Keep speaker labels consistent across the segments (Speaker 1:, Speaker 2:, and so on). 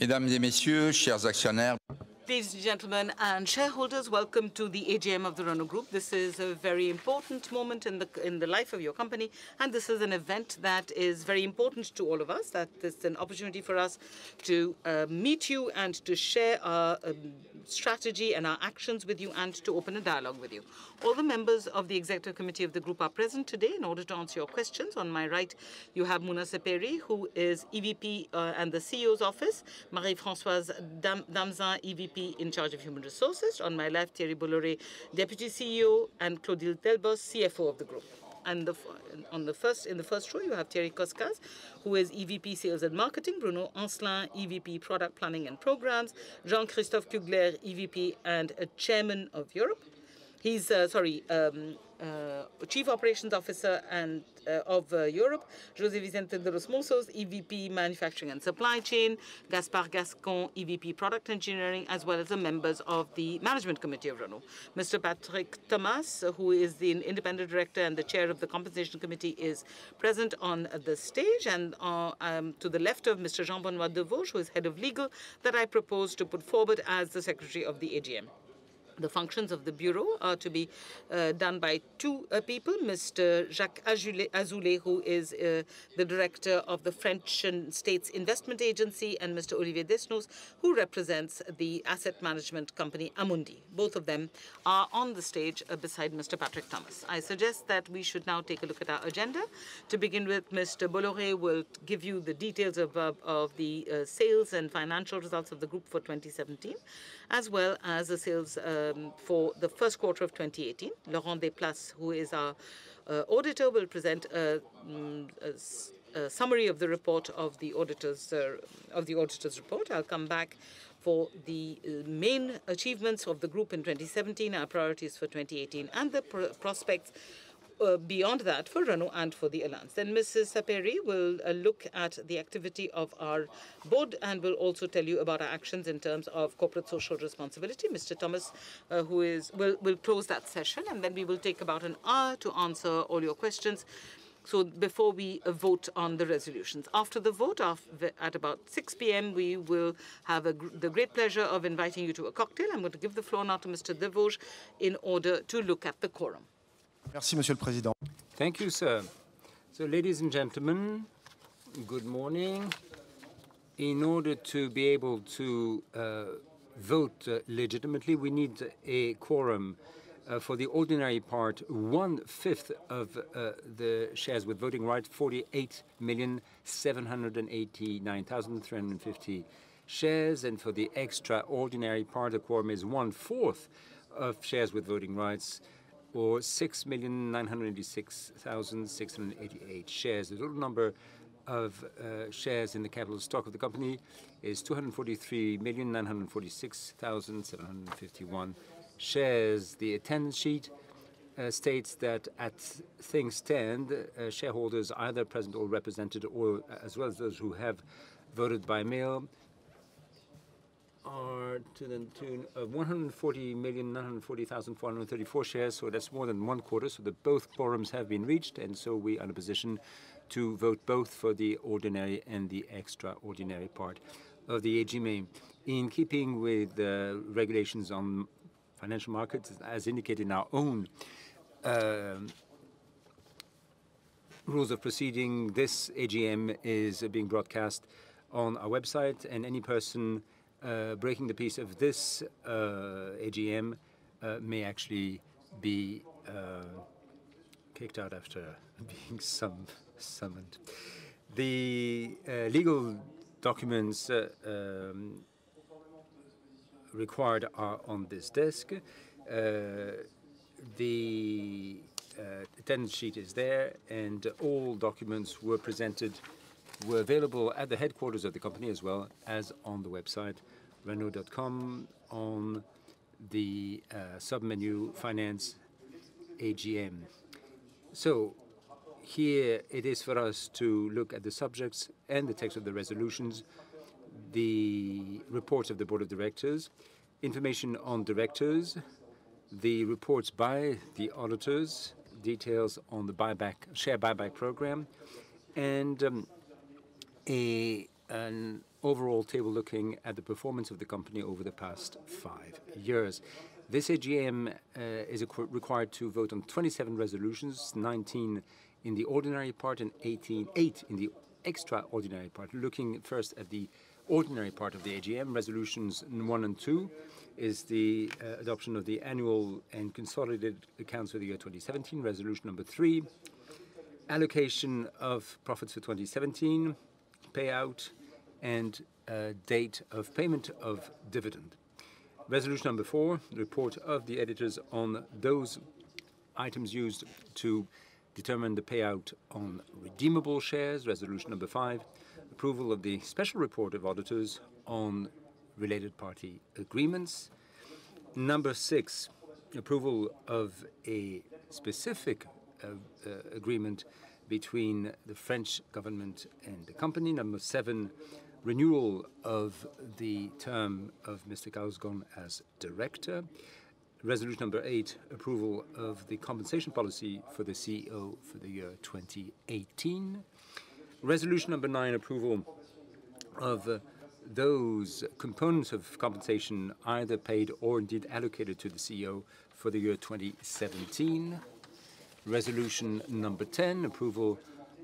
Speaker 1: Mesdames et messieurs, chers actionnaires.
Speaker 2: Ladies and gentlemen and shareholders, welcome to the AGM of the Renault Group. This is a very important moment in the life of your company, and this is an event that is very important to all of us. That is an opportunity for us to meet you and to share our strategy and our actions with you and to open a dialogue with you. All the members of the Executive Committee of the Group are present today in order to answer your questions. On my right, you have Mouna Seperi, who is EVP and the CEO's office, Marie-Françoise Damzin, EVP in charge of human resources. On my left, Thierry Bolloré, Deputy CEO, and Clotilde Delbos, CFO of the group. And in the first row, you have Thierry Koskas, who is EVP Sales and Marketing, Bruno Ancelin, EVP Product Planning and Programs, Jean-Christophe Kugler, EVP and Chairman of Europe. He's Chief Operations Officer of Europe. José Vicente de los Mozos, EVP Manufacturing and Supply Chain. Gaspard Gascon, EVP Product Engineering, as well as the members of the Management Committee of Renault. Mr. Patrick Tomasz, who is the Independent Director and the Chair of the Compensation Committee, is present on the stage. And to the left of Mr. Jean-Benoît Devauche, who is Head of Legal, that I propose to put forward as the Secretary of the AGM. The functions of the Bureau are to be done by two people, Mr. Jacques Azoulay, who is the Director of the French States Investment Agency, and Mr. Olivier Desnos, who represents the asset management company Amundi. Both of them are on the stage beside Mr. Patrick Thomas. I suggest that we should now take a look at our agenda. To begin with, Mr. Bolloré will give you the details of the sales and financial results of the group for 2017, as well as the sales for the first quarter of 2018. Laurent Desplaces, who is our auditor, will present a summary of the report of the auditor's report. I'll come back for the main achievements of the group in 2017, our priorities for 2018, and the prospects beyond that for Renault and for the Alliance. Then Mrs. Saperi will look at the activity of our board and will also tell you about our actions in terms of corporate social responsibility. Mr. Thomas, will close that session, and then we will take about an hour to answer all your questions. So before we vote on the resolutions. After the vote, at about 6 p.m., we will have the great pleasure of inviting you to a cocktail. I'm going to give the floor now to Mr. Devauche in order to look at the quorum.
Speaker 3: Merci, Monsieur le Président.
Speaker 4: Thank you, sir. So, ladies and gentlemen, good morning. In order to be able to vote legitimately, we need a quorum for the ordinary part, 1/5 of the shares with voting rights, 48,789,350 shares. And for the extraordinary part, the quorum is 1/4 of shares with voting rights, or 6,986,688 shares. The total number of shares in the capital stock of the company is 243,946,751 shares. The attendance sheet states that at things stand, shareholders either present or represented, or as well as those who have voted by mail, are to the tune of 140,940,434 shares, so that's more than 1/4, so that both quorums have been reached, and so we are in a position to vote both for the ordinary and the extraordinary part of the AGM. In keeping with the regulations on financial markets, as indicated in our own rules of proceeding, this AGM is being broadcast on our website, and any person breaking the peace of this AGM may actually be kicked out after being summoned. The legal documents required are on this desk. The attendance sheet is there, and all documents were available at the headquarters of the company as well as on the website Renault.com on the submenu Finance AGM. So here it is for us to look at the subjects and the text of the resolutions, the reports of the Board of Directors, information on directors, the reports by the auditors, details on the share buyback program, and an overall table looking at the performance of the company over the past 5 years. This AGM is required to vote on 27 resolutions, 19 in the ordinary part and 8 in the extraordinary part. Looking first at the ordinary part of the AGM, resolutions 1 and 2 is the adoption of the annual and consolidated accounts for the year 2017. Resolution number 3, allocation of profits for 2017, payout, and date of payment of dividend. Resolution number 4, report of the editors on those items used to determine the payout on redeemable shares. Resolution number 5, approval of the special report of auditors on related party agreements. Number 6, approval of a specific agreement between the French government and the company. Number 7, renewal of the term of Mr. Kausgon as director. Resolution number 8, approval of the compensation policy for the CEO for the year 2018. Resolution number 9, approval of those components of compensation either paid or indeed allocated to the CEO for the year 2017. Resolution number 10, approval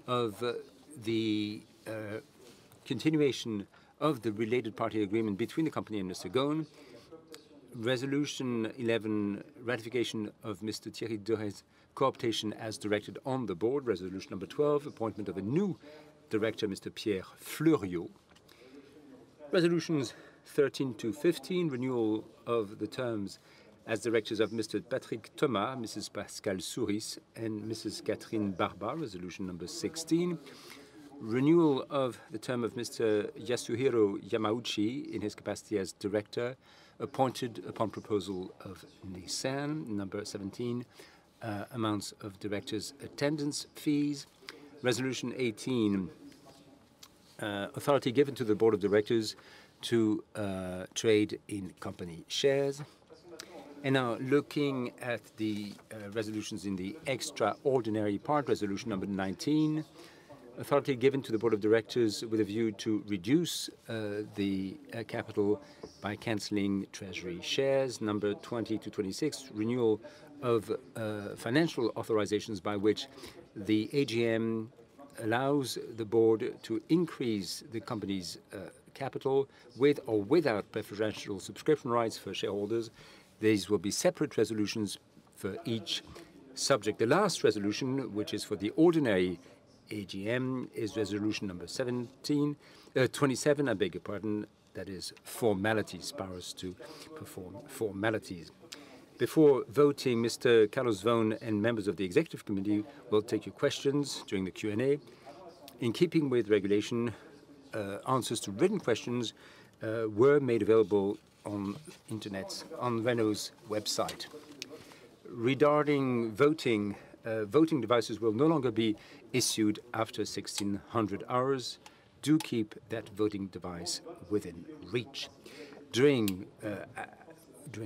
Speaker 4: of the continuation of the related party agreement between the company and Mr. Ghosn. Resolution 11, ratification of Mr. Thierry Deret's co-optation as directed on the board. Resolution number 12, appointment of a new director, Mr. Pierre Fleuriot. Resolutions 13 to 15, renewal of the terms as directors of Mr. Patrick Tomasz, Mrs. Pascale Souris, and Mrs. Catherine Barba. Resolution number 16, renewal of the term of Mr. Yasuhiro Yamauchi in his capacity as director, appointed upon proposal of Nissan. Number 17, amounts of directors' attendance fees. Resolution 18, authority given to the board of directors to trade in company shares. And now looking at the resolutions in the extraordinary part, resolution number 19, authority given to the board of directors with a view to reduce the capital by cancelling treasury shares. Number 20 to 26, renewal of financial authorizations by which the AGM allows the board to increase the company's capital with or without preferential subscription rights for shareholders. These will be separate resolutions for each subject. The last resolution, which is for the ordinary AGM, is resolution number 27, I beg your pardon, that is formalities, powers to perform formalities. Before voting, Mr. Carlos Ghosn and members of the Executive Committee will take your questions during the Q&A. In keeping with regulation, answers to written questions were made available on internet, on Renault's website. Regarding voting, voting devices will no longer be issued after 1600 hours. Do keep that voting device within reach. During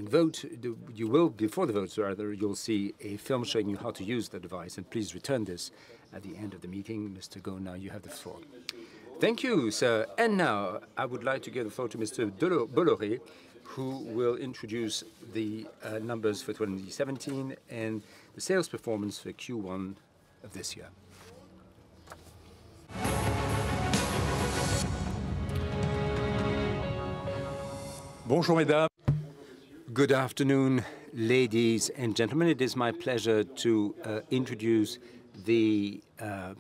Speaker 4: vote, you will, before the votes rather, you'll see a film showing you how to use the device, and please return this at the end of the meeting. Mr. Ghosn, now you have the floor. Thank you, sir. And now I would like to give the floor to Mr. Bolloré, who will introduce the numbers for 2017 and the sales performance for Q1 of this year.
Speaker 3: Bonjour, mesdames.
Speaker 4: Good afternoon, ladies and gentlemen. It is my pleasure to introduce the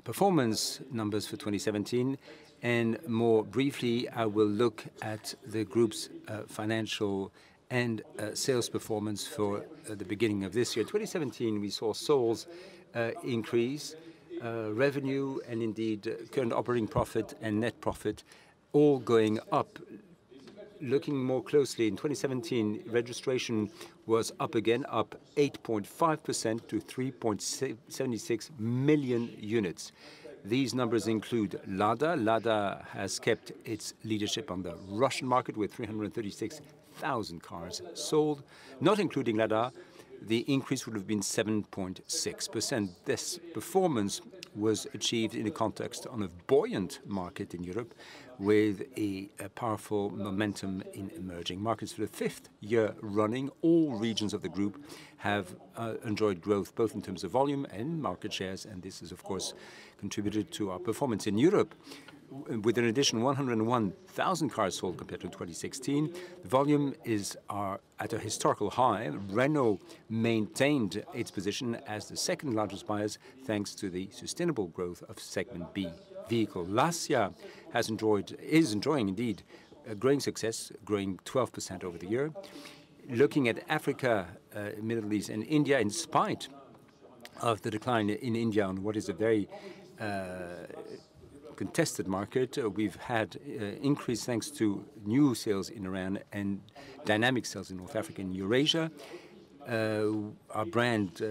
Speaker 4: performance numbers for 2017. And more briefly, I will look at the group's financial and sales performance for the beginning of this year. 2017, we saw sales increase, revenue, and indeed current operating profit and net profit all going up. Looking more closely, in 2017, registration was up again, up 8.5% to 3.76 million units. These numbers include Lada. Lada has kept its leadership on the Russian market with 336,000 cars sold. Not including Lada, the increase would have been 7.6%. This performance was achieved in a context on a buoyant market in Europe with a powerful momentum in emerging markets. For the 5th year running, all regions of the group have enjoyed growth, both in terms of volume and market shares, and this has, of course, contributed to our performance in Europe. With an additional 101,000 cars sold compared to 2016, the volume is at a historical high. Renault maintained its position as the second largest buyers thanks to the sustainable growth of segment B vehicle. Lancia is enjoying indeed a growing success, growing 12% over the year. Looking at Africa, Middle East, and India, in spite of the decline in India on what is a very contested market, we've had increase thanks to new sales in Iran and dynamic sales in North Africa and Eurasia. Our brand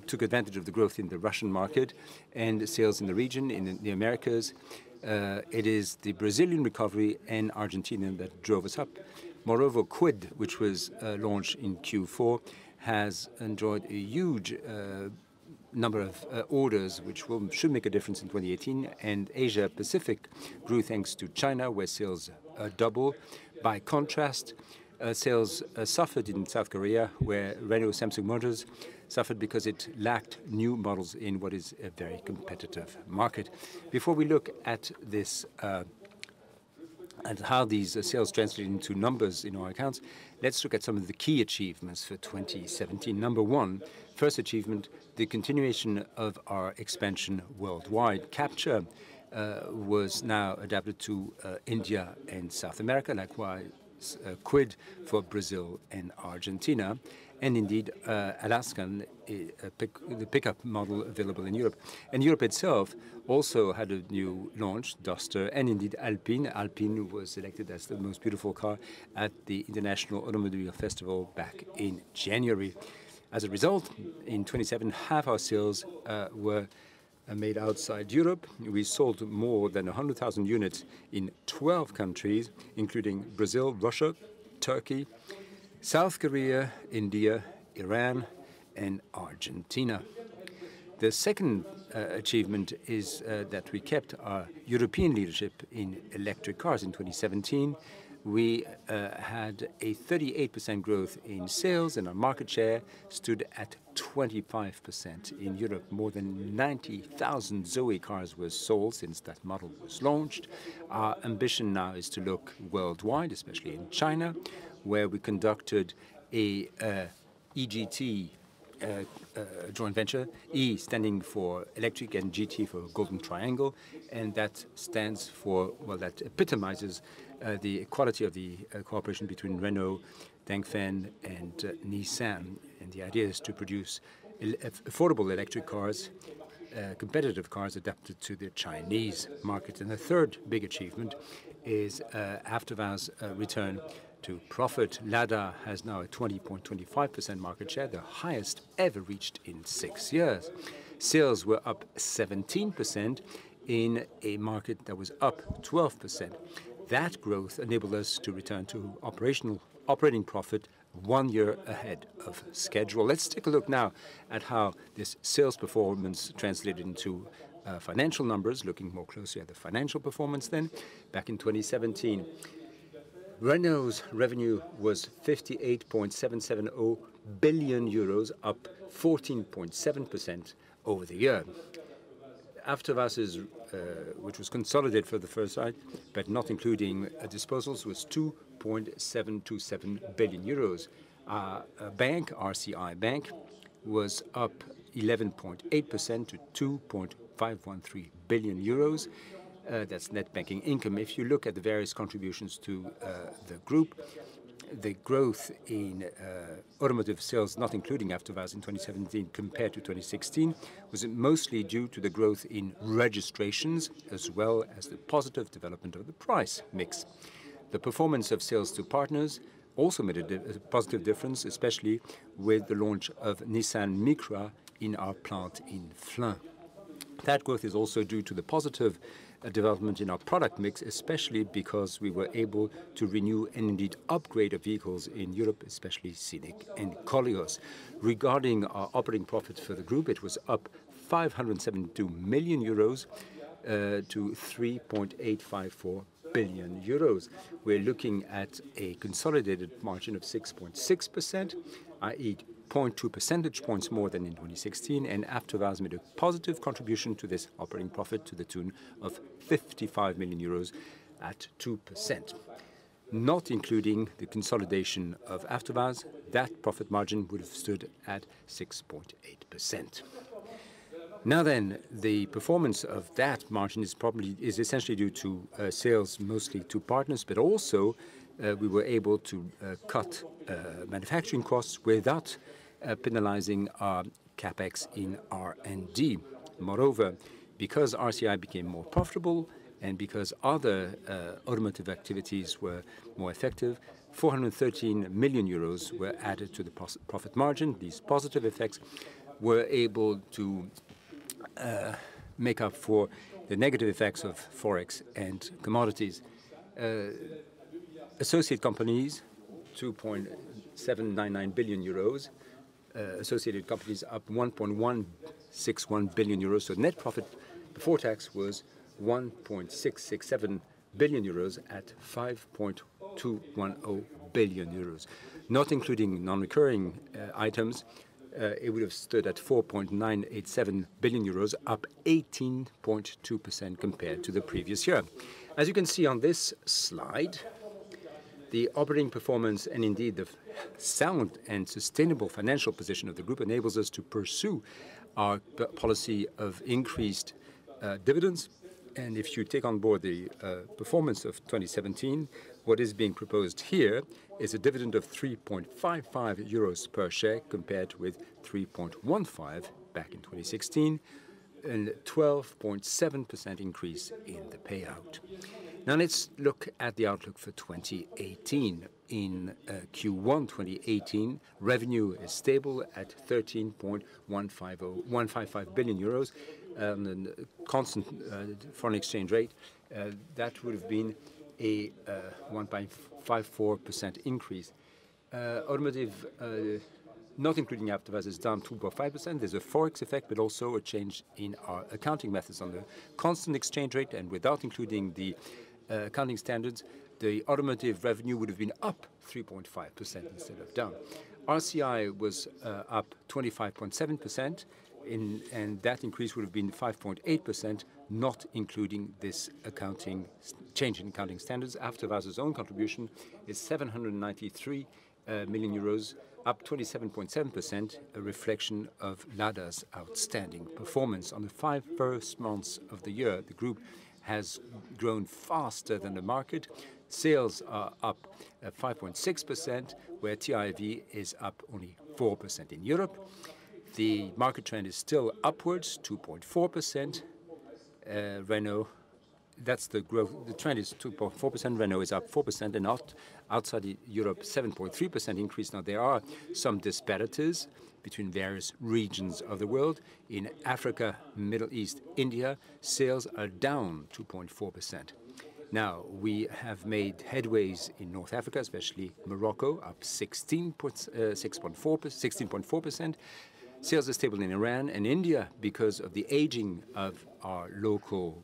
Speaker 4: took advantage of the growth in the Russian market and sales in the region, in the Americas. It is the Brazilian recovery and Argentina that drove us up. Moreover, Quid, which was launched in Q4, has enjoyed a huge number of orders, which should make a difference in 2018. And Asia Pacific grew thanks to China, where sales double. By contrast, sales suffered in South Korea, where Renault Samsung Motors suffered because it lacked new models in what is a very competitive market. Before we look at this, and how these sales translate into numbers in our accounts, let's look at some of the key achievements for 2017. Number one, first achievement, the continuation of our expansion worldwide. Capture was now adapted to India and South America, likewise Quid for Brazil and Argentina, and indeed Alaskan, the pickup model available in Europe. And Europe itself also had a new launch, Duster, and indeed Alpine. Alpine was selected as the most beautiful car at the International Automobile Festival back in January. As a result, in 2017, half our sales were made outside Europe. We sold more than 100,000 units in 12 countries, including Brazil, Russia, Turkey, South Korea, India, Iran, and Argentina. The second achievement is that we kept our European leadership in electric cars in 2017. We had a 38% growth in sales, and our market share stood at 25% in Europe. More than 90,000 Zoe cars were sold since that model was launched. Our ambition now is to look worldwide, especially in China, where we conducted a EGT joint venture, E standing for electric and GT for Golden Triangle, and that stands for, well, that epitomizes the quality of the cooperation between Renault, Dongfeng, and Nissan. And the idea is to produce affordable electric cars, competitive cars adapted to the Chinese market. And the third big achievement is Aftervar's return to profit. Lada has now a 20.25% market share, the highest ever reached in 6 years. Sales were up 17% in a market that was up 12%. That growth enabled us to return to operating profit 1 year ahead of schedule. Let's take a look now at how this sales performance translated into financial numbers, looking more closely at the financial performance then. Back in 2017, Renault's revenue was 58.770 billion euros, up 14.7% over the year. Aftervar's, which was consolidated for the first time, but not including disposals, was 2.727 billion euros. Our bank, RCI Bank, was up 11.8% to 2.513 billion euros. That's net banking income. If you look at the various contributions to the group, the growth in automotive sales, not including Aftervar's in 2017 compared to 2016, was mostly due to the growth in registrations as well as the positive development of the price mix. The performance of sales to partners also made a positive difference, especially with the launch of Nissan Micra in our plant in Flins. That growth is also due to the positive development in our product mix, especially because we were able to renew and indeed upgrade our vehicles in Europe, especially Scenic and Koleos. Regarding our operating profit for the group, it was up 572 million euros to 3.854 billion euros. We're looking at a consolidated margin of 6.6%, i.e. 0.2 percentage points more than in 2016, and AvtoVAZ made a positive contribution to this operating profit to the tune of 55 million euros at 2%. Not including the consolidation of AvtoVAZ, that profit margin would have stood at 6.8%. Now then, the performance of that margin is essentially due to sales mostly to partners, but also we were able to cut manufacturing costs without penalizing our capex in R&D. Moreover, because RCI became more profitable and because other automotive activities were more effective, 413 million euros were added to the profit margin. These positive effects were able to make up for the negative effects of Forex and commodities. Associate companies, 2.799 billion euros. Associated companies up 1.161 billion euros. So net profit before tax was 1.667 billion euros at 5.210 billion euros. Not including non-recurring items, it would have stood at 4.987 billion euros, up 18.2% compared to the previous year. As you can see on this slide, the operating performance and indeed the sound and sustainable financial position of the group enables us to pursue our policy of increased dividends. And if you take on board the performance of 2017, what is being proposed here is a dividend of 3.55 euros per share compared with 3.15 back in 2016, and a 12.7% increase in the payout. Now let's look at the outlook for 2018. In Q1 2018, revenue is stable at 13.155 billion euros. And a constant foreign exchange rate, that would have been a 1.54% increase. Automotive, not including AvtoVAZ, is down 2.5%. There's a Forex effect, but also a change in our accounting methods on the constant exchange rate, and without including the accounting standards, the automotive revenue would have been up 3.5% instead of down. RCI was up 25.7%, and that increase would have been 5.8%, not including this change in accounting standards. AvtoVAZ's own contribution is 793 million euros, up 27.7%, a reflection of Lada's outstanding performance. On the 5 first months of the year, the group has grown faster than the market. Sales are up 5.6%, where TIV is up only 4% in Europe. The market trend is still upwards, 2.4%. Renault, that's the growth. The trend is 2.4%. Renault is up 4%, and outside Europe, 7.3% increase. Now, there are some disparities between various regions of the world. In Africa, Middle East, India, sales are down 2.4%. Now, we have made headways in North Africa, especially Morocco, up 16.4%. Sales are stable in Iran and India because of the aging of our local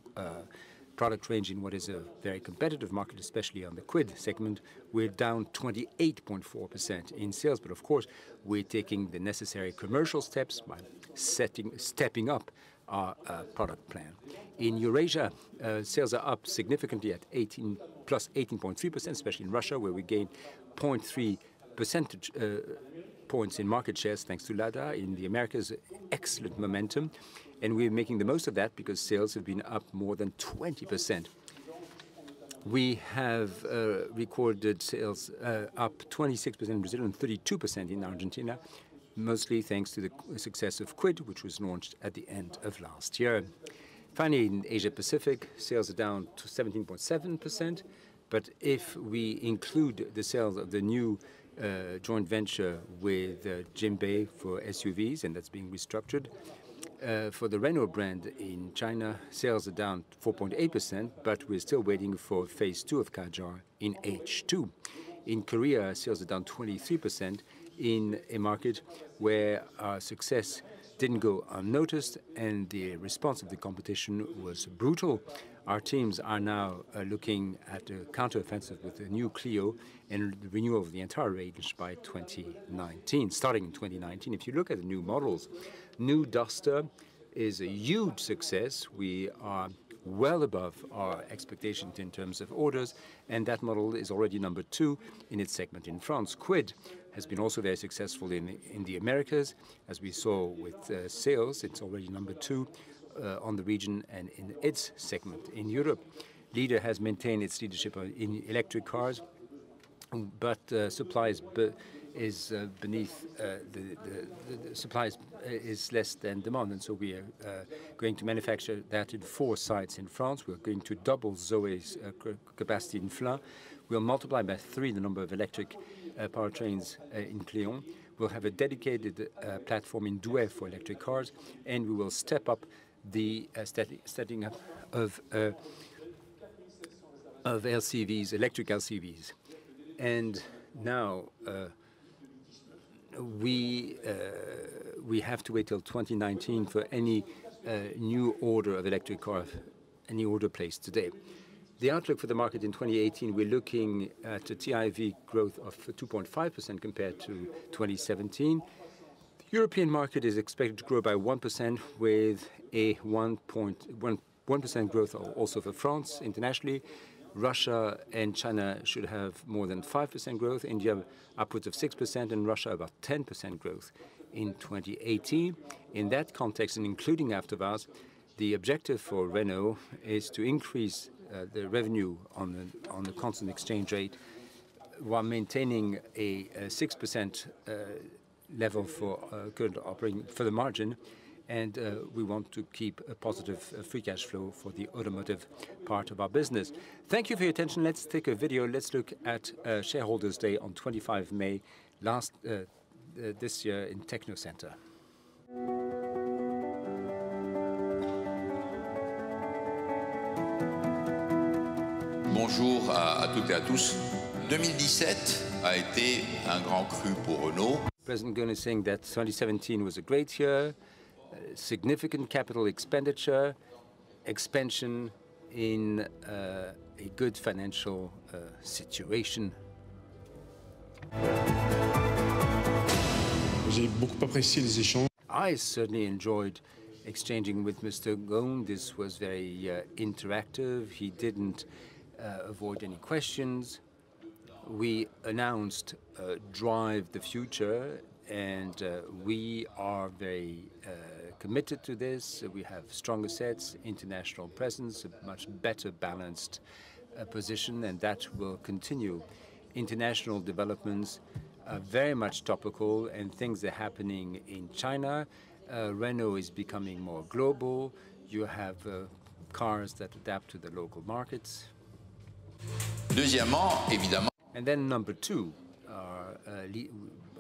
Speaker 4: product range in what is a very competitive market, especially on the quid segment. We're down 28.4% in sales, but of course, we're taking the necessary commercial steps by stepping up our product plan. In Eurasia, sales are up significantly at plus 18.3%, especially in Russia, where we gained 0.3 percentage points in market shares thanks to Lada. In the Americas, excellent momentum, and we're making the most of that because sales have been up more than 20%. We have recorded sales up 26% in Brazil and 32% in Argentina, mostly thanks to the success of Quid, which was launched at the end of last year. Finally, in Asia-Pacific, sales are down to 17.7%, but if we include the sales of the new joint venture with Jinbei for SUVs, and that's being restructured. For the Renault brand in China, sales are down 4.8%, but we're still waiting for phase 2 of Kadjar in H2. In Korea, sales are down 23% in a market where our success didn't go unnoticed, and the response of the competition was brutal. Our teams are now looking at a counteroffensive with the new Clio and the renewal of the entire range by 2019, starting in 2019. If you look at the new models, new Duster is a huge success. We are well above our expectations in terms of orders, and that model is already number 2 in its segment in France. Quid has been also very successful in the Americas. As we saw with sales, it's already number 2 on the region and in its segment. In Europe, Leader has maintained its leadership in electric cars, but supply is beneath the supply is less than demand, and so we are going to manufacture that in 4 sites in France. We're going to double Zoe's capacity in Flins. We'll multiply by 3 the number of electric powertrains in Cléon. We'll have a dedicated platform in Douai for electric cars, and we will step up the setting up of LCVs, electric LCVs. And now we have to wait till 2019 for any new order of electric car, any order placed today. The outlook for the market in 2018, we're looking at a TIV growth of 2.5% compared to 2017. The European market is expected to grow by 1%, with a 1% growth also for France internationally. Russia and China should have more than 5% growth, India upwards of 6%, and Russia about 10% growth in 2018. In that context, and including afterwards, the objective for Renault is to increase the revenue on the constant exchange rate while maintaining a 6% level for current operating for the margin, and we want to keep a positive free cash flow for the automotive part of our business. Thank you for your attention. Let's take a video. Let's look at Shareholders Day on 25 May this year in Techno Center.
Speaker 1: Bonjour à toutes et à tous. 2017 a été un grand cru pour Renault.
Speaker 4: President Ghosn is saying that 2017 was a great year, significant capital expenditure, expansion in a good financial situation.
Speaker 5: J'ai beaucoup apprécié les échanges.
Speaker 4: I certainly enjoyed exchanging with Mr. Ghosn. This was very interactive. He didn't avoid any questions. We announced Drive the Future, and we are very committed to this. We have strong assets, international presence, a much better balanced position, and that will continue. International developments are very much topical, and things are happening in China. Renault is becoming more global. You have cars that adapt to the local markets.
Speaker 1: Deuxièmement, évidemment.
Speaker 4: And then number 2, our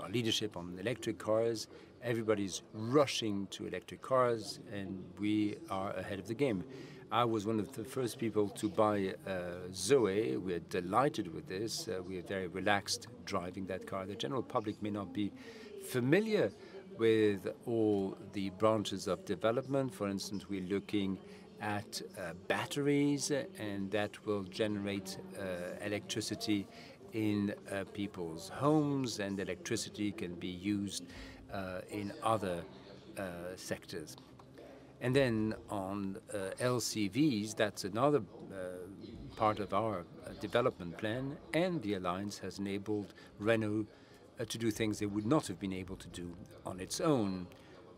Speaker 4: leadership on electric cars. Everybody's rushing to electric cars, and we are ahead of the game. I was one of the first people to buy Zoe. We're delighted with this. We are very relaxed driving that car. The general public may not be familiar with all the branches of development. For instance, we're looking at batteries, and that will generate electricity in people's homes, and electricity can be used in other sectors. And then on LCVs, that's another part of our development plan, and the Alliance has enabled Renault to do things they would not have been able to do on its own.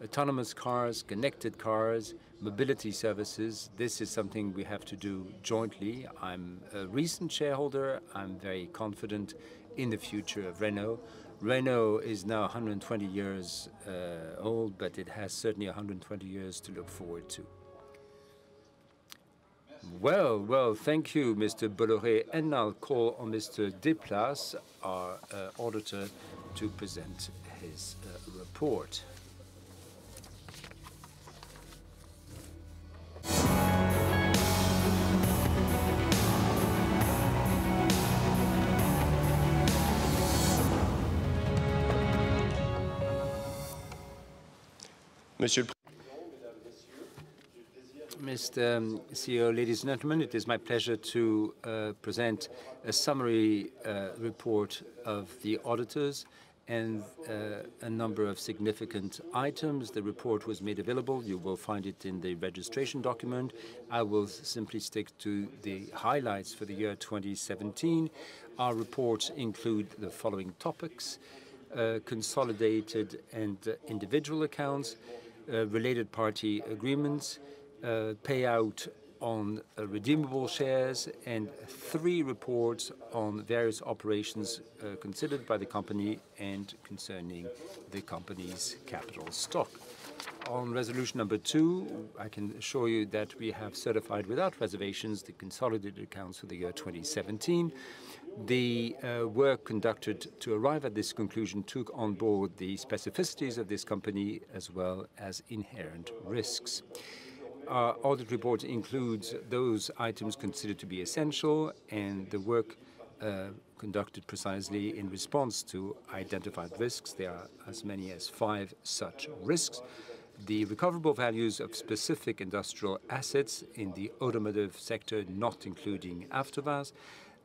Speaker 4: Autonomous cars, connected cars, mobility services, this is something we have to do jointly. I'm a recent shareholder. I'm very confident in the future of Renault. Renault is now 120 years old, but it has certainly 120 years to look forward to. Well, thank you, Mr. Bolloré. And I'll call on Mr. Desplaces, our auditor, to present his report.
Speaker 5: Monsieur le
Speaker 4: Mr. CEO, ladies and gentlemen, it is my pleasure to present a summary report of the auditors and a number of significant items. The report was made available. You will find it in the registration document. I will simply stick to the highlights for the year 2017. Our reports include the following topics: consolidated and individual accounts, related party agreements, payout on redeemable shares, and 3 reports on various operations considered by the company and concerning the company's capital stock. On resolution number 2, I can assure you that we have certified without reservations the consolidated accounts for the year 2017. The work conducted to arrive at this conclusion took on board the specificities of this company as well as inherent risks. Our audit report includes those items considered to be essential and the work conducted precisely in response to identified risks. There are as many as 5 such risks. The recoverable values of specific industrial assets in the automotive sector, not including AvtoVAZ,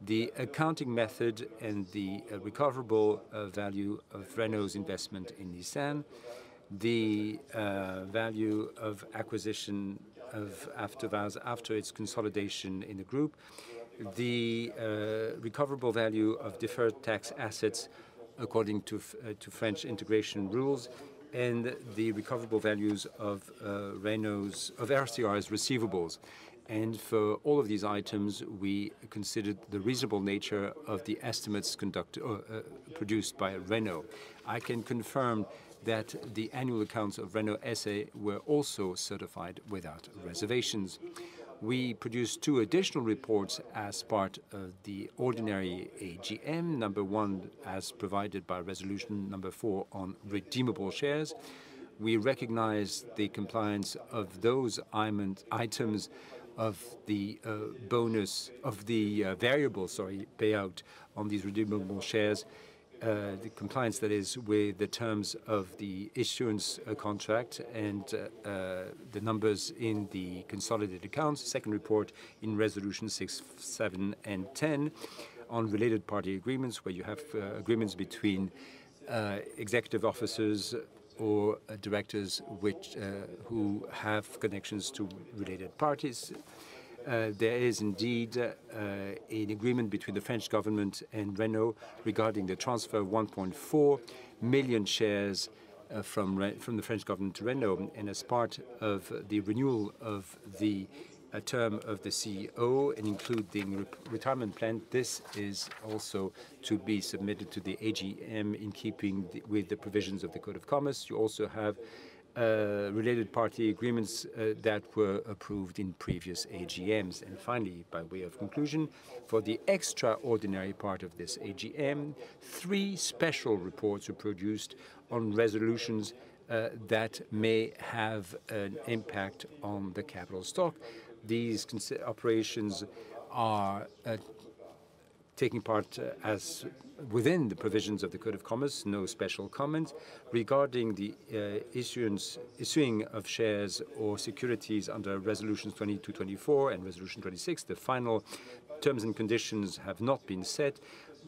Speaker 4: the accounting method and the recoverable value of Renault's investment in Nissan, the value of acquisition of AvtoVAZ after its consolidation in the group, the recoverable value of deferred tax assets according to French integration rules, and the recoverable values of RCR's receivables. And for all of these items, we considered the reasonable nature of the estimates produced by Renault. I can confirm that the annual accounts of Renault SA were also certified without reservations. We produced 2 additional reports as part of the ordinary AGM. Number 1, as provided by resolution number 4 on redeemable shares. We recognize the compliance of those items of the variable payout on these redeemable shares, the compliance, that is, with the terms of the issuance contract and the numbers in the consolidated accounts. Second report in resolution 6, 7, and 10 on related party agreements, where you have agreements between executive officers or directors who have connections to related parties. There is indeed an agreement between the French government and Renault regarding the transfer of 1.4 million shares from the French government to Renault. And as part of the renewal of the term of the CEO and including retirement plan, this is also to be submitted to the AGM in keeping with the provisions of the Code of Commerce. You also have related party agreements that were approved in previous AGMs. And finally, by way of conclusion, for the extraordinary part of this AGM, 3 special reports were produced on resolutions that may have an impact on the capital stock. These operations are taking part as within the provisions of the Code of Commerce, no special comments. Regarding the issuing of shares or securities under Resolutions 2224 and Resolution 26, the final terms and conditions have not been set.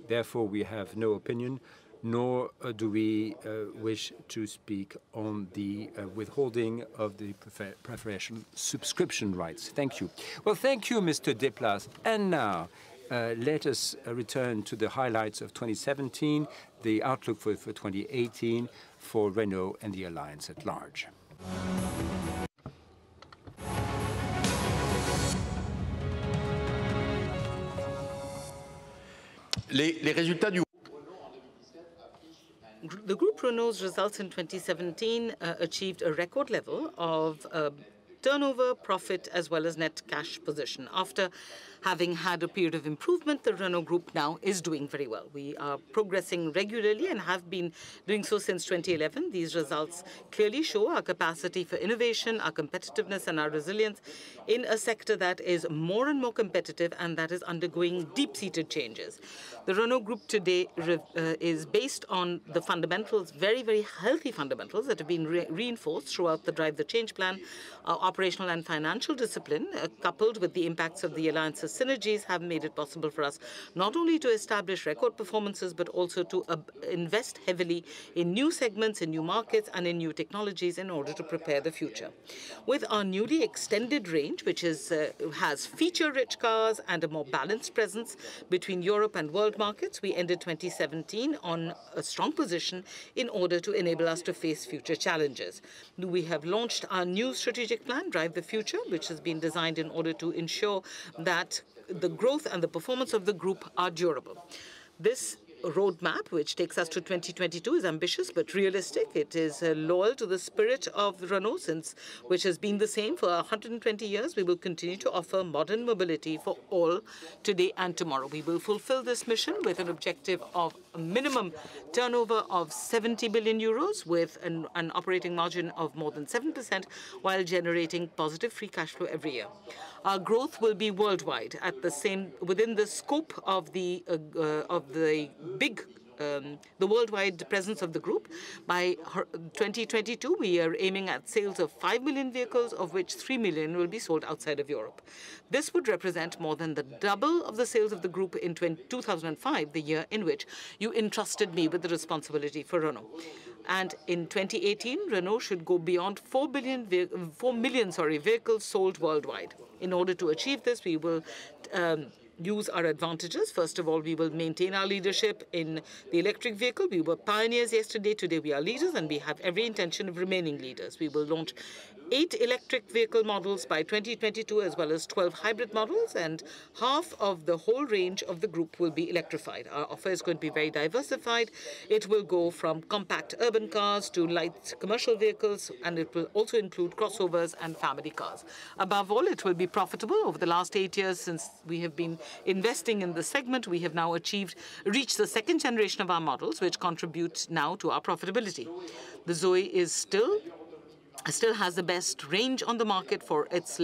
Speaker 4: Therefore, we have no opinion, nor do we wish to speak on the withholding of the preferential subscription rights. Thank you. Well, thank you, Mr. Desplaces. And now, let us return to the highlights of 2017, the outlook for 2018 for Renault and the Alliance at large.
Speaker 2: The Groupe Renault's results in 2017 achieved a record level of turnover, profit, as well as net cash position. After Having had a period of improvement, the Renault Group now is doing very well. We are progressing regularly and have been doing so since 2011. These results clearly show our capacity for innovation, our competitiveness, and our resilience in a sector that is more and more competitive and that is undergoing deep-seated changes. The Renault Group today is based on the fundamentals, very, very healthy fundamentals that have been reinforced throughout the Drive the Change plan. Our operational and financial discipline, coupled with the impacts of the alliance's synergies, have made it possible for us not only to establish record performances, but also to invest heavily in new segments, in new markets, and in new technologies in order to prepare the future. With our newly extended range, which has feature-rich cars and a more balanced presence between Europe and world markets, we ended 2017 on a strong position in order to enable us to face future challenges. We have launched our new strategic plan, Drive the Future, which has been designed in order to ensure that the growth and the performance of the group are durable. This roadmap, which takes us to 2022, is ambitious but realistic. It is loyal to the spirit of Renault, which has been the same for 120 years. We will continue to offer modern mobility for all today and tomorrow. We will fulfill this mission with an objective of a minimum turnover of 70 billion euros with an operating margin of more than 7% while generating positive free cash flow every year. Our growth will be worldwide within the scope of the worldwide presence of the group. By 2022, we are aiming at sales of 5 million vehicles, of which 3 million will be sold outside of Europe. This would represent more than the double of the sales of the group in 2005, the year in which you entrusted me with the responsibility for Renault. And in 2018, Renault should go beyond 4 million vehicles sold worldwide. In order to achieve this, we will use our advantages. First of all, we will maintain our leadership in the electric vehicle. We were pioneers yesterday. Today, we are leaders, and we have every intention of remaining leaders. We will launch 8 electric vehicle models by 2022, as well as 12 hybrid models, and half of the whole range of the group will be electrified. Our offer is going to be very diversified. It will go from compact urban cars to light commercial vehicles, and it will also include crossovers and family cars. Above all, it will be profitable. Over the last 8 years since we have been investing in the segment, we have now reached the second generation of our models, which contribute now to our profitability. The Zoe is still has the best range on the market for its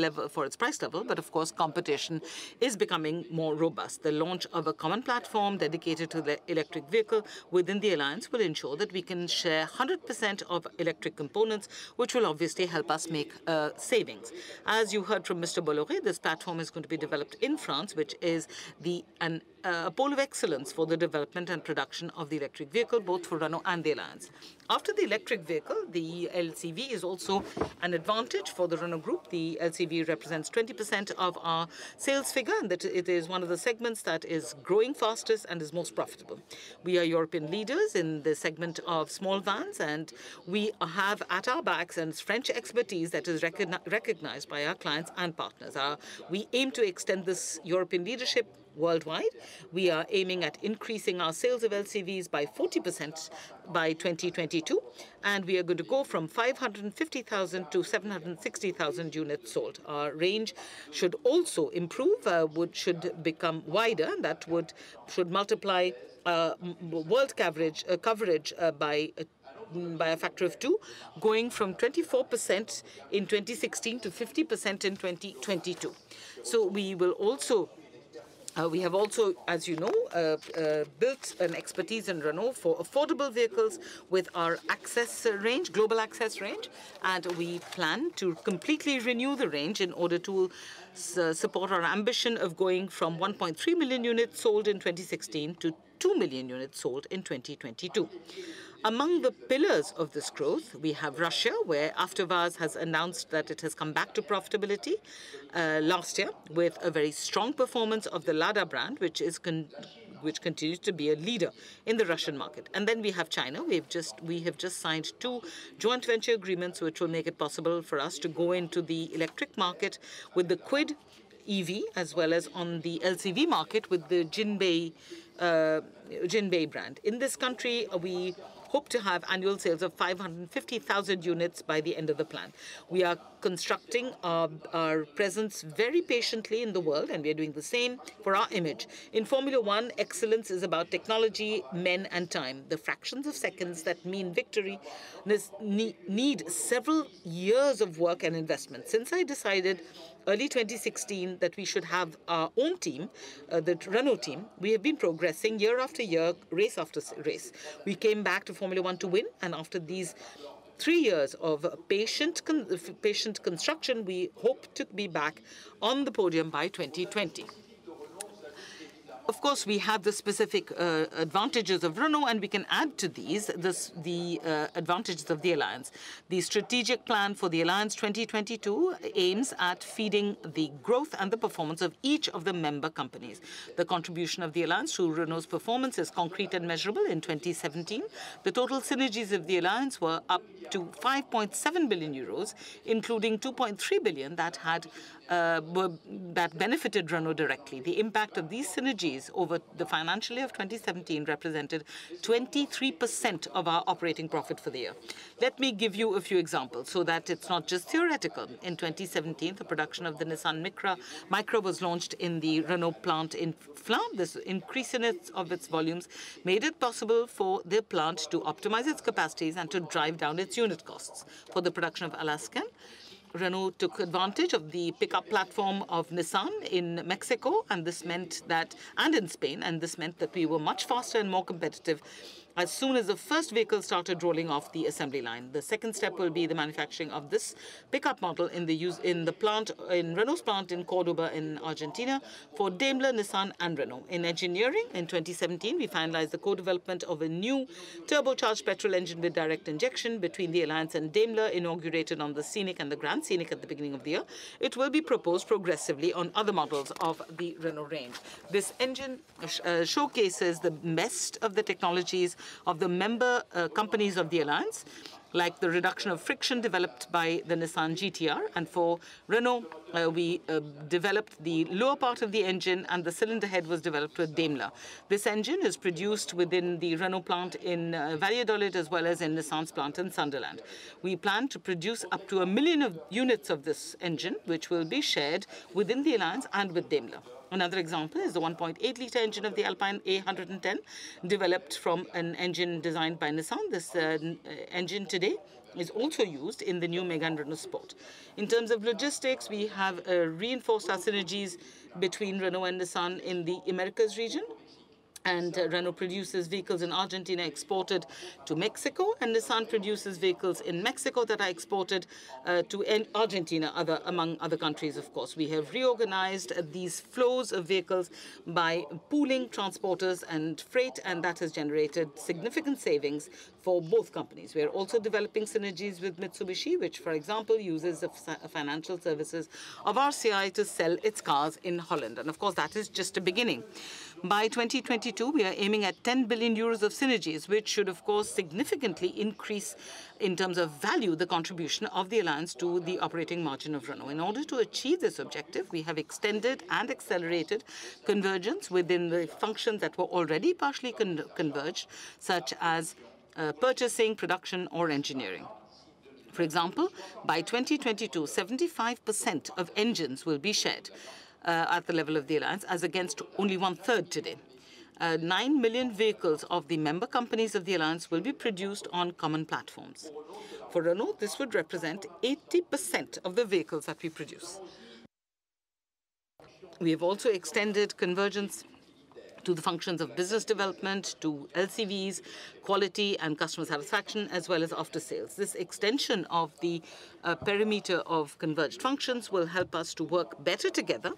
Speaker 2: price level, but of course competition is becoming more robust. The launch of a common platform dedicated to the electric vehicle within the alliance will ensure that we can share 100% of electric components, which will obviously help us make savings. As you heard from Mr. Bolloré, this platform is going to be developed in France, which is a pole of excellence for the development and production of the electric vehicle, both for Renault and the alliance. After the electric vehicle, the LCV is also an advantage for the Renault Group. The LCV represents 20% of our sales figure, and that it is one of the segments that is growing fastest and is most profitable. We are European leaders in the segment of small vans, and we have at our backs and French expertise that is recognized by our clients and partners. We aim to extend this European leadership worldwide. We are aiming at increasing our sales of LCVs by 40% by 2022, and we are going to go from 550,000 to 760,000 units sold. Our range should also improve, should become wider, and that should multiply world coverage by a factor of 2, going from 24% in 2016 to 50% in 2022. So we will also we have also, as you know, built an expertise in Renault for affordable vehicles with our access range, global access range, and we plan to completely renew the range in order to support our ambition of going from 1.3 million units sold in 2016 to 2 million units sold in 2022. Among the pillars of this growth, we have Russia, where AvtoVAZ has announced that it has come back to profitability last year with a very strong performance of the Lada brand, which continues to be a leader in the Russian market. And then we have China. We have just signed 2 joint venture agreements, which will make it possible for us to go into the electric market with the Kwid EV, as well as on the LCV market with the Jinbei brand. In this country, we hope to have annual sales of 550,000 units by the end of the plan. We are constructing our presence very patiently in the world, and we are doing the same for our image. In Formula One, excellence is about technology, men, and time. The fractions of seconds that mean victory need several years of work and investment. Since I decided early 2016 that we should have our own team, the Renault team, we have been progressing year after year, race after race. We came back to Formula One to win, and after these 3 years of patient construction, we hope to be back on the podium by 2020. Of course, we have the specific advantages of Renault, and we can add to these the advantages of the alliance. The strategic plan for the alliance 2022 aims at feeding the growth and the performance of each of the member companies. The contribution of the alliance to Renault's performance is concrete and measurable. In 2017, the total synergies of the alliance were up to 5.7 billion euros, including 2.3 billion that benefited Renault directly. The impact of these synergies over the financial year of 2017 represented 23% of our operating profit for the year. Let me give you a few examples so that it's not just theoretical. In 2017, the production of the Nissan Micra was launched in the Renault plant in Flins. This increase of its volumes made it possible for the plant to optimize its capacities and to drive down its unit costs. For the production of Allocation, Renault took advantage of the pickup platform of Nissan in Mexico, and in Spain, and this meant that we were much faster and more competitive as soon as the first vehicle started rolling off the assembly line. The second step will be the manufacturing of this pickup model in Renault's plant in Cordoba in Argentina for Daimler, Nissan, and Renault. In engineering, in 2017, we finalized the co-development of a new turbocharged petrol engine with direct injection between the Alliance and Daimler, inaugurated on the Scenic and the Grand Scenic at the beginning of the year. It will be proposed progressively on other models of the Renault range. This engine showcases the best of the technologies of the member companies of the Alliance, like the reduction of friction developed by the Nissan GTR. And for Renault, we developed the lower part of the engine, and the cylinder head was developed with Daimler. This engine is produced within the Renault plant in Valladolid as well as in Nissan's plant in Sunderland. We plan to produce up to 1 million units of this engine, which will be shared within the Alliance and with Daimler. Another example is the 1.8-litre engine of the Alpine A110, developed from an engine designed by Nissan. This engine today is also used in the new Megane Renault Sport. In terms of logistics, we have reinforced our synergies between Renault and Nissan in the Americas region. And Renault produces vehicles in Argentina exported to Mexico, and Nissan produces vehicles in Mexico that are exported to Argentina, among other countries, of course. We have reorganized these flows of vehicles by pooling transporters and freight, and that has generated significant savings for both companies. We are also developing synergies with Mitsubishi, which, for example, uses the financial services of RCI to sell its cars in Holland. And of course, that is just a beginning. By 2022, we are aiming at 10 billion euros of synergies, which should, of course, significantly increase in terms of value the contribution of the alliance to the operating margin of Renault. In order to achieve this objective, we have extended and accelerated convergence within the functions that were already partially converged, such as purchasing, production, or engineering. For example, by 2022, 75% of engines will be shared at the level of the alliance, as against only 1/3 today. 9 million vehicles of the member companies of the alliance will be produced on common platforms. For Renault, this would represent 80% of the vehicles that we produce. We have also extended convergence to the functions of business development, to LCVs, quality and customer satisfaction, as well as after sales. This extension of the perimeter of converged functions will help us to work better together,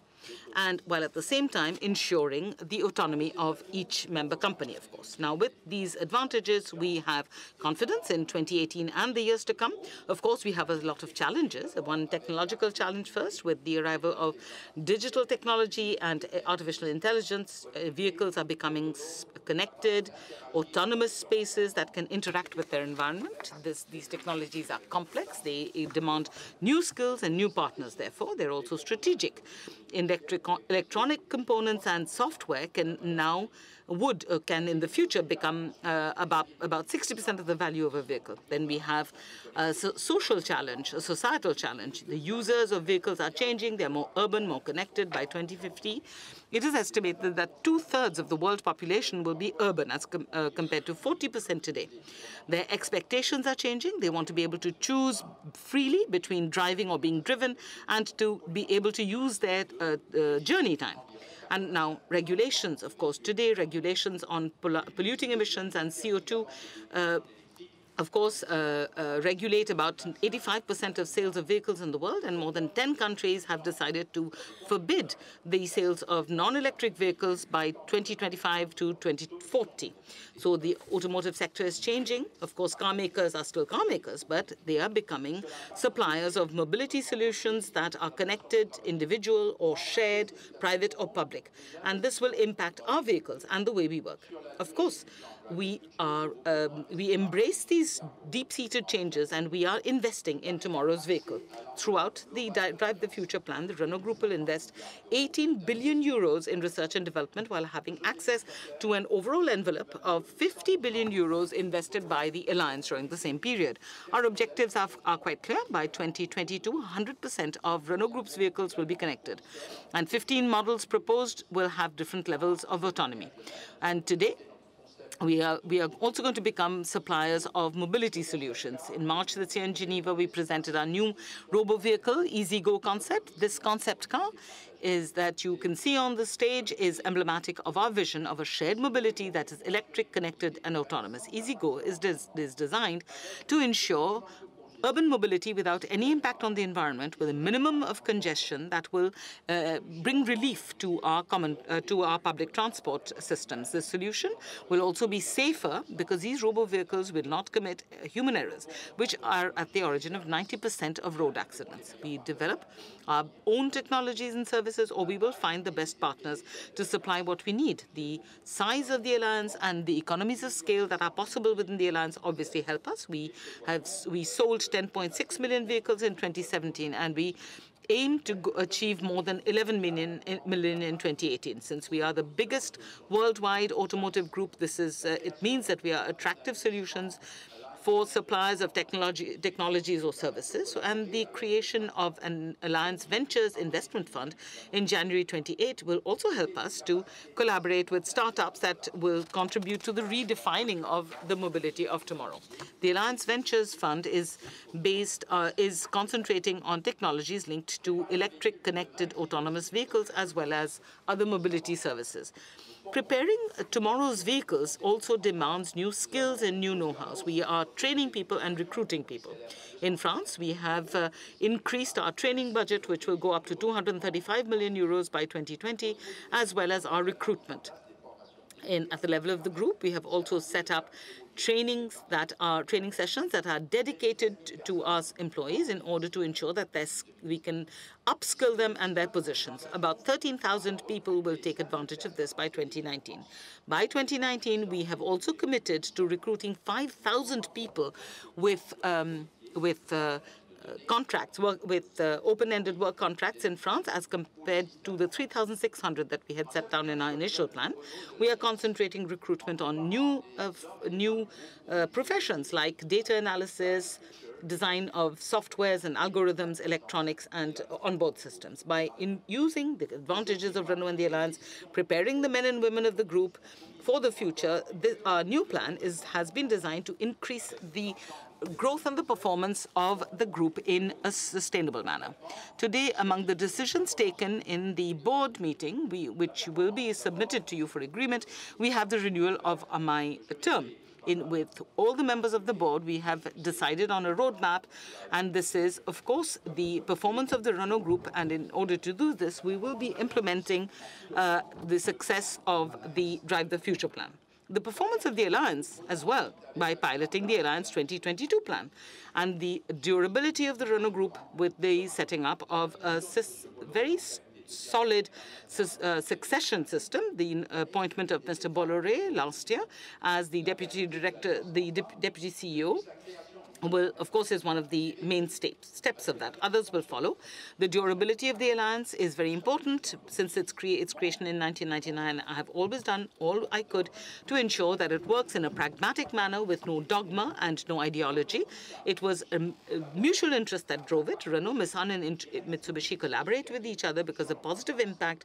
Speaker 2: and while at the same time ensuring the autonomy of each member company, of course. Now, with these advantages, we have confidence in 2018 and the years to come. Of course, we have a lot of challenges. One technological challenge first, with the arrival of digital technology and artificial intelligence. Vehicles are becoming connected, autonomous spaces that can interact with their environment. These technologies are complex. They demand new skills and new partners, therefore. They're also strategic. Electronic components and software can now can in the future become about 60% of the value of a vehicle. Then we have a social challenge, a societal challenge. The users of vehicles are changing. They're more urban, more connected. By 2050, it is estimated that 2/3 of the world population will be urban as compared to 40% today. Their expectations are changing. They want to be able to choose freely between driving or being driven and to be able to use their journey time. And now regulations, of course, today regulations on polluting emissions and CO2 of course, regulate about 85% of sales of vehicles in the world, and more than 10 countries have decided to forbid the sales of non-electric vehicles by 2025 to 2040. So the automotive sector is changing. Of course, car makers are still car makers, but they are becoming suppliers of mobility solutions that are connected, individual or shared, private or public. And this will impact our vehicles and the way we work. Of course, we embrace these deep-seated changes, and we are investing in tomorrow's vehicle. Throughout the Drive the Future plan, the Renault Group will invest 18 billion euros in research and development while having access to an overall envelope of 50 billion euros invested by the Alliance during the same period. Our objectives are quite clear. By 2022, 100% of Renault Group's vehicles will be connected, and 15 models proposed will have different levels of autonomy. And today, we are also going to become suppliers of mobility solutions. In March this year in Geneva, we presented our new Robo vehicle, Easygo concept. This concept car is that you can see on the stage is emblematic of our vision of a shared mobility that is electric, connected, and autonomous. Easygo is designed to ensure urban mobility without any impact on the environment, with a minimum of congestion that will bring relief to our public transport systems. The solution will also be safer because these robo vehicles will not commit human errors, which are at the origin of 90% of road accidents. We develop our own technologies and services, or we will find the best partners to supply what we need. The size of the alliance and the economies of scale that are possible within the alliance obviously help us. We sold 10.6 million vehicles in 2017, and we aim to achieve more than 11 million in 2018. Since we are the biggest worldwide automotive group, it means that we are attractive solutions for suppliers of technologies or services. And the creation of an Alliance Ventures investment fund in January 28 will also help us to collaborate with startups that will contribute to the redefining of the mobility of tomorrow. The Alliance Ventures fund is concentrating on technologies linked to electric, connected, autonomous vehicles, as well as other mobility services. Preparing tomorrow's vehicles also demands new skills and new know-hows. We are training people and recruiting people. In France, we have increased our training budget, which will go up to 235 million euros by 2020, as well as our recruitment. At the level of the group, we have also set up training sessions that are dedicated to our employees in order to ensure that we can upskill them and their positions. About 13,000 people will take advantage of this by 2019. By 2019, we have also committed to recruiting 5,000 people with contracts, with open-ended work contracts in France, as compared to the 3,600 that we had set down in our initial plan. We are concentrating recruitment on new professions like data analysis, design of softwares and algorithms, electronics, and onboard systems. By using the advantages of Renault and the Alliance, preparing the men and women of the group for the future, our new plan has been designed to increase the growth and the performance of the group in a sustainable manner. Today, among the decisions taken in the board meeting, which will be submitted to you for agreement, we have the renewal of my term. With all the members of the board, we have decided on a roadmap, and this is, of course, the performance of the Renault Group. And in order to do this, we will be implementing the success of the Drive the Future plan. The performance of the Alliance as well, by piloting the Alliance 2022 plan, and the durability of the Renault Group with the setting up of a very solid succession system, the appointment of Mr. Bolloré last year as the deputy director, the deputy CEO, will, of course, is one of the main steps of that. Others will follow. The durability of the alliance is very important. Since its creation in 1999, I have always done all I could to ensure that it works in a pragmatic manner with no dogma and no ideology. It was a mutual interest that drove it. Renault, Nissan, and Mitsubishi collaborate with each other because the positive impact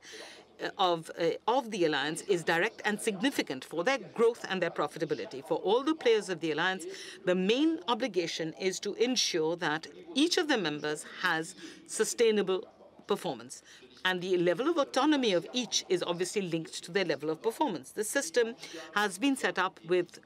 Speaker 2: of the alliance is direct and significant for their growth and their profitability. For all the players of the alliance, the main obligation is to ensure that each of the members has sustainable performance. And the level of autonomy of each is obviously linked to their level of performance. The system has been set up with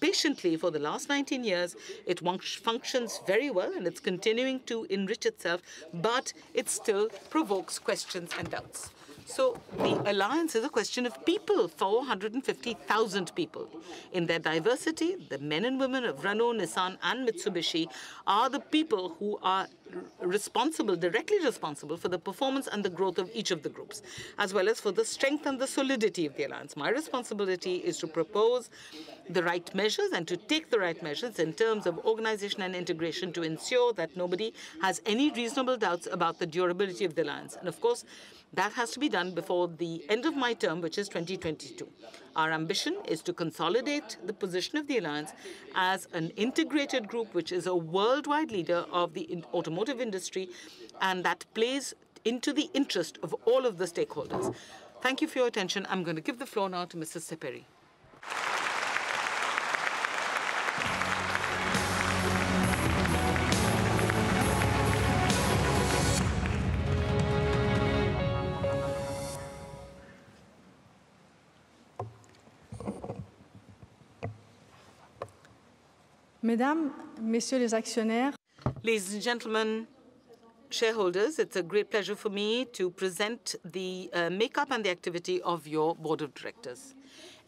Speaker 2: patiently for the last 19 years. It functions very well, and it's continuing to enrich itself, but it still provokes questions and doubts. So the alliance is a question of people, 450,000 people. In their diversity, the men and women of Renault, Nissan, and Mitsubishi are the people who are directly responsible for the performance and the growth of each of the groups, as well as for the strength and the solidity of the alliance. My responsibility is to propose the right measures and to take the right measures in terms of organization and integration to ensure that nobody has any reasonable doubts about the durability of the alliance. And of course, that has to be done before the end of my term, which is 2022. Our ambition is to consolidate the position of the alliance as an integrated group, which is a worldwide leader of the automotive industry, and that plays into the interest of all of the stakeholders. Thank you for your attention. I'm going to give the floor now to Mrs. Seperi.
Speaker 6: Mesdames, Messieurs les actionnaires.
Speaker 2: Ladies and gentlemen, shareholders, it's a great pleasure for me to present the makeup and the activity of your board of directors.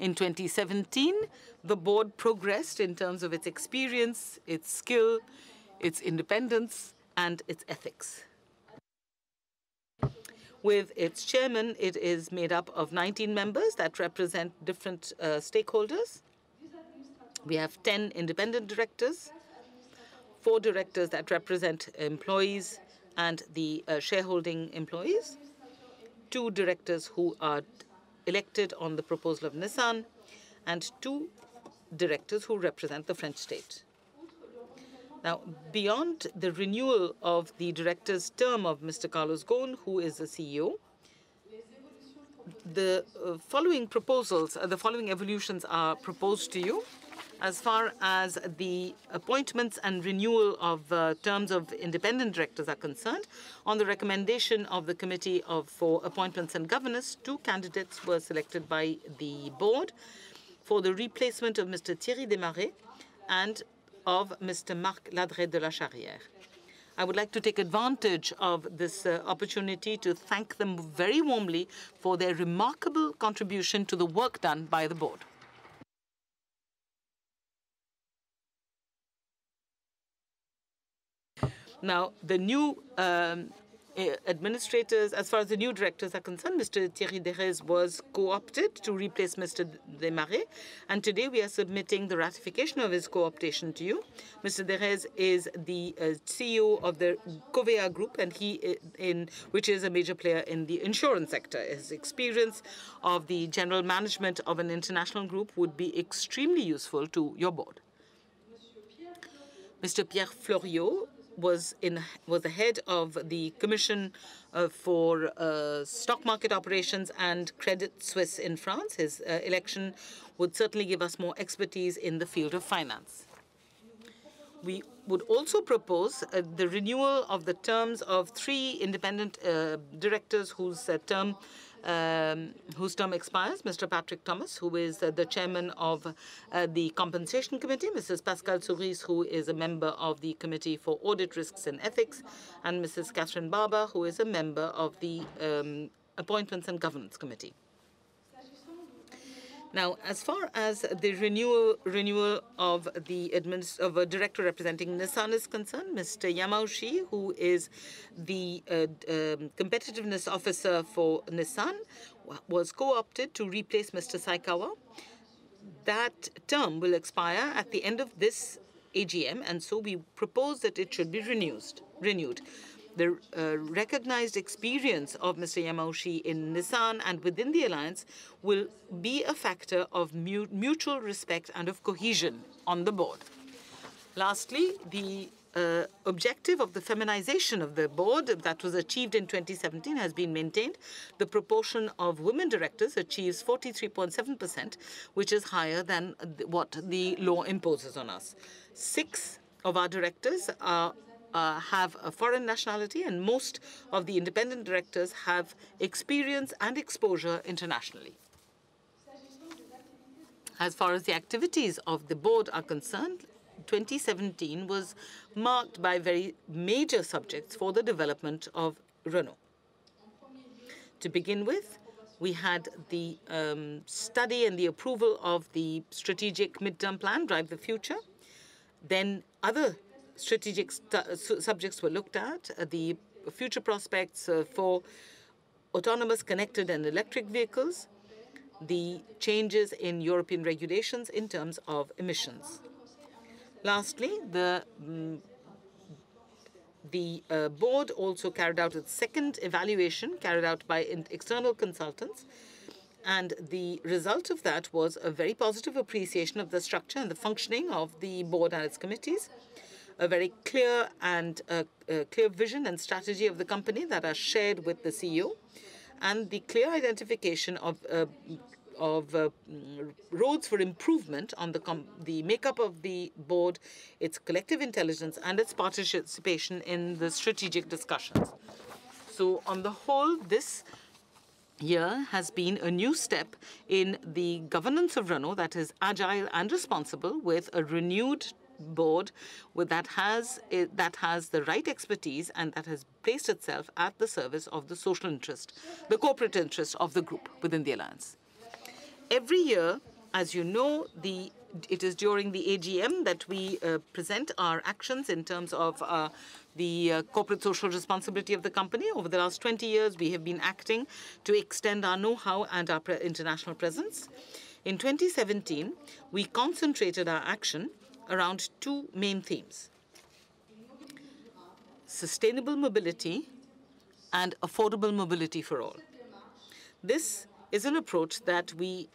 Speaker 2: In 2017, the board progressed in terms of its experience, its skill, its independence, and its ethics. With its chairman, it is made up of 19 members that represent different stakeholders. We have 10 independent directors, 4 directors that represent employees and the shareholding employees, 2 directors who are elected on the proposal of Nissan, and 2 directors who represent the French state. Now, beyond the renewal of the director's term of Mr. Carlos Ghosn, who is the CEO, the following proposals, the following evolutions are proposed to you. As far as the appointments and renewal of terms of independent directors are concerned, on the recommendation of the Committee for Appointments and Governance, 2 candidates were selected by the board for the replacement of Mr. Thierry Desmarais and of Mr. Marc Ladret de la Charrière. I would like to take advantage of this opportunity to thank them very warmly for their remarkable contribution to the work done by the board. Now, the new administrators, as far as the new directors are concerned, Mr. Thierry Desmarais was co-opted to replace Mr. Desmarais, and today we are submitting the ratification of his co-optation to you. Mr. Desmarais is the CEO of the Covea Group, and which is a major player in the insurance sector. His experience of the general management of an international group would be extremely useful to your board. Mr. Pierre Floriot was the head of the Commission for Stock Market Operations and Credit Suisse in France. His election would certainly give us more expertise in the field of finance. We would also propose the renewal of the terms of 3 independent directors whose term expires, Mr. Patrick Tomasz, who is the chairman of the Compensation Committee, Mrs. Pascale Souris, who is a member of the Committee for Audit, Risks and Ethics, and Mrs. Catherine Barber, who is a member of the Appointments and Governance Committee. Now, as far as the renewal of a director representing Nissan is concerned, Mr. Yamauchi, who is the competitiveness officer for Nissan, was co-opted to replace Mr. Saikawa. That term will expire at the end of this AGM, and so we propose that it should be renewed. The recognized experience of Mr. Yamauchi in Nissan and within the alliance will be a factor of mutual respect and of cohesion on the board. Lastly, the objective of the feminization of the board that was achieved in 2017 has been maintained. The proportion of women directors achieves 43.7%, which is higher than what the law imposes on us. 6 of our directors have a foreign nationality, and most of the independent directors have experience and exposure internationally. As far as the activities of the board are concerned, 2017 was marked by very major subjects for the development of Renault. To begin with, we had the study and the approval of the strategic midterm plan, Drive the Future. Then other strategic subjects were looked at, the future prospects for autonomous, connected and electric vehicles, the changes in European regulations in terms of emissions. Lastly, the board also carried out its second evaluation carried out by external consultants, and the result of that was a very positive appreciation of the structure and the functioning of the board and its committees, a very clear and clear vision and strategy of the company that are shared with the CEO, and the clear identification of roads for improvement on the makeup of the board, its collective intelligence, and its participation in the strategic discussions. So on the whole, this year has been a new step in the governance of Renault that is agile and responsible, with a renewed board that has the right expertise and that has placed itself at the service of the social interest, the corporate interest of the group within the alliance. Every year, as you know, it is during the AGM that we present our actions in terms of the corporate social responsibility of the company. Over the last 20 years, we have been acting to extend our know-how and our international presence. In 2017, we concentrated our action around 2 main themes: sustainable mobility and affordable mobility for all. This is an approach that we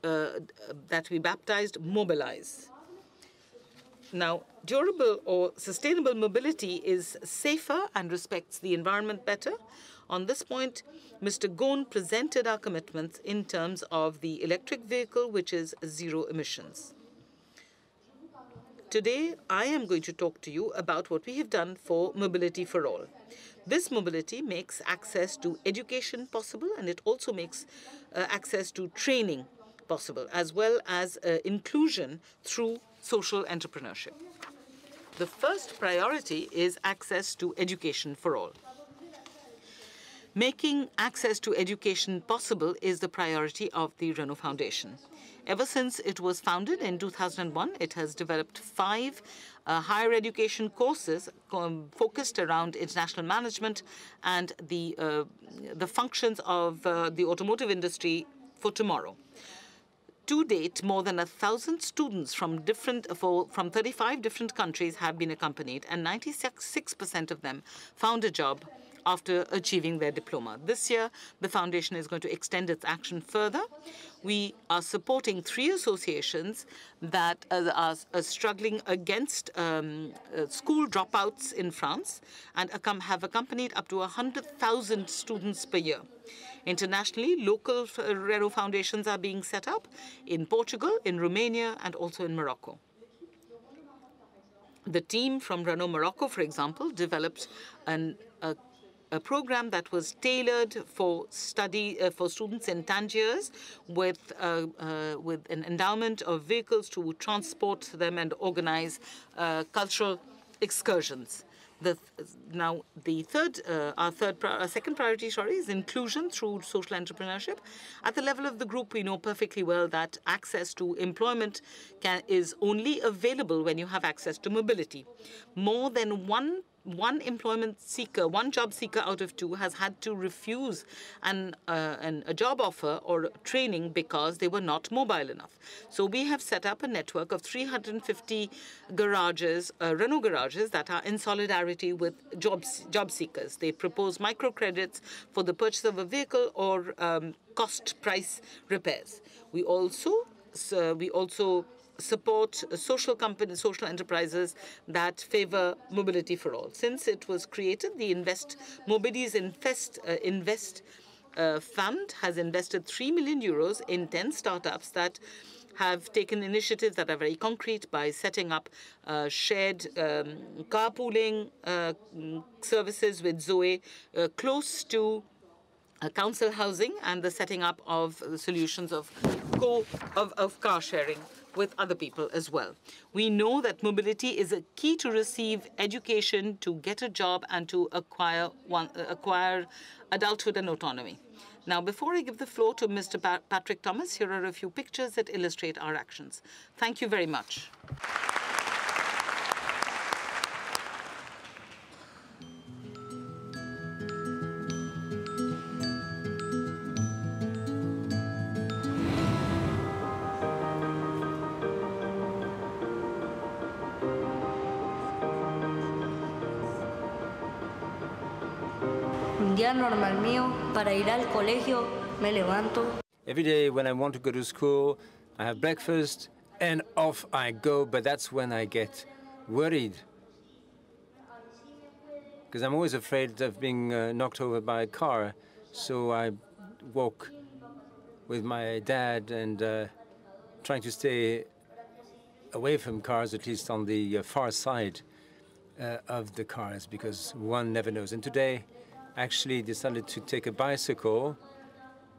Speaker 2: baptized Mobilize. Now, durable or sustainable mobility is safer and respects the environment better. On this point, Mr. Ghosn presented our commitments in terms of the electric vehicle, which is zero emissions. Today, I am going to talk to you about what we have done for mobility for all. This mobility makes access to education possible, and it also makes access to training possible, as well as inclusion through social entrepreneurship. The first priority is access to education for all. Making access to education possible is the priority of the Renault Foundation. Ever since it was founded in 2001, it has developed 5 higher education courses focused around international management and the functions of the automotive industry for tomorrow. To date, more than 1,000 students from 35 different countries have been accompanied, and 96% of them found a job after achieving their diploma. This year, the foundation is going to extend its action further. We are supporting 3 associations that are struggling against school dropouts in France and have accompanied up to 100,000 students per year. Internationally, local Renault foundations are being set up in Portugal, in Romania, and also in Morocco. The team from Renault Morocco, for example, developed a program that was tailored for study for students in Tangiers with an endowment of vehicles to transport them and organize cultural excursions. Our second priority is inclusion through social entrepreneurship. At the level of the group, we know perfectly well that access to employment is only available when you have access to mobility. More than 1 one employment seeker, one job seeker out of two has had to refuse a job offer or training because they were not mobile enough. So we have set up a network of 350 garages, Renault garages, that are in solidarity with job seekers. They propose microcredits for the purchase of a vehicle or cost price repairs. We also support social companies, social enterprises that favor mobility for all. Since it was created, the Mobility's Invest Fund has invested 3 million euros in 10 startups that have taken initiatives that are very concrete by setting up shared carpooling services with Zoe close to council housing and the setting up of solutions of car sharing with other people as well. We know that mobility is a key to receive education, to get a job, and to acquire adulthood and autonomy. Now, before I give the floor to Mr. Patrick Tomasz, here are a few pictures that illustrate our actions. Thank you very much.
Speaker 7: Un día normal mío, para ir al colegio, me levanto.
Speaker 4: Every day when I want to go to school, I have breakfast and off I go, but that's when I get worried. Because I'm always afraid of being knocked over by a car. So I walk with my dad and trying to stay away from cars, at least on the far side of the cars, because one never knows. And today, I actually decided to take a bicycle,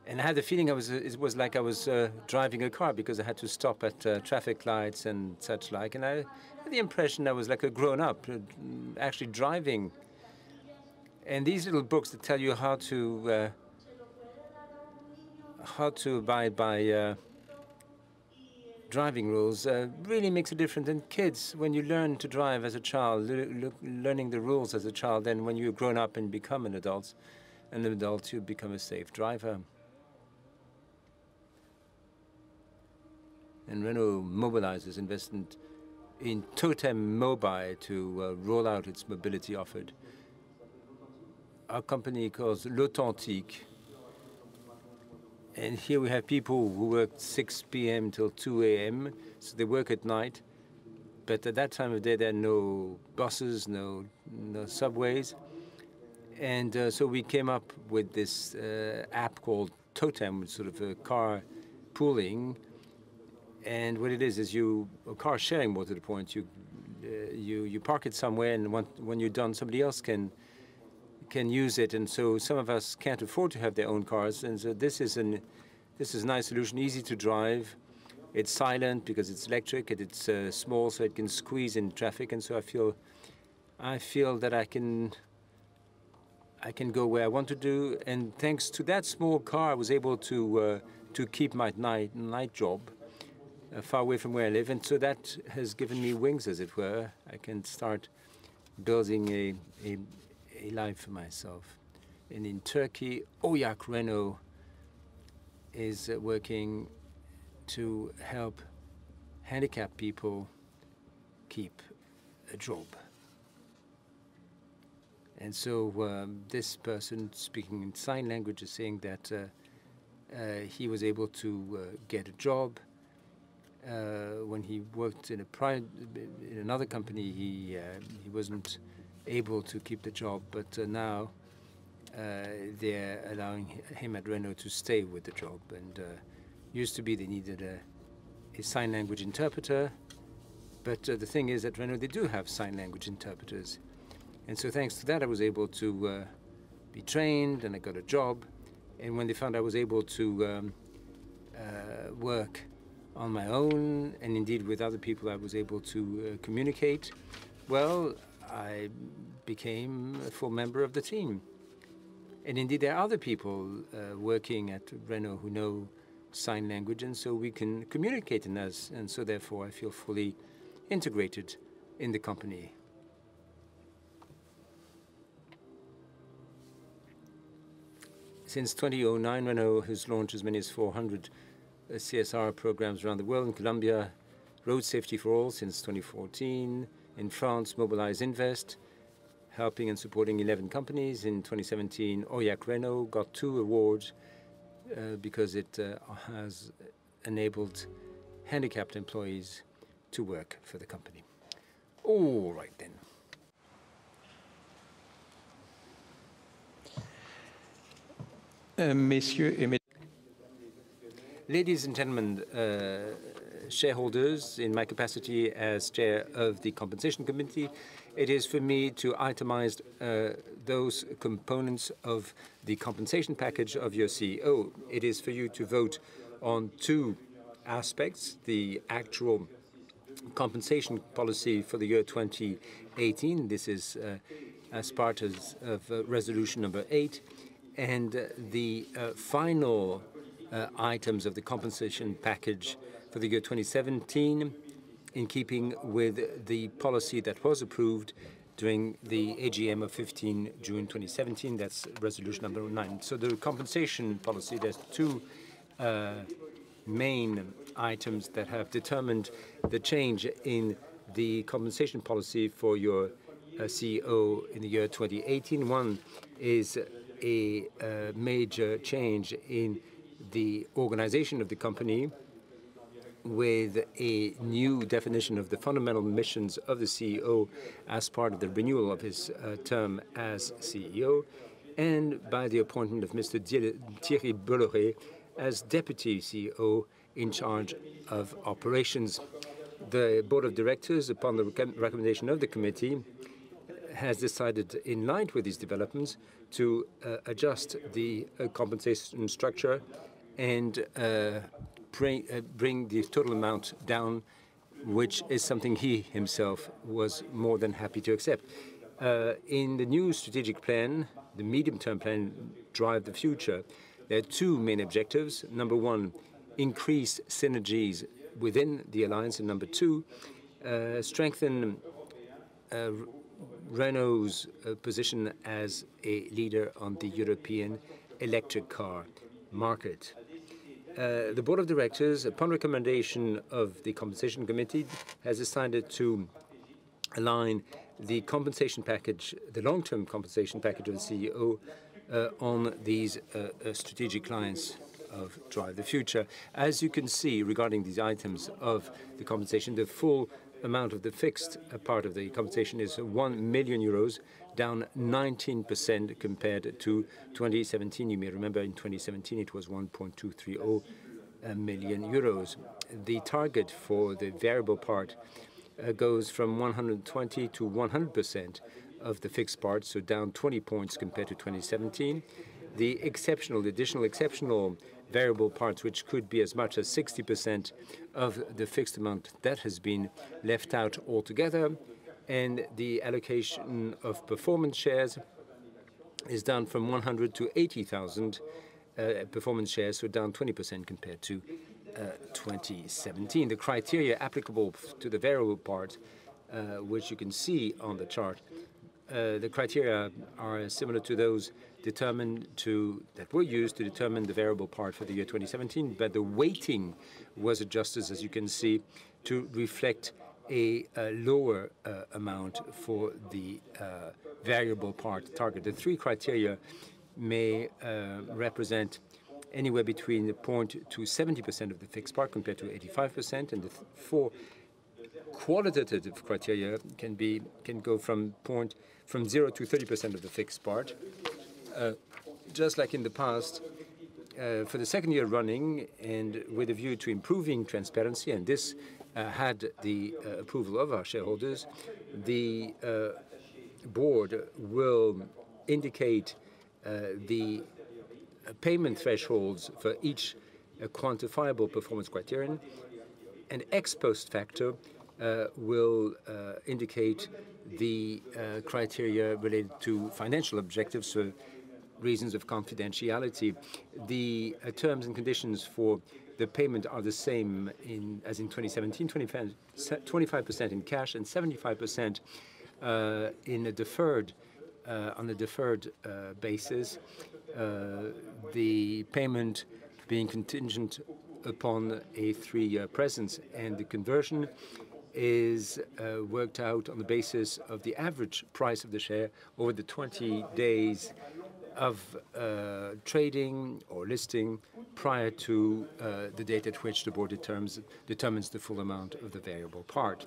Speaker 4: and I had the feeling it was like I was driving a car, because I had to stop at traffic lights and such like, and I had the impression I was like a grown-up, actually driving. And these little books that tell you how to abide by driving rules really makes a difference. And kids, when you learn to drive as a child, learning the rules as a child, then when you're grown up and become an adult, you become a safe driver. And Renault mobilizes investment in Totem Mobile to roll out its mobility offered. Our company calls L'Authentique. And here we have people who work 6 p.m. till 2 a.m., so they work at night. But at that time of day, there are no buses, no subways. And so we came up with this app called Totem, which is sort of a car pooling. And what it is car sharing more to the point. You park it somewhere, and when you're done, somebody else can use it. And so some of us can't afford to have their own cars, and so this is a nice solution, easy to drive. It's silent because it's electric, and it's small, so it can squeeze in traffic. And so I feel that I can go where I want to do. And thanks to that small car, I was able to keep my night job far away from where I live, and so that has given me wings, as it were. I can start building a life for myself. And in Turkey, Oyak Renault is working to help handicapped people keep a job. And so this person speaking in sign language is saying that he was able to get a job. When he worked in another company, he wasn't able to keep the job, but now they're allowing him at Renault to stay with the job. And used to be they needed a sign language interpreter, but the thing is at Renault they do have sign language interpreters. And so thanks to that I was able to be trained, and I got a job. And when they found I was able to work on my own, and indeed with other people I was able to communicate, well, I became a full member of the team. And indeed there are other people working at Renault who know sign language, and so we can communicate in us, and so therefore I feel fully integrated in the company. Since 2009, Renault has launched as many as 400 CSR programs around the world. In Colombia, Road Safety for All since 2014. In France, Mobilize Invest, helping and supporting 11 companies. In 2017, Aurillac Renault got 2 awards because it has enabled handicapped employees to work for the company. All right, then. Ladies and gentlemen, shareholders, in my capacity as chair of the Compensation Committee, it is for me to itemize those components of the compensation package of your CEO. It is for you to vote on 2 aspects: the actual compensation policy for the year 2018. This is as part of resolution number 8. And the final items of the compensation package for the year 2017, in keeping with the policy that was approved during the AGM of 15 June 2017. That's resolution number 9. So the compensation policy, there's 2 main items that have determined the change in the compensation policy for your CEO in the year 2018. One is a major change in the organization of the company, with a new definition of the fundamental missions of the CEO as part of the renewal of his term as CEO, and by the appointment of Mr. Thierry Bolloré as Deputy CEO in charge of operations. The Board of Directors, upon the recommendation of the committee, has decided, in line with these developments, to adjust the compensation structure and bring the total amount down, which is something he himself was more than happy to accept. In the new strategic plan, the medium-term plan, Drive the Future, there are 2 main objectives. Number 1, increase synergies within the alliance, and number 2, strengthen Renault's position as a leader on the European electric car market. The Board of Directors, upon recommendation of the Compensation Committee, has decided to align the compensation package, the long-term compensation package of the CEO, on these strategic lines of Drive the Future. As you can see, regarding these items of the compensation, the full amount of the fixed part of the compensation is 1 million euros, down 19% compared to 2017. You may remember in 2017 it was 1.230 million euros. The target for the variable part goes from 120 to 100% of the fixed part, so down 20 points compared to 2017. The additional exceptional variable parts, which could be as much as 60% of the fixed amount, that has been left out altogether. And the allocation of performance shares is down from 100 to 80,000 performance shares, so down 20% compared to 2017. The criteria applicable to the variable part, which you can see on the chart, the criteria are similar to those that were used to determine the variable part for the year 2017, but the weighting was adjusted, as you can see, to reflect a lower amount for the variable part target. The 3 criteria may represent anywhere between 0.2 to 70% of the fixed part compared to 85%, and the 4 qualitative criteria can go from 0 to 30% of the fixed part. Just like in the past, for the 2nd year running, and with a view to improving transparency, and this had the approval of our shareholders, the board will indicate the payment thresholds for each quantifiable performance criterion, and ex post facto will indicate the criteria related to financial objectives for reasons of confidentiality. The terms and conditions for the payment are the same as in 2017, 25% in cash and 75% on a deferred basis. the payment being contingent upon a 3-year presence, and the conversion is worked out on the basis of the average price of the share over the 20 days of trading or listing prior to the date at which the board determines the full amount of the variable part.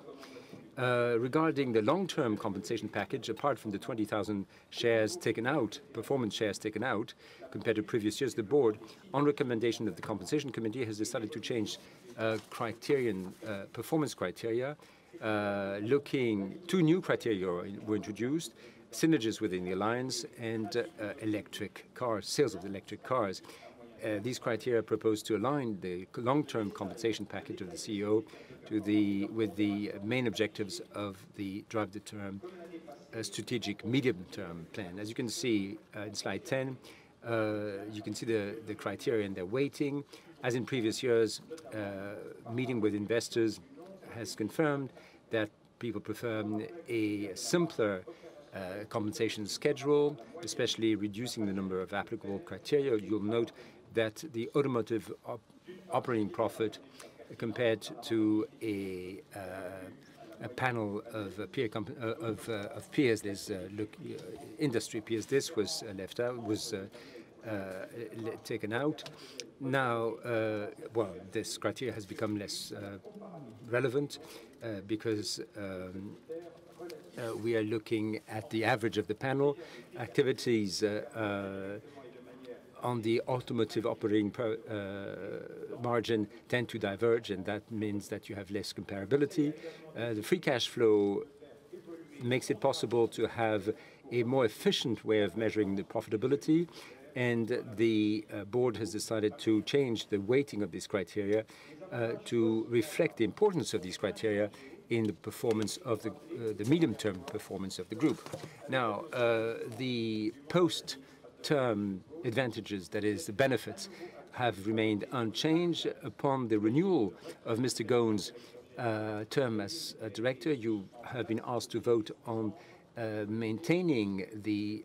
Speaker 4: Regarding the long-term compensation package, apart from the 20,000 shares taken out, performance shares taken out, compared to previous years, the board, on recommendation of the compensation committee, has decided to change performance criteria. Two new criteria were introduced: synergies within the alliance and electric cars, sales of electric cars. These criteria propose to align the long-term compensation package of the CEO with the main objectives of the Drive the Term strategic medium-term plan. As you can see in slide 10, you can see the criteria and their weighting. As in previous years, meeting with investors has confirmed that people prefer a simpler compensation schedule, especially reducing the number of applicable criteria. You'll note that the automotive operating profit compared to a panel of peers, industry peers, this was left out, was taken out. Now, well, this criteria has become less relevant because we are looking at the average of the panel. Activities on the automotive operating margin tend to diverge, and that means that you have less comparability. The free cash flow makes it possible to have a more efficient way of measuring the profitability, and the board has decided to change the weighting of these criteria to reflect the importance of these criteria in the performance of the medium-term performance of the group. Now, the post-term advantages, that is, the benefits, have remained unchanged. Upon the renewal of Mr. Ghosn's term as a director, you have been asked to vote on maintaining the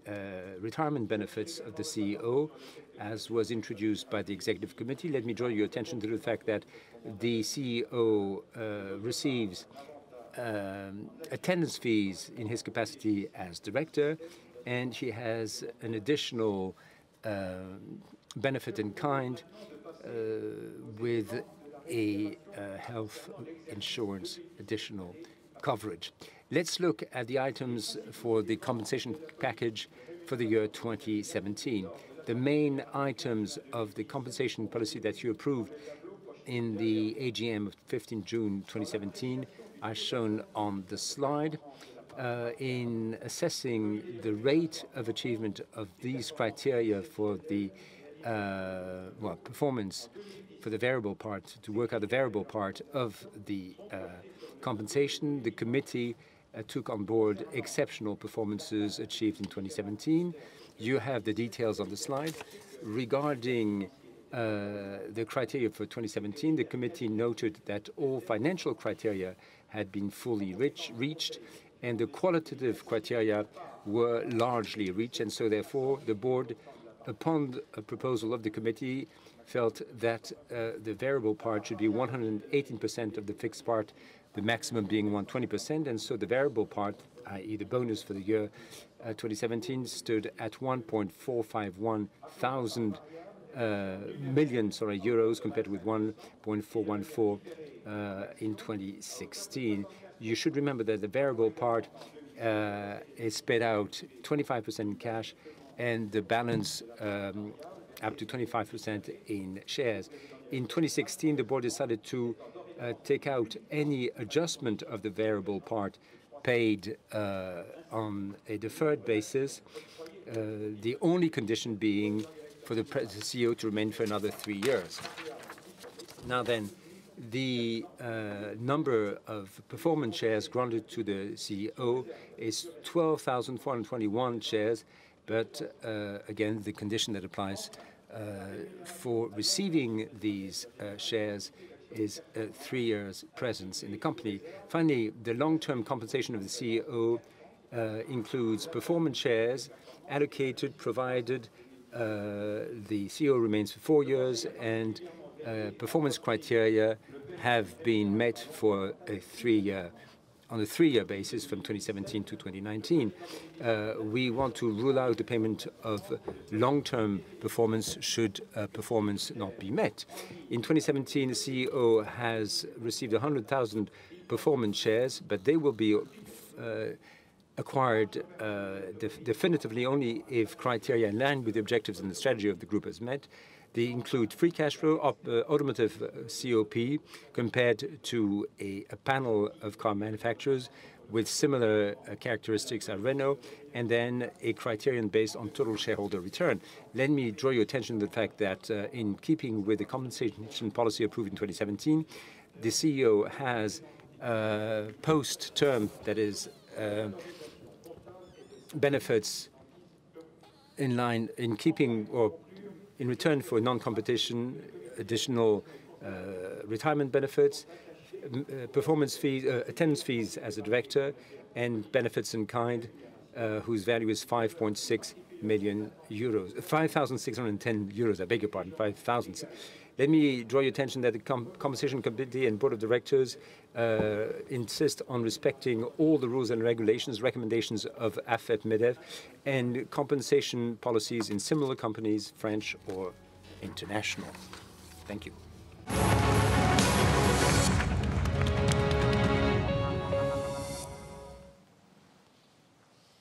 Speaker 4: retirement benefits of the CEO, as was introduced by the executive committee. Let me draw your attention to the fact that the CEO receives attendance fees in his capacity as director, and he has an additional benefit in kind with a health insurance additional coverage. Let's look at the items for the compensation package for the year 2017. The main items of the compensation policy that you approved in the AGM of 15 June 2017 are shown on the slide. In assessing the rate of achievement of these criteria for the performance for the variable part, to work out the variable part of the compensation, the committee took on board exceptional performances achieved in 2017. You have the details on the slide. Regarding the criteria for 2017, the committee noted that all financial criteria had been fully reached, and the qualitative criteria were largely reached, and so therefore the board, upon a proposal of the committee, felt that the variable part should be 118% of the fixed part, the maximum being 120%, and so the variable part, i.e. the bonus for the year 2017, stood at 1.451 million euros, compared with 1.414 in 2016. You should remember that the variable part is paid out 25% in cash, and the balance up to 25% in shares. In 2016, the board decided to take out any adjustment of the variable part paid on a deferred basis, the only condition being for the CEO to remain for another 3 years. Now then, the number of performance shares granted to the CEO is 12,421 shares, but again, the condition that applies for receiving these shares is 3 years presence in the company. Finally, the long-term compensation of the CEO includes performance shares allocated, provided, the CEO remains for 4 years, and performance criteria have been met for on a 3-year basis from 2017 to 2019. We want to rule out the payment of long-term performance should performance not be met. In 2017, the CEO has received 100,000 performance shares, but they will be acquired definitively only if criteria in line with the objectives and the strategy of the group is met. They include free cash flow, automotive COP, compared to a panel of car manufacturers with similar characteristics at Renault, and then a criterion based on total shareholder return. Let me draw your attention to the fact that in keeping with the compensation policy approved in 2017, the CEO has post-term, that is, benefits in keeping or in return for non-competition, additional retirement benefits, performance fees, attendance fees as a director, and benefits in kind, whose value is 5.6 million euros, 5,610 euros. I beg your pardon, 5,000. Let me draw your attention that the Compensation Committee and Board of Directors insist on respecting all the rules and regulations, recommendations of AFEP-MEDEF, and compensation policies in similar companies, French or international. Thank you.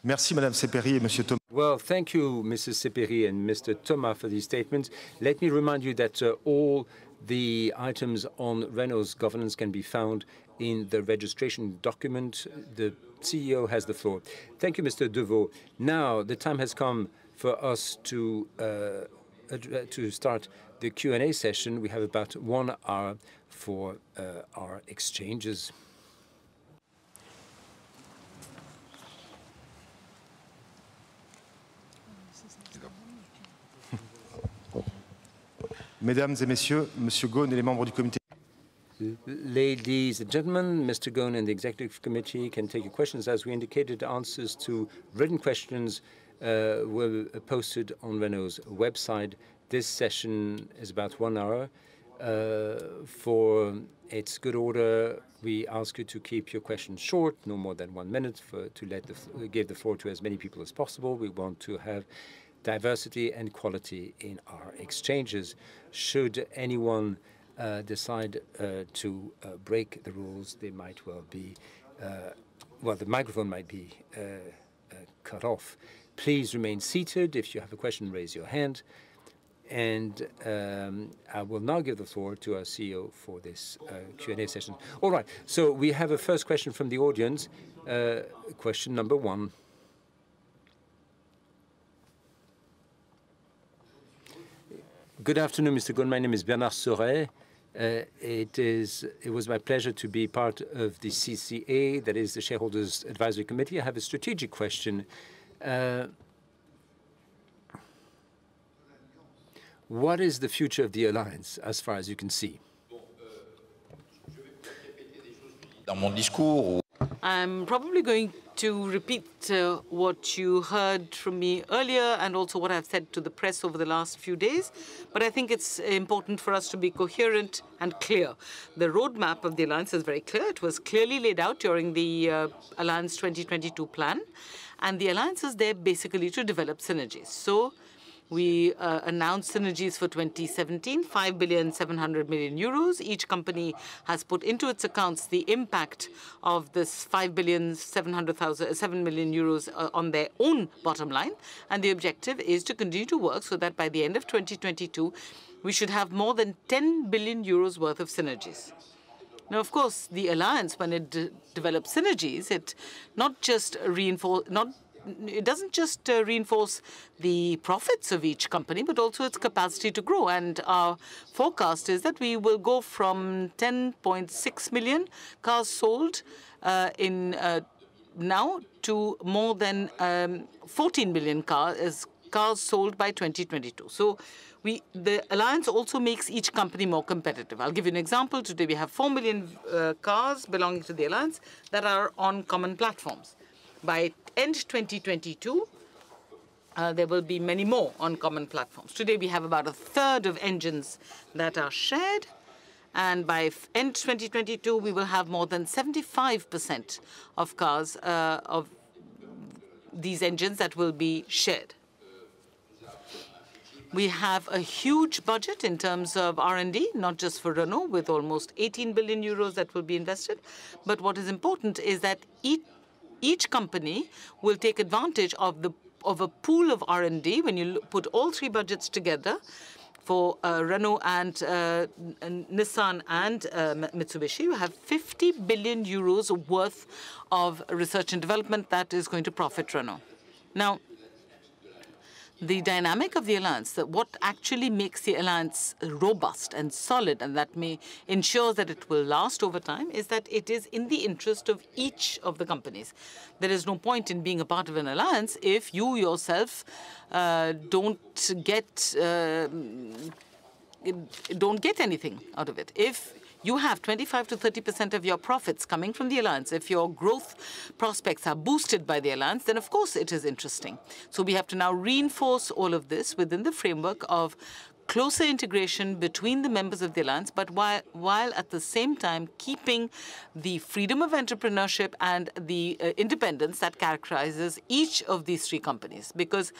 Speaker 8: Merci, Madame Seperi et Monsieur Tomasz.
Speaker 4: Well, thank you, Mrs. Seperi and Mr. Tomasz, for these statements. Let me remind you that all the items on Renault's governance can be found in the registration document. The CEO has the floor. Thank you, Mr. Deveau. Now, the time has come for us to start the Q&A session. We have about 1 hour for our exchanges.
Speaker 8: Mesdames et Messieurs, Monsieur Ghosn et les membres du comité.
Speaker 4: Ladies and gentlemen, Mr. Ghosn and the Executive Committee can take your questions. As we indicated, answers to written questions were posted on Renault's website. This session is about 1 hour. For its good order, we ask you to keep your questions short, no more than 1 minute, to give the floor to as many people as possible. We want to have diversity and quality in our exchanges. Should anyone decide to break the rules, they might well be, the microphone might be cut off. Please remain seated. If you have a question, raise your hand. And I will now give the floor to our CEO for this Q&A session. All right, so we have a first question from the audience. Question number 1. Good afternoon, Mr. Ghosn. My name is Bernard Soret. It was my pleasure to be part of the CCA, that is the Shareholders Advisory Committee. I have a strategic question. What is the future of the alliance, as far as you can see?
Speaker 2: I'm probably going to repeat what you heard from me earlier and also what I've said to the press over the last few days. But I think it's important for us to be coherent and clear. The roadmap of the alliance is very clear. It was clearly laid out during the Alliance 2022 plan. And the alliance is there basically to develop synergies. So we announced synergies for 2017, 5.7 billion euros. Each company has put into its accounts the impact of this 5.7 billion euros on their own bottom line. And the objective is to continue to work so that by the end of 2022, we should have more than 10 billion euros worth of synergies. Now, of course, the alliance, when it develops synergies, it doesn't just reinforce the profits of each company, but also its capacity to grow. And our forecast is that we will go from 10.6 million cars sold now to more than 14 million cars sold by 2022. So the alliance also makes each company more competitive. I'll give you an example. Today we have 4 million cars belonging to the alliance that are on common platforms. By end 2022, there will be many more on common platforms. Today, we have about a third of engines that are shared. And by end 2022, we will have more than 75% of cars of these engines that will be shared. We have a huge budget in terms of R&D, not just for Renault, with almost 18 billion euros that will be invested. But what is important is that each company will take advantage of a pool of R&D. When you put all three budgets together, for Renault and Nissan and Mitsubishi, you have 50 billion euros worth of research and development that is going to profit Renault. Now, the dynamic of the alliance, that what actually makes the alliance robust and solid, and that may ensure that it will last over time, is that it is in the interest of each of the companies. There is no point in being a part of an alliance if you yourself don't get anything out of it. If you have 25 to 30% of your profits coming from the alliance, if your growth prospects are boosted by the alliance, then of course it is interesting. So we have to now reinforce all of this within the framework of closer integration between the members of the alliance, but while at the same time keeping the freedom of entrepreneurship and the independence that characterizes each of these three companies. Because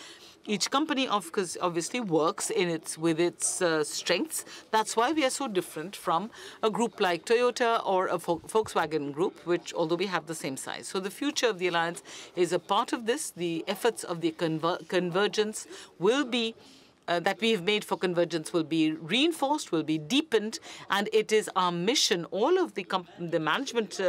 Speaker 2: each company, obviously, works with its strengths. That's why we are so different from a group like Toyota or a Volkswagen group, which, although we have the same size. So the future of the alliance is a part of this. The efforts of the convergence will be that we have made for convergence will be reinforced, will be deepened, and it is our mission, all of the management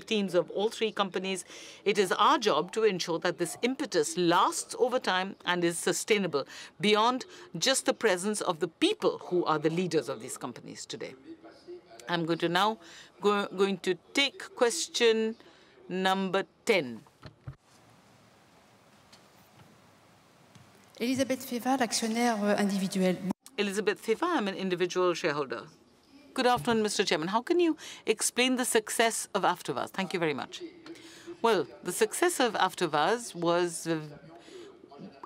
Speaker 2: teams of all three companies, it is our job to ensure that this impetus lasts over time and is sustainable beyond just the presence of the people who are the leaders of these companies today. I'm going to now going to take question number 10.
Speaker 9: Elisabeth Feva, l'actionnaire individuel.
Speaker 2: Elizabeth Feva, I'm an individual shareholder. Good afternoon, Mr. Chairman. How can you explain the success of AvtoVAZ? Thank you very much. Well, the success of AvtoVAZ was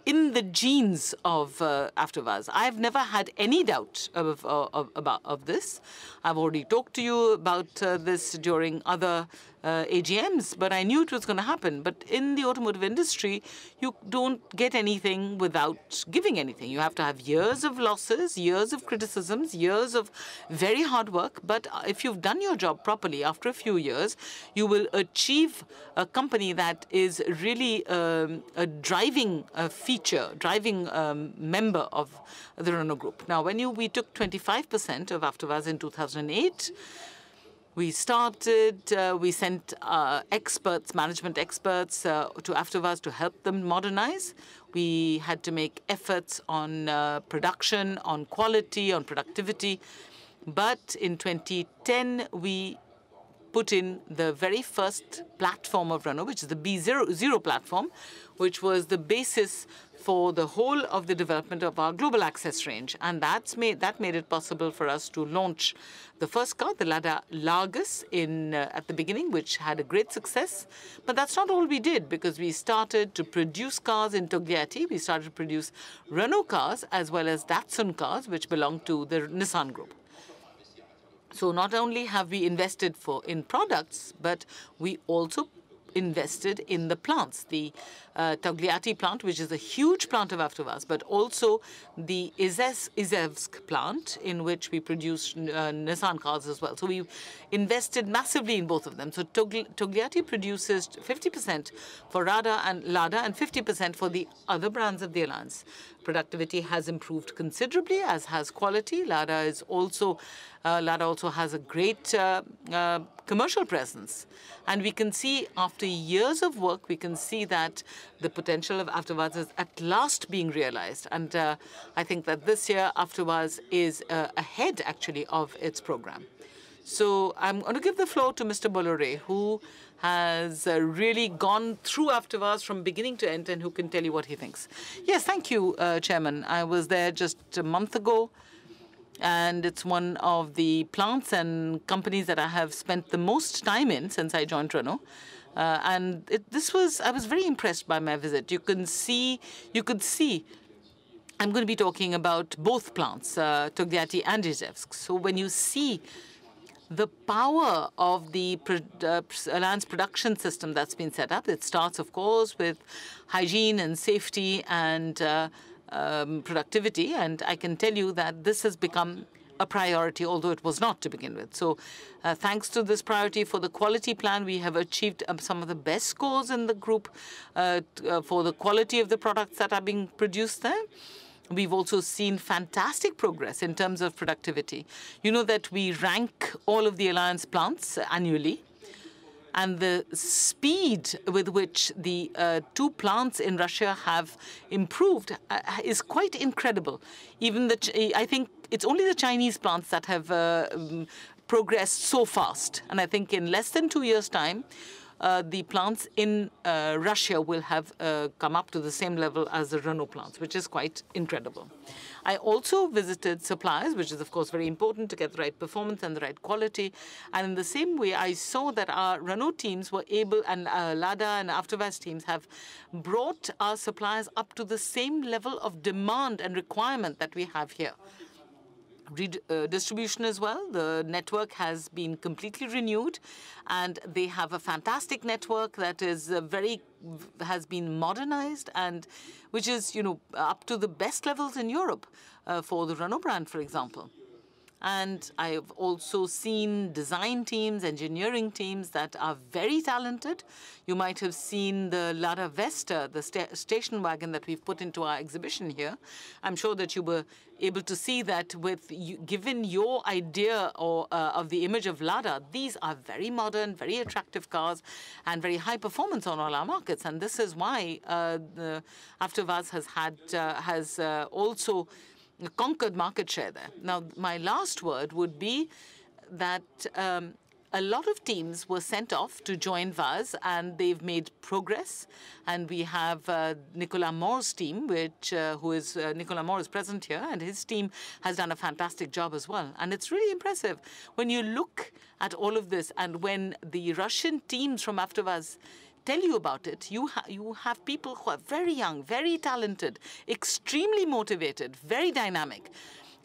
Speaker 2: in the genes of AvtoVAZ. I've never had any doubt of this. I've already talked to you about this during other AGMs, but I knew it was going to happen. But in the automotive industry, you don't get anything without giving anything. You have to have years of losses, years of criticisms, years of very hard work. But if you've done your job properly, after a few years, you will achieve a company that is really a driving feature, driving member of the Renault Group. Now, when we took 25% of AvtoVAZ in 2008, we sent experts, management experts, to AvtoVAZ to help them modernize. We had to make efforts on production, on quality, on productivity. But in 2010, we put in the very first platform of Renault, which is the B0 platform, which was the basis for the whole of the development of our global access range. And that made it possible for us to launch the first car, the Lada Largus, at the beginning, which had a great success. But that's not all we did, because we started to produce cars in Togliatti. We started to produce Renault cars as well as Datsun cars, which belong to the Nissan Group. So not only have we invested in products, but we also invested in the plants, the Togliatti plant, which is a huge plant of AvtoVAZ, but also the Izhevsk plant, in which we produce Nissan cars as well. So we invested massively in both of them. So Togliatti produces 50% for Lada and 50% for the other brands of the alliance. Productivity has improved considerably, as has quality. Lada also has a great commercial presence. And we can see, after years of work, we can see that the potential of AvtoVAZ is at last being realized. And I think that this year, AvtoVAZ is ahead, actually, of its program. So I'm going to give the floor to Mr. Bolloré, who has really gone through AvtoVAZ from beginning to end and who can tell you what he thinks. Yes, thank you, Chairman. I was there just a month ago, and it's one of the plants and companies that I have spent the most time in since I joined Renault. I was very impressed by my visit. You could see, I'm going to be talking about both plants, Togliatti and Izhevsk. So when you see the power of the Alliance production system that's been set up, it starts, of course, with hygiene and safety and productivity. And I can tell you that this has become a priority, although it was not to begin with. So thanks to this priority for the quality plan, we have achieved some of the best scores in the group for the quality of the products that are being produced there. We've also seen fantastic progress in terms of productivity. You know that we rank all of the Alliance plants annually, and the speed with which the two plants in Russia have improved is quite incredible. Even I think it's only the Chinese plants that have progressed so fast. And I think in less than 2 years' time, the plants in Russia will have come up to the same level as the Renault plants, which is quite incredible. I also visited suppliers, which is, of course, very important to get the right performance and the right quality. And in the same way, I saw that our Renault teams were able, and Lada and AvtoVAZ teams have brought our suppliers up to the same level of demand and requirement that we have here. Distribution as well. The network has been completely renewed, and they have a fantastic network that is has been modernized, and which is, you know, up to the best levels in Europe for the Renault brand, for example. And I have also seen design teams, engineering teams that are very talented. You might have seen the Lada Vesta, the station wagon that we've put into our exhibition here. I'm sure that you were able to see that given your idea of the image of Lada, these are very modern, very attractive cars and very high performance on all our markets. And this is why AvtoVAZ has also conquered market share there. Now, my last word would be that a lot of teams were sent off to join VAZ, and they've made progress. And we have Nicolas Moore's team, Nicolas Moore is present here, and his team has done a fantastic job as well. And it's really impressive when you look at all of this, and when the Russian teams from AvtoVAZ tell you about it, you have people who are very young, very talented, extremely motivated, very dynamic.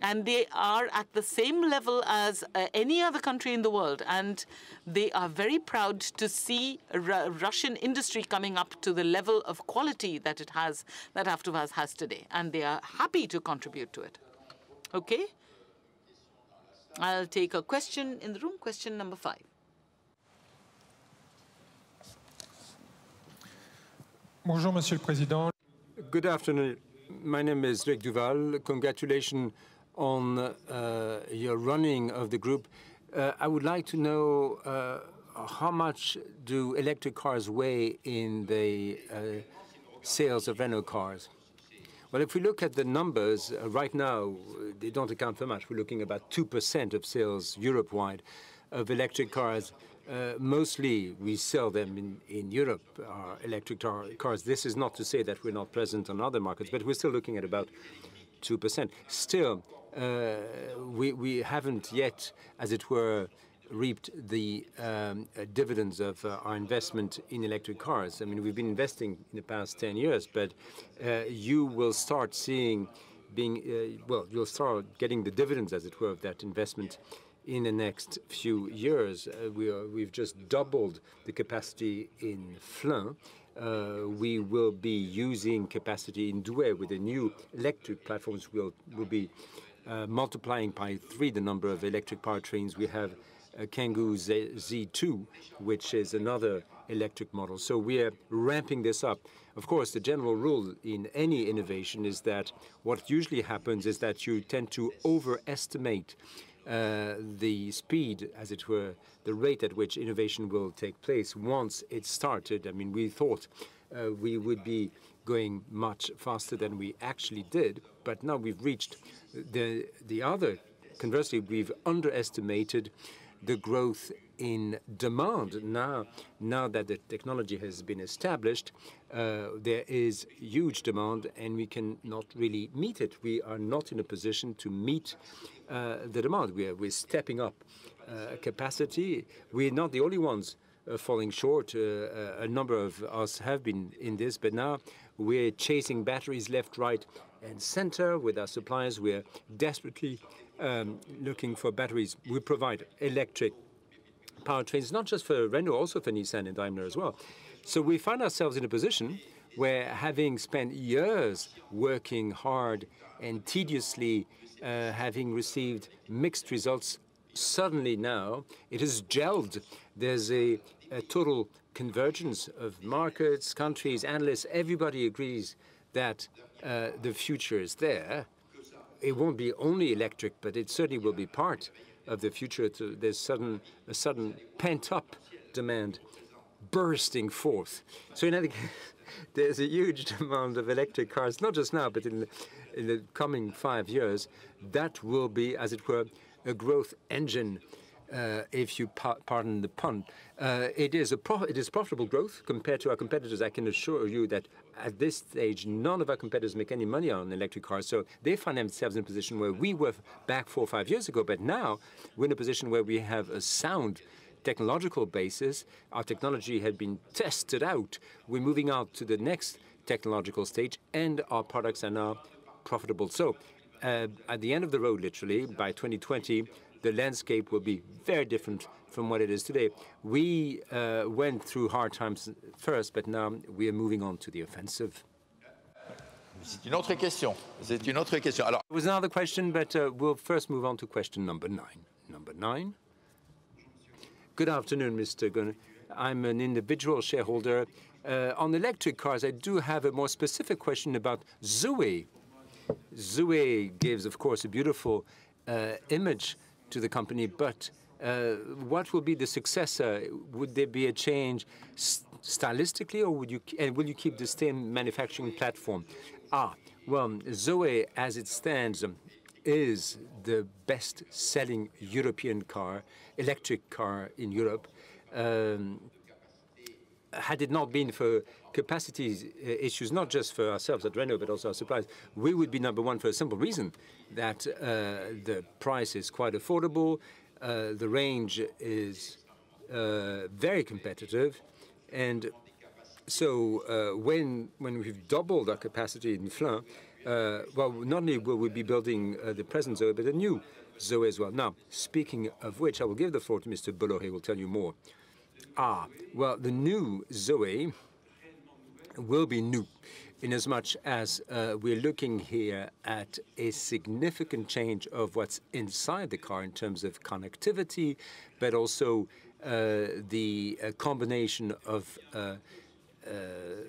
Speaker 2: And they are at the same level as any other country in the world. And they are very proud to see Russian industry coming up to the level of quality that it has, that AvtoVAZ has today. And they are happy to contribute to it. Okay? I'll take a question in the room, question number 5.
Speaker 3: Bonjour, Monsieur le Président.
Speaker 4: Good afternoon. My name is Rick Duval. Congratulations on your running of the group. I would like to know how much do electric cars weigh in the sales of Renault cars? Well, if we look at the numbers, right now, they don't account for much. We're looking at about 2% of sales Europe-wide of electric cars. Mostly, we sell them in Europe, our electric cars. This is not to say that we're not present on other markets, but we're still looking at about 2%. Still, we haven't yet, as it were, reaped the dividends of our investment in electric cars. I mean, we've been investing in the past 10 years, but you will start seeing you'll start getting the dividends, as it were, of that investment in the next few years. We've just doubled the capacity in Flins. We will be using capacity in Douai with the new electric platforms. We'll be multiplying by 3 the number of electric powertrains. We have a Kangoo Z2, which is another electric model. So we are ramping this up. Of course, the general rule in any innovation is that what usually happens is that you tend to overestimate the speed, as it were, the rate at which innovation will take place once it's started. I mean, we thought we would be going much faster than we actually did, but now we've reached the other. Conversely, we've underestimated the growth in demand. Now that the technology has been established, there is huge demand, and we cannot really meet it. We are not in a position to meet the demand. We're stepping up capacity. We're not the only ones falling short. A number of us have been in this, but now we're chasing batteries left, right, and center with our suppliers. We're desperately looking for batteries. We provide electric powertrains, not just for Renault, also for Nissan and Daimler as well. So we find ourselves in a position where, having spent years working hard and tediously, having received mixed results, suddenly now it has gelled. There's a total convergence of markets, countries, analysts. Everybody agrees that the future is there. It won't be only electric, but it certainly will be part of the future. There's a sudden pent-up demand bursting forth. So in other case, there's a huge demand of electric cars, not just now, but in the coming 5 years. That will be, as it were, a growth engine, if you pardon the pun. It is profitable growth compared to our competitors. I can assure you that at this stage, none of our competitors make any money on electric cars. So they find themselves in a position where we were back 4 or 5 years ago, but now we're in a position where we have a sound technological basis. Our technology had been tested out. We're moving out to the next technological stage, and our products are now profitable. So at the end of the road, literally, by 2020, the landscape will be very different from what it is today. We went through hard times first, but now we are moving on to the offensive.
Speaker 1: C'est une autre question. C'est une autre question. Alors,
Speaker 4: There was another question, but we'll first move on to question number 9. Number 9. Good afternoon, Mr. Gunn. I'm an individual shareholder. On electric cars, I do have a more specific question about Zoe. Zoe gives, of course, a beautiful image to the company, but what will be the successor? Would there be a change stylistically, or will you keep the same manufacturing platform? Well, Zoe, as it stands, is the best-selling European car, electric car in Europe. Had it not been for capacity issues, not just for ourselves at Renault, but also our suppliers, we would be number one for a simple reason, that the price is quite affordable, the range is very competitive, and so when we've doubled our capacity in Flins, well, not only will we be building the present Zoe, but a new Zoe as well. Now, speaking of which, I will give the floor to Mr. Bolloré, who will tell you more. Well, the new Zoe will be new, in as much as we're looking here at a significant change of what's inside the car in terms of connectivity, but also the combination of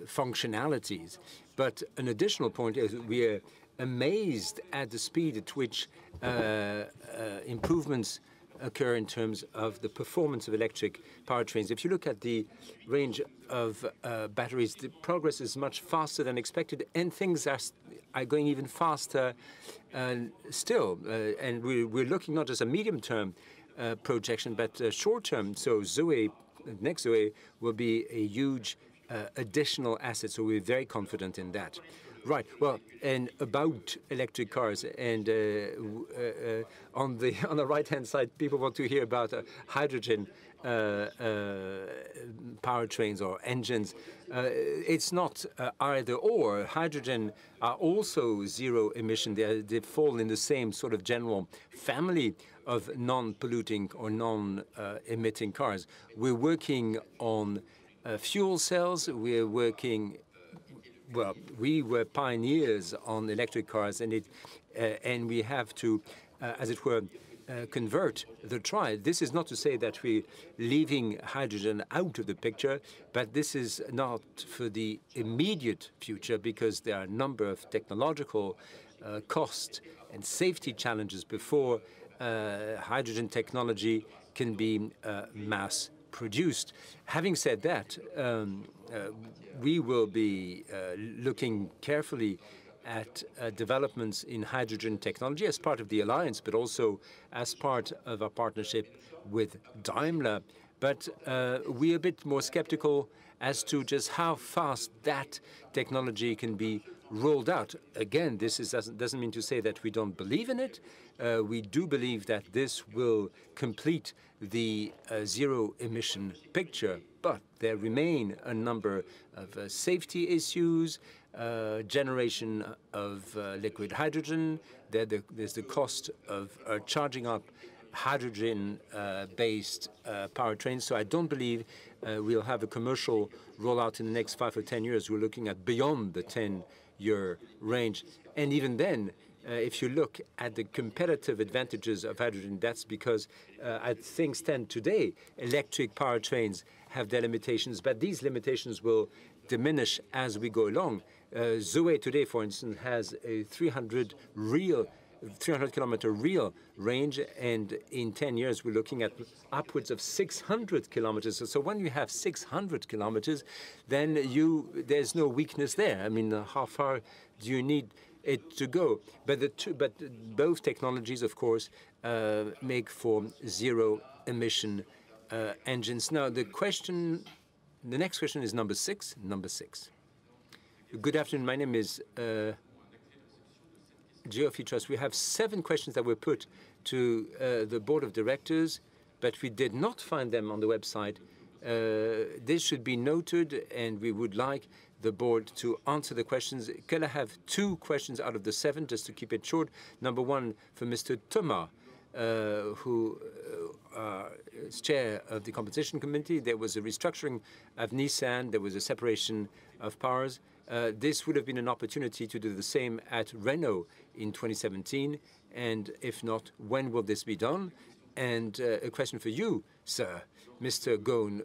Speaker 4: functionalities. But an additional point is we are amazed at the speed at which improvements occur in terms of the performance of electric powertrains. If you look at the range of batteries, the progress is much faster than expected, and things are going even faster still. And we're looking not just a medium-term projection, but short-term. So Zoe, next Zoe, will be a huge additional asset. So we're very confident in that. Right. Well, and about electric cars, and on the right-hand side, people want to hear about hydrogen powertrains or engines. It's not either or. Hydrogen are also zero emission. They fall in the same sort of general family of non-polluting or non-emitting cars. We're working on fuel cells. We're working. Well, we were pioneers on electric cars, and we have to, as it were, convert the trial. This is not to say that we're leaving hydrogen out of the picture, but this is not for the immediate future, because there are a number of technological cost and safety challenges before hydrogen technology can be mass produced. Having said that, we will be looking carefully at developments in hydrogen technology as part of the alliance, but also as part of our partnership with Daimler. But we're a bit more skeptical as to just how fast that technology can be rolled out. Again, this doesn't mean to say that we don't believe in it. We do believe that this will complete the zero-emission picture, but there remain a number of safety issues, generation of liquid hydrogen. There's the cost of charging up hydrogen-based powertrains. So I don't believe we'll have a commercial rollout in the next 5 or 10 years. We're looking at beyond the 10-year range. And even then, if you look at the competitive advantages of hydrogen, that's because as things stand today, electric powertrains have their limitations, but these limitations will diminish as we go along. Zoe today, for instance, has a 300-kilometer real range, and in 10 years we're looking at upwards of 600 kilometers. So when you have 600 kilometers, then there's no weakness there. I mean, how far do you need it to go? But both technologies, of course, make for zero-emission engines. Now, the next question is number 6. Number 6. Good afternoon. My name is Geoffrey Trust. We have 7 questions that were put to the board of directors, but we did not find them on the website. This should be noted, and we would like the board to answer the questions. Can I have 2 questions out of the 7, just to keep it short? Number 1 for Mr. Tomasz, who is chair of the compensation committee. There was a restructuring of Nissan. There was a separation of powers. This would have been an opportunity to do the same at Renault in 2017, and if not, when will this be done? And a question for you, sir, Mr. Ghosn.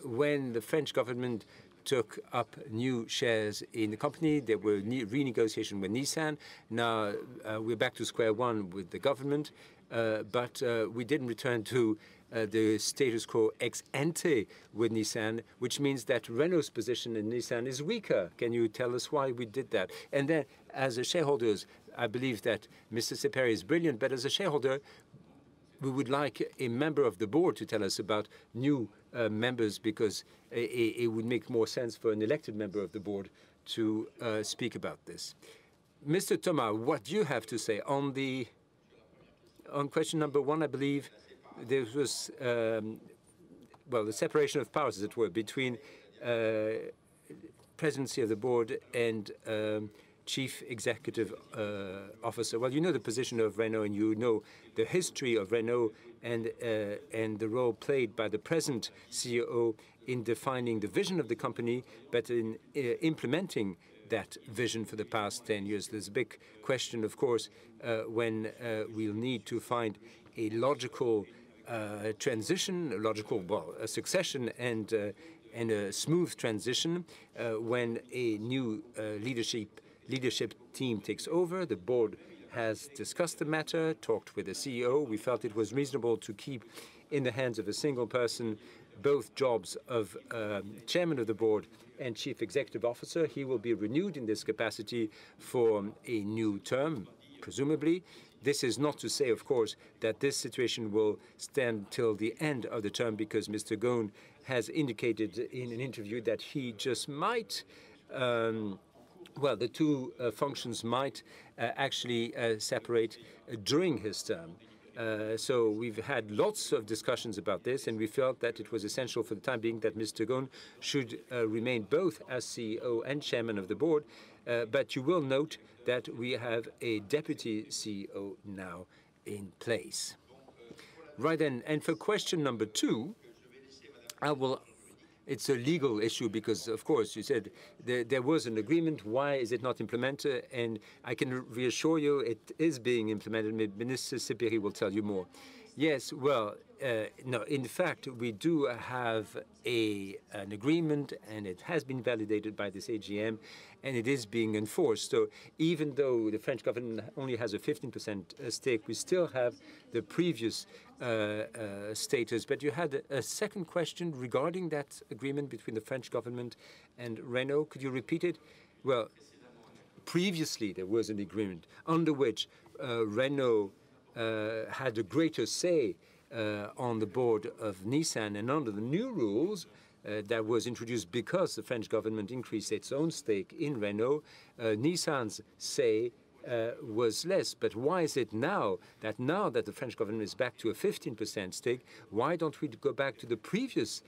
Speaker 4: When the French government took up new shares in the company, there were renegotiation with Nissan. Now we're back to square one with the government, but we didn't return to the status quo ex ante with Nissan, which means that Renault's position in Nissan is weaker. Can you tell us why we did that? And then, as a shareholders, I believe that Mr. Seperi is brilliant, but as a shareholder, we would like a member of the board to tell us about new members, because it would make more sense for an elected member of the board to speak about this. Mr. Tomasz, what do you have to say on question number 1? I believe there was, well, the separation of powers, as it were, between presidency of the board and chief executive officer. Well, you know the position of Renault, and you know the history of Renault and the role played by the present CEO in defining the vision of the company, but in implementing that vision for the past 10 years. There's a big question, of course, when we'll need to find a logical transition, a succession and a smooth transition when a new leadership team takes over. The board has discussed the matter, talked with the CEO. We felt it was reasonable to keep in the hands of a single person both jobs of chairman of the board and chief executive officer. He will be renewed in this capacity for a new term, presumably. This is not to say, of course, that this situation will stand till the end of the term, because Mr. Ghosn has indicated in an interview that he just might, well, the two functions might actually separate during his term. So we've had lots of discussions about this, and we felt that it was essential for the time being that Mr. Ghosn should remain both as CEO and chairman of the board. But you will note that we have a deputy CEO now in place. Right then, and for question number 2, it's a legal issue because, of course, you said there was an agreement. Why is it not implemented? And I can reassure you it is being implemented. Minister Seperi will tell you more. Yes, well, no, in fact, we do have an agreement, and it has been validated by this AGM, and it is being enforced. So even though the French government only has a 15% stake, we still have the previous status. But you had a second question regarding that agreement between the French government and Renault. Could you repeat it? Well, previously there was an agreement under which Renault had a greater say on the board of Nissan, and under the new rules, that was introduced because the French government increased its own stake in Renault. Nissan's say was less. But why is it now that the French government is back to a 15% stake, why don't we go back to the previous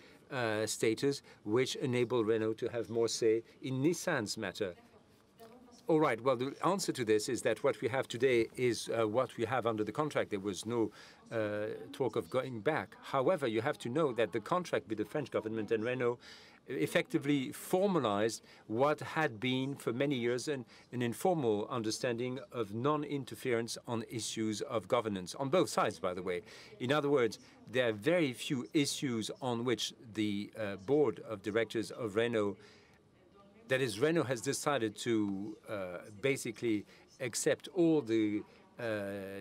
Speaker 4: status, which enabled Renault to have more say in Nissan's matter? All right, well, the answer to this is that what we have today is what we have under the contract. There was no talk of going back. However, you have to know that the contract with the French government and Renault effectively formalized what had been for many years an informal understanding of non-interference on issues of governance, on both sides, by the way. In other words, there are very few issues on which the board of directors of Renault, that is, Renault has decided to basically accept all the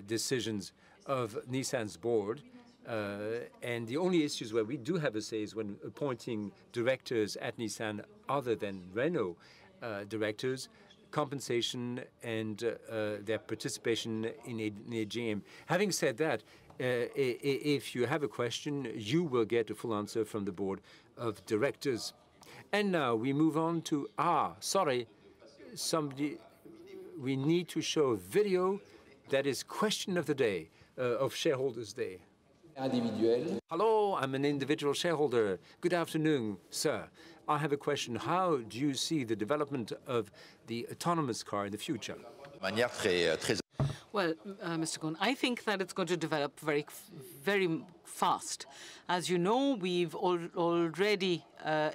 Speaker 4: decisions of Nissan's board. And the only issues where we do have a say is when appointing directors at Nissan other than Renault directors, compensation and their participation in a AGM. Having said that, if you have a question, you will get a full answer from the board of directors. And now we move on to, we need to show a video that is question of the day, of Shareholders Day. Hello, I'm an individual shareholder. Good afternoon, sir. I have a question. How do you see the development of the autonomous car in the future?
Speaker 2: Well, Mr. Cohn, I think that it's going to develop very, very fast. As you know, we've already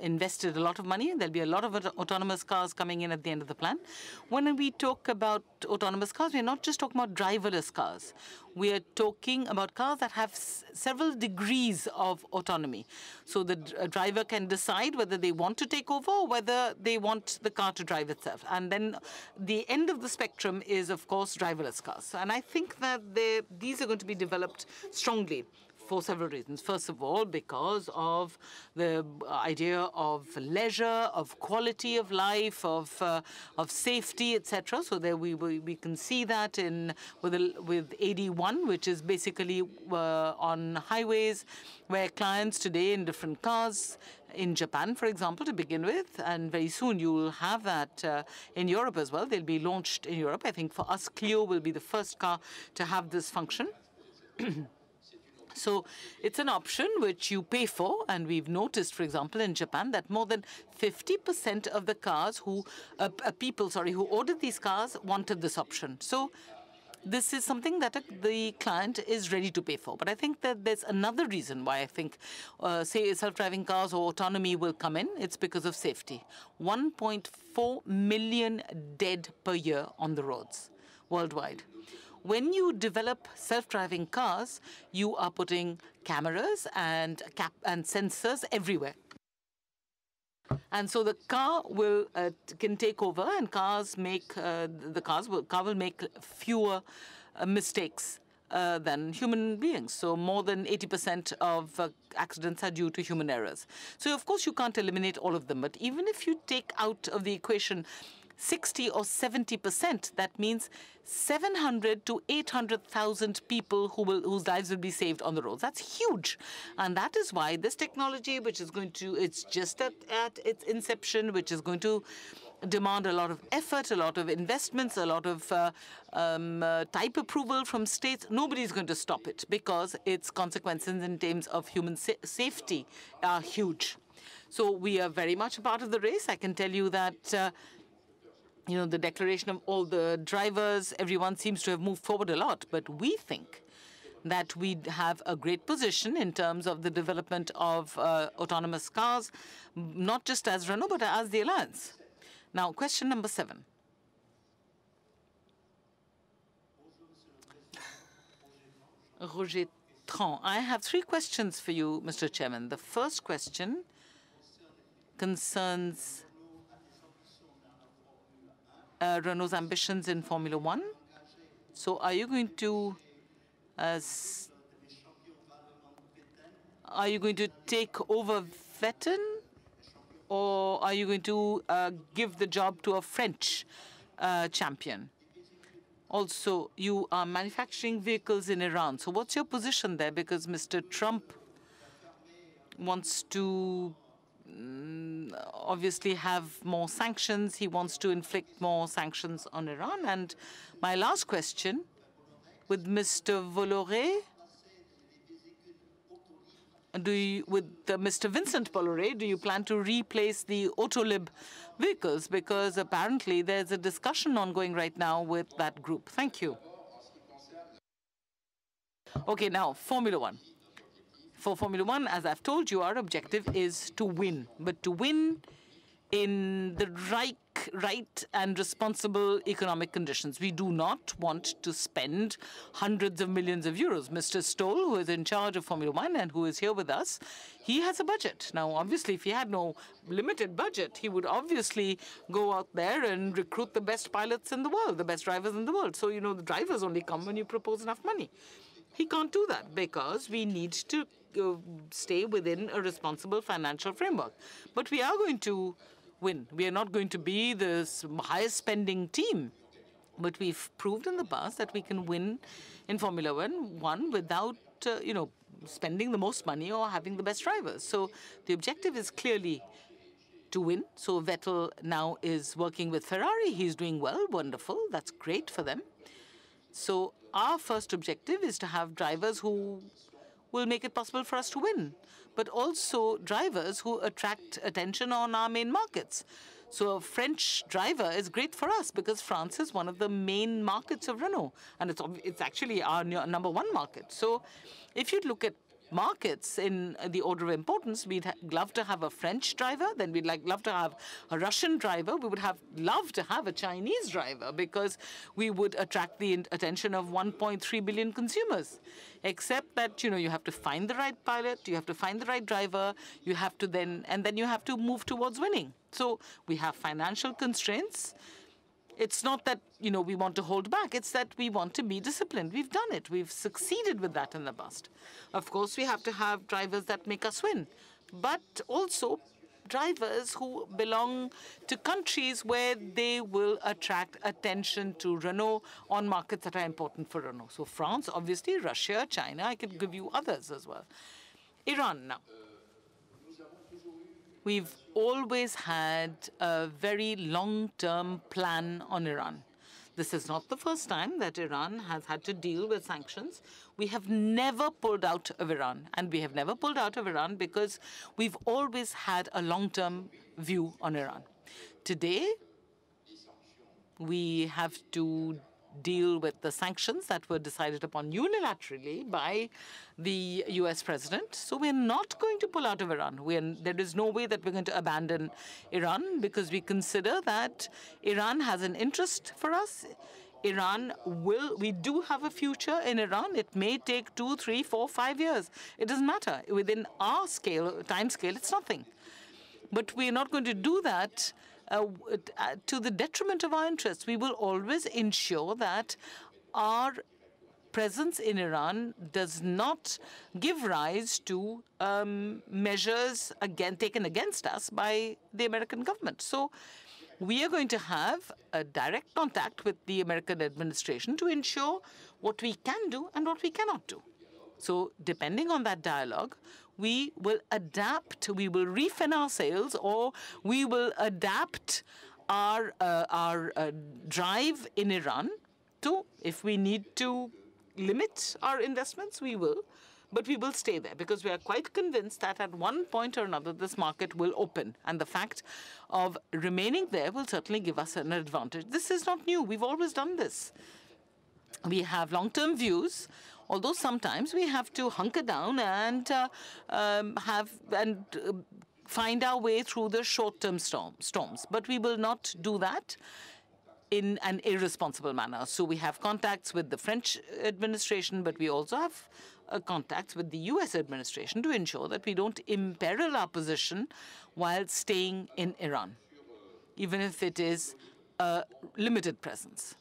Speaker 2: invested a lot of money. There'll be a lot of autonomous cars coming in at the end of the plan. When we talk about autonomous cars, we're not just talking about driverless cars. We are talking about cars that have several degrees of autonomy. So the driver can decide whether they want to take over or whether they want the car to drive itself. And then the end of the spectrum is, of course, driverless cars. And I think that these are going to be developed strongly for several reasons. First of all, because of the idea of leisure, of quality of life, of safety, etc. So there we can see that with AD1, which is basically on highways, where clients today in different cars, in Japan, for example, to begin with, and very soon you will have that in Europe as well. They'll be launched in Europe. I think for us, Clio will be the first car to have this function. So it's an option which you pay for, and we've noticed, for example, in Japan, that more than 50% of the cars people who ordered these cars wanted this option. So this is something that the client is ready to pay for. But I think that there's another reason why I think, say, self-driving cars or autonomy will come in. It's because of safety. 1.4 million dead per year on the roads worldwide. When you develop self-driving cars, you are putting cameras and sensors everywhere. And so the car can take over, and car will make fewer mistakes than human beings. So more than 80% of accidents are due to human errors. So of course you can't eliminate all of them, but even if you take out of the equation 60 or 70%, that means 700 to 800,000 people whose lives will be saved on the roads. That's huge. And that is why this technology, which is going to, it's just at its inception, which is going to demand a lot of effort, a lot of investments, a lot of type approval from states. Nobody's going to stop it because its consequences in terms of human safety are huge. So we are very much a part of the race. I can tell you that the declaration of all the drivers, everyone seems to have moved forward a lot. But we think that we have a great position in terms of the development of autonomous cars, not just as Renault, but as the Alliance. Now, question number 7. Roger Tran, I have 3 questions for you, Mr. Chairman. The first question concerns Renault's ambitions in Formula 1. So are you going to take over Vettel, or are you going to give the job to a French champion? Also, you are manufacturing vehicles in Iran. So what's your position there? Because Mr. Trump wants to obviously have more sanctions. He wants to inflict more sanctions on Iran. And my last question, with Mr. Bolloré, with Mr. Vincent Bolloré, do you plan to replace the Autolib vehicles? Because apparently there's a discussion ongoing right now with that group. Thank you. Okay, now, Formula One. For Formula One, as I've told you, our objective is to win, but to win in the right and responsible economic conditions. We do not want to spend hundreds of millions of euros. Mr. Stoll, who is in charge of Formula One and who is here with us, he has a budget. Now, obviously, if he had no limited budget, he would obviously go out there and recruit the best pilots in the world, the best drivers in the world. So, you know, the drivers only come when you propose enough money. He can't do that because we need to stay within a responsible financial framework. But we are going to win. We are not going to be the highest spending team. But we've proved in the past that we can win in Formula One without, you know, spending the most money or having the best drivers. So the objective is clearly to win. So Vettel now is working with Ferrari. He's doing well, wonderful. That's great for them. So our first objective is to have drivers who will make it possible for us to win, but also drivers who attract attention on our main markets. So a French driver is great for us because France is one of the main markets of Renault, and it's actually our number one market. So if you look at markets in the order of importance, we'd love to have a French driver, then we'd love to have a Russian driver, we would love to have a Chinese driver because we would attract the attention of 1.3 billion consumers. Except that, you know, you have to find the right pilot, you have to find the right driver, you have to then you have to move towards winning. So we have financial constraints. It's not that, you know, we want to hold back. It's that we want to be disciplined. We've done it. We've succeeded with that in the past. Of course, we have to have drivers that make us win, but also drivers who belong to countries where they will attract attention to Renault on markets that are important for Renault. So France, obviously, Russia, China. I could give you others as well. Iran now. We've always had a very long-term plan on Iran. This is not the first time that Iran has had to deal with sanctions. We have never pulled out of Iran, and we have never pulled out of Iran because we've always had a long-term view on Iran. Today, we have to deal with the sanctions that were decided upon unilaterally by the US president. So we're not going to pull out of Iran. There is no way that we're going to abandon Iran because we consider that Iran has an interest for us. We do have a future in Iran. It may take 2, 3, 4, 5 years. It doesn't matter. Within our time scale, it's nothing. But we're not going to do that to the detriment of our interests. We will always ensure that our presence in Iran does not give rise to measures taken against us by the American government. So we are going to have a direct contact with the American administration to ensure what we can do and what we cannot do. So depending on that dialogue, we will adapt, we will refin our sails, or we will adapt our drive in Iran to, if we need to limit our investments, we will. But we will stay there because we are quite convinced that at one point or another, this market will open. And the fact of remaining there will certainly give us an advantage. This is not new. We've always done this. We have long-term views, although sometimes we have to hunker down and find our way through the short-term storms. But we will not do that in an irresponsible manner. So we have contacts with the French administration, but we also have contacts with the US administration to ensure that we don't imperil our position while staying in Iran, even if it is a limited presence.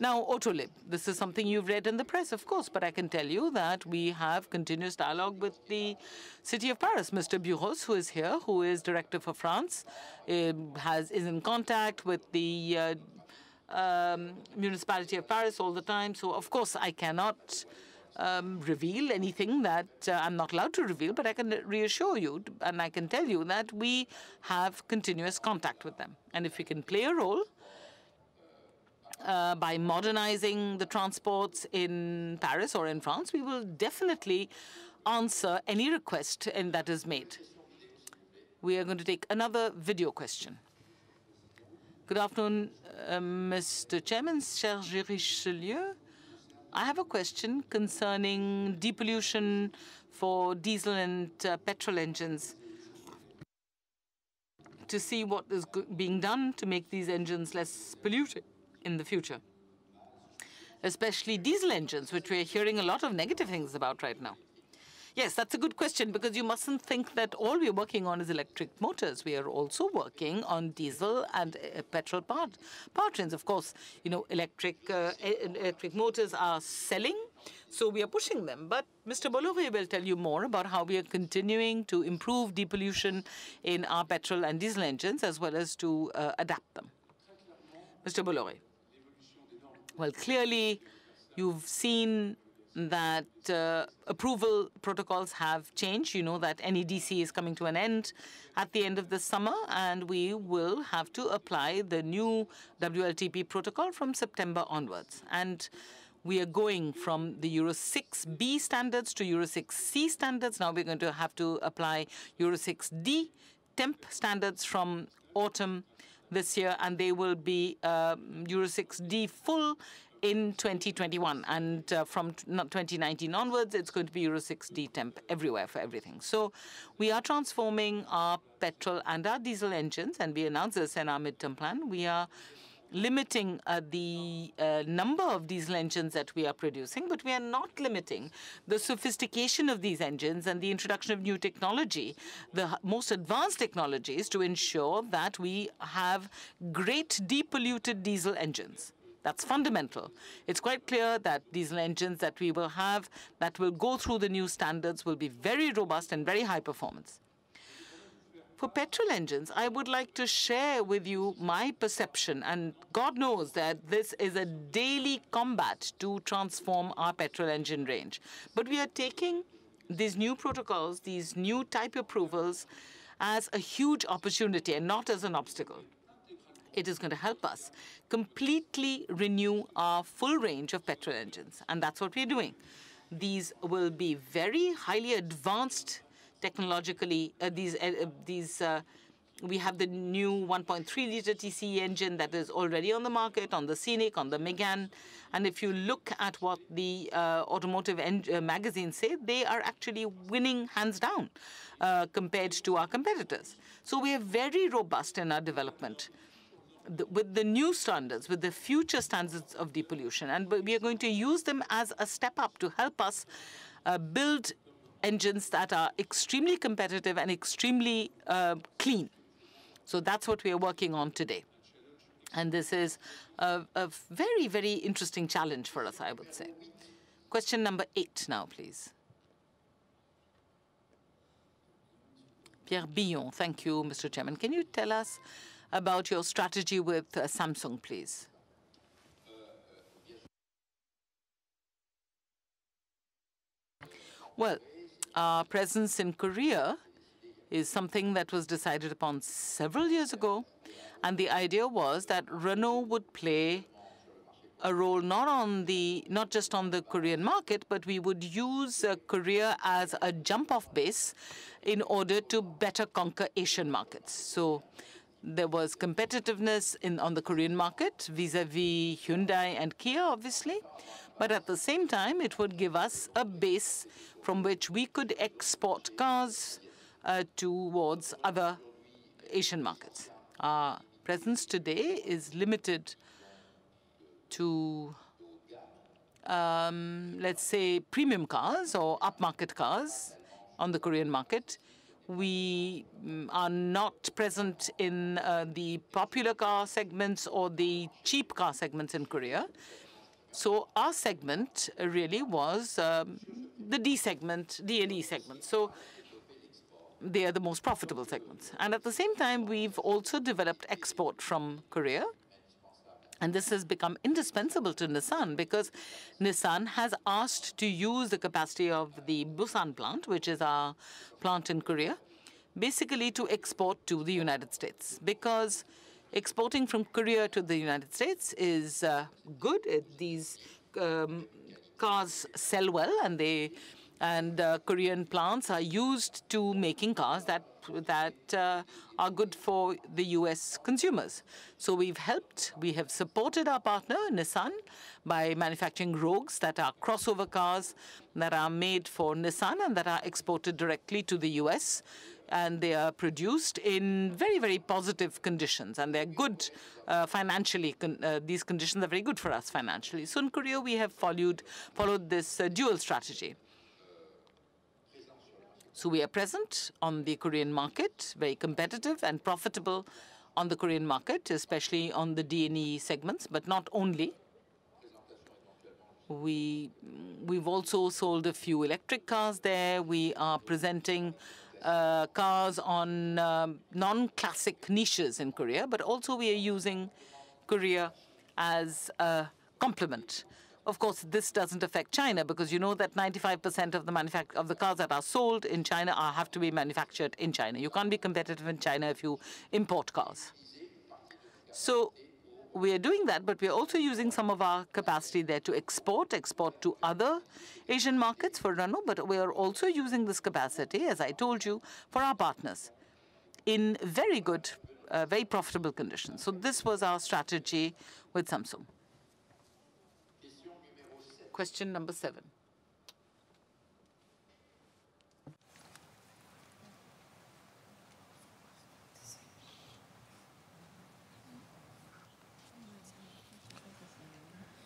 Speaker 2: Now, Autolib, this is something you've read in the press, of course, but I can tell you that we have continuous dialogue with the city of Paris. Mr. Buros, who is here, who is director for France, is in contact with the municipality of Paris all the time. So, of course, I cannot reveal anything that I'm not allowed to reveal, but I can reassure you and I can tell you that we have continuous contact with them. And if we can play a role by modernizing the transports in Paris or in France, we will definitely answer any request that is made. We are going to take another video question. Good afternoon, Mr. Chairman, cher Richelieu. I have a question concerning depollution for diesel and petrol engines, to see what is being done to make these engines less polluted in the future, especially diesel engines, which we're hearing a lot of negative things about right now. Yes, that's a good question, because you mustn't think that all we're working on is electric motors. We are also working on diesel and petrol powertrains. Of course, you know, electric motors are selling, so we are pushing them. But Mr. Bolloré will tell you more about how we are continuing to improve depollution in our petrol and diesel engines, as well as to adapt them. Mr. Bolloré. Well, clearly, you've seen that approval protocols have changed. You know that NEDC is coming to an end at the end of the summer, and we will have to apply the new WLTP protocol from September onwards. And we are going from the Euro 6B standards to Euro 6C standards. Now we're going to have to apply Euro 6D temp standards from autumn this year, and they will be Euro 6D full in 2021, and from 2019 onwards, it's going to be Euro 6D temp everywhere for everything. So we are transforming our petrol and our diesel engines, and we announced this in our midterm plan. We are limiting the number of diesel engines that we are producing, but we are not limiting the sophistication of these engines and the introduction of new technology, the most advanced technologies, to ensure that we have great depolluted diesel engines. That's fundamental. It's quite clear that diesel engines that we will have, that will go through the new standards, will be very robust and very high performance. For petrol engines, I would like to share with you my perception, and God knows that this is a daily combat to transform our petrol engine range. But we are taking these new protocols, these new type approvals, as a huge opportunity and not as an obstacle. It is going to help us completely renew our full range of petrol engines, and that's what we're doing. These will be very highly advanced technologically. We have the new 1.3-liter TCE engine that is already on the market, on the Scenic, on the Megane. And if you look at what the automotive magazines say, they are actually winning hands down compared to our competitors. So we are very robust in our development with the new standards, with the future standards of depollution. And we are going to use them as a step up to help us build engines that are extremely competitive and extremely clean. So that's what we are working on today. And this is a very, very interesting challenge for us, I would say. Question number 8 now, please. Pierre Billon. Thank you, Mr. Chairman. Can you tell us about your strategy with Samsung, please? Well, our presence in Korea is something that was decided upon several years ago, and the idea was that Renault would play a role not just on the Korean market, but we would use Korea as a jump-off base in order to better conquer Asian markets. So there was competitiveness on the Korean market vis-à-vis Hyundai and Kia, obviously. But at the same time, it would give us a base from which we could export cars towards other Asian markets. Our presence today is limited to, let's say, premium cars or upmarket cars on the Korean market. We are not present in the popular car segments or the cheap car segments in Korea. So our segment really was the D segment, D and E segment. So they are the most profitable segments. And at the same time, we've also developed export from Korea. And this has become indispensable to Nissan because Nissan has asked to use the capacity of the Busan plant, which is our plant in Korea, basically to export to the United States. Because exporting from Korea to the United States is good. These cars sell well, and Korean plants are used to making cars that are good for the U.S. consumers. So we have supported our partner, Nissan, by manufacturing Rogues that are crossover cars that are made for Nissan and that are exported directly to the U.S. And they are produced in very, very positive conditions, and they're good financially. These conditions are very good for us financially. So in Korea, we have followed this dual strategy. So we are present on the Korean market, very competitive and profitable on the Korean market, especially on the D&E segments, but not only. We've also sold a few electric cars there. We are presenting cars on non-classic niches in Korea, but also we are using Korea as a complement. Of course, this doesn't affect China because you know that 95% of the cars that are sold in China have to be manufactured in China. You can't be competitive in China if you import cars. So we are doing that, but we are also using some of our capacity there to export to other Asian markets for Renault, but we are also using this capacity, as I told you, for our partners in very good, very profitable conditions. So this was our strategy with Samsung. Question number 7.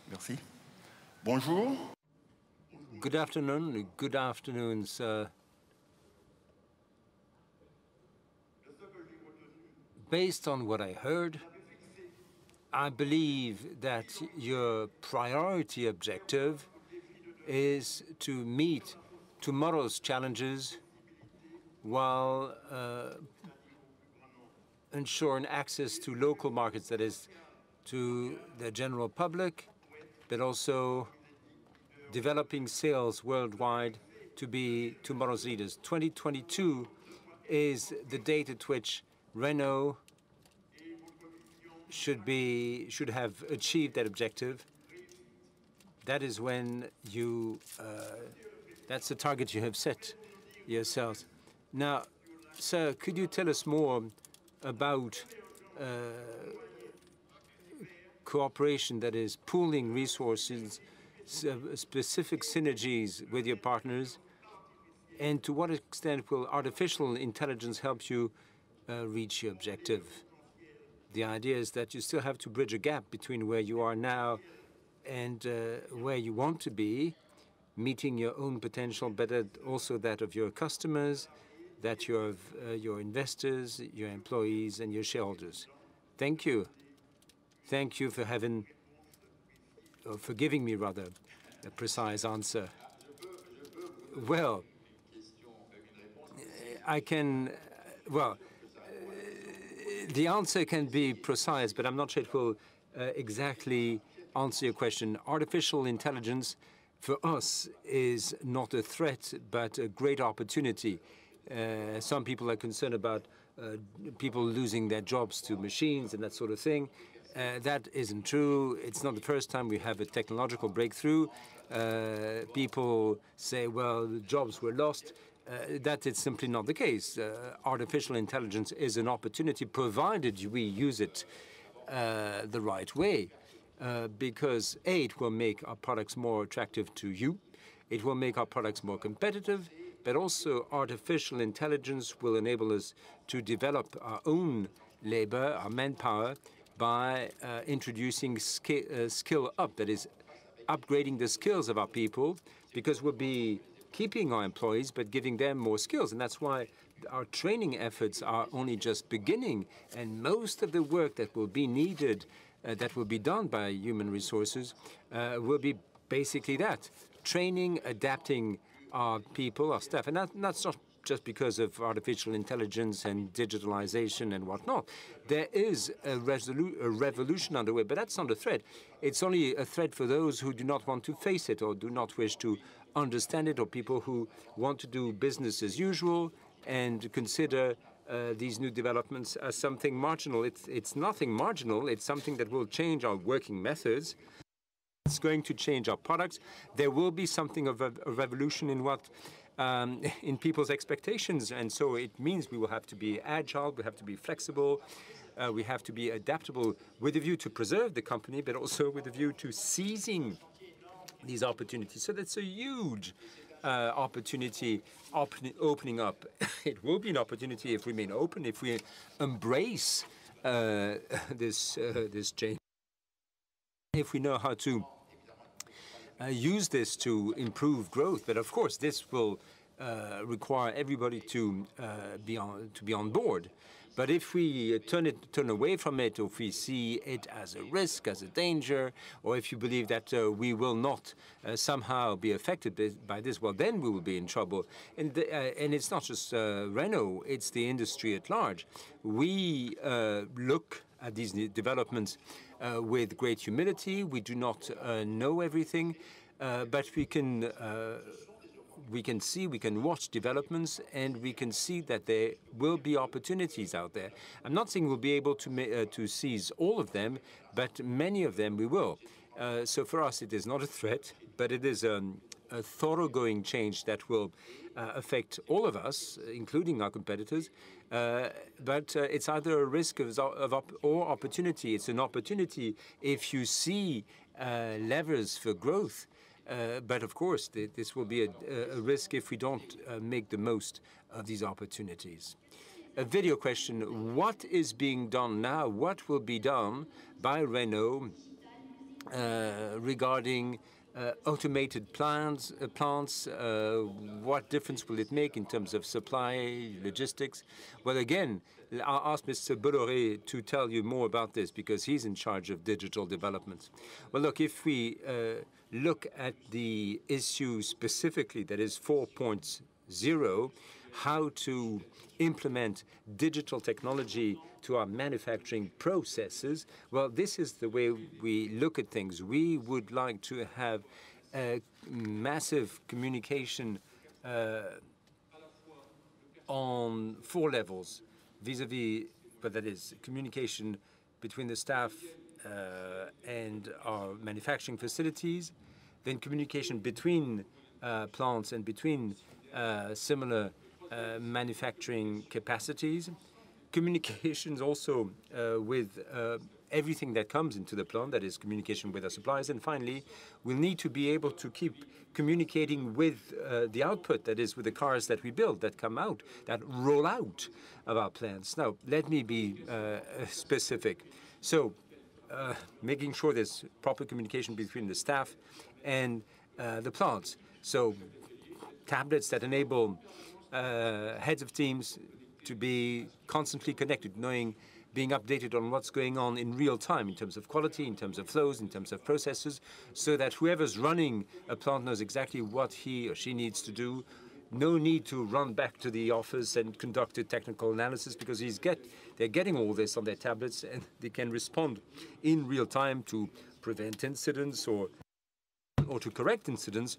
Speaker 10: Merci. Bonjour.
Speaker 4: Good afternoon. Good afternoon, sir. Based on what I heard, I believe that your priority objective is to meet tomorrow's challenges while ensuring access to local markets, that is, to the general public, but also developing sales worldwide to be tomorrow's leaders. 2022 is the date at which Renault should have achieved that objective. That is when that's the target you have set yourselves. Now, sir, could you tell us more about cooperation, that is, pooling resources, specific synergies with your partners, and to what extent will artificial intelligence help you reach your objective? The idea is that you still have to bridge a gap between where you are now and where you want to be, meeting your own potential, but also that of your customers, that your investors, your employees, and your shareholders. Thank you. Thank you for giving me, rather, a precise answer. Well, the answer can be precise, but I'm not sure it will exactly answer your question. Artificial intelligence, for us, is not a threat, but a great opportunity. Some people are concerned about people losing their jobs to machines and that sort of thing. That isn't true. It's not the first time we have a technological breakthrough. People say, well, jobs were lost. That is simply not the case. Artificial intelligence is an opportunity, provided we use it the right way, because A, it will make our products more attractive to you. It will make our products more competitive, but also artificial intelligence will enable us to develop our own labor, our manpower, by introducing skill up, that is, upgrading the skills of our people, because we'll be keeping our employees but giving them more skills. And that's why our training efforts are only just beginning. And most of the work that will be needed, that will be done by human resources, will be basically that, training, adapting our people, our staff. And that's not just because of artificial intelligence and digitalization and whatnot. There is a revolution underway, but that's not a threat. It's only a threat for those who do not want to face it or do not wish to understand it, or people who want to do business as usual and consider these new developments as something marginal. It's nothing marginal. It's something that will change our working methods. It's going to change our products. There will be something of a revolution in what in people's expectations, and so it means we will have to be agile, we have to be flexible, we have to be adaptable with a view to preserve the company, but also with a view to seizing these opportunities. So that's a huge opportunity opening up. It will be an opportunity if we remain open, if we embrace this change, if we know how to use this to improve growth. But of course, this will require everybody to be on board. But if we turn away from it, or if we see it as a risk, as a danger, or if you believe that we will not somehow be affected by this, well, then we will be in trouble. And it's not just Renault; it's the industry at large. We look at these developments with great humility. We do not know everything, but we can see, we can watch developments, and we can see that there will be opportunities out there. I'm not saying we'll be able to seize all of them, but many of them we will. So for us, it is not a threat, but it is a thoroughgoing change that will affect all of us, including our competitors. But it's either a risk or opportunity. It's an opportunity if you see levers for growth. But of course, this will be a risk if we don't make the most of these opportunities. A video question: what is being done now? What will be done by Renault regarding automated plants? What difference will it make in terms of supply, logistics? Well, again, I'll ask Mr. Bolloré to tell you more about this because he's in charge of digital developments. Well, look, if we look at the issue specifically, that is 4.0, how to implement digital technology to our manufacturing processes, well, this is the way we look at things. We would like to have a massive communication on 4 levels, vis-à-vis, but that is communication between the staff and our manufacturing facilities, then communication between plants and between similar manufacturing capacities, communications also with everything that comes into the plant, that is communication with our suppliers, and finally, we'll need to be able to keep communicating with the output, that is with the cars that we build, that come out, that roll out of our plants. Now, let me be specific. So, making sure there's proper communication between the staff and the plants. So, tablets that enable heads of teams to be constantly connected, being updated on what's going on in real time in terms of quality, in terms of flows, in terms of processes, so that whoever's running a plant knows exactly what he or she needs to do. No need to run back to the office and conduct a technical analysis because they're getting all this on their tablets and they can respond in real time to prevent incidents or to correct incidents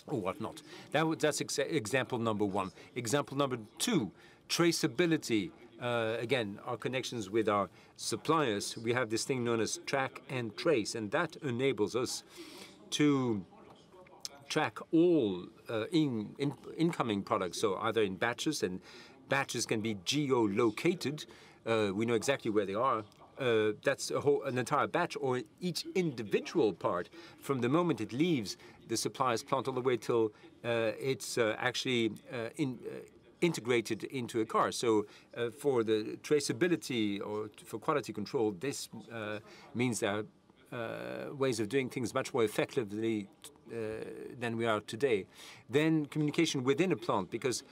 Speaker 4: or whatnot. That's example number 1. Example number 2, traceability. Again, our connections with our suppliers. We have this thing known as track and trace, and that enables us to track all incoming products, so either in batches, and batches can be geo-located. We know exactly where they are. That's an entire batch, or each individual part, from the moment it leaves the supplier's plant all the way till it's actually integrated into a car. So for the traceability or for quality control, this means there are ways of doing things much more effectively than we are today. Then communication within a plant, because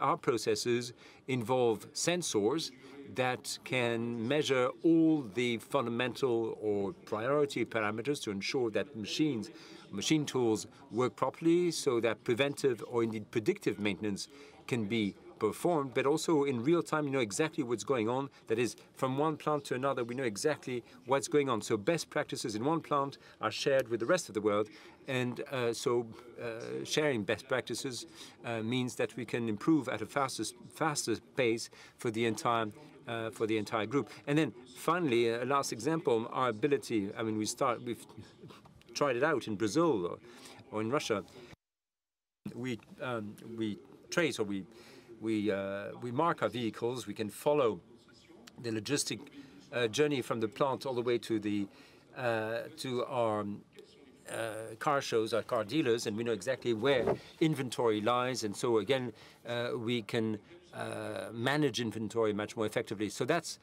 Speaker 4: our processes involve sensors that can measure all the fundamental or priority parameters to ensure that machine tools work properly, so that preventive or indeed predictive maintenance can be performed, but also in real time, you know exactly what's going on. That is, from one plant to another, we know exactly what's going on. So best practices in one plant are shared with the rest of the world. And sharing best practices means that we can improve at a faster pace for the entire group. And then finally, a last example, our ability. I mean, we've tried it out in Brazil or in Russia. We trace, or we mark our vehicles. We can follow the logistic journey from the plant all the way to our car shows, our car dealers, and we know exactly where inventory lies. And so again, we can manage inventory much more effectively. So that's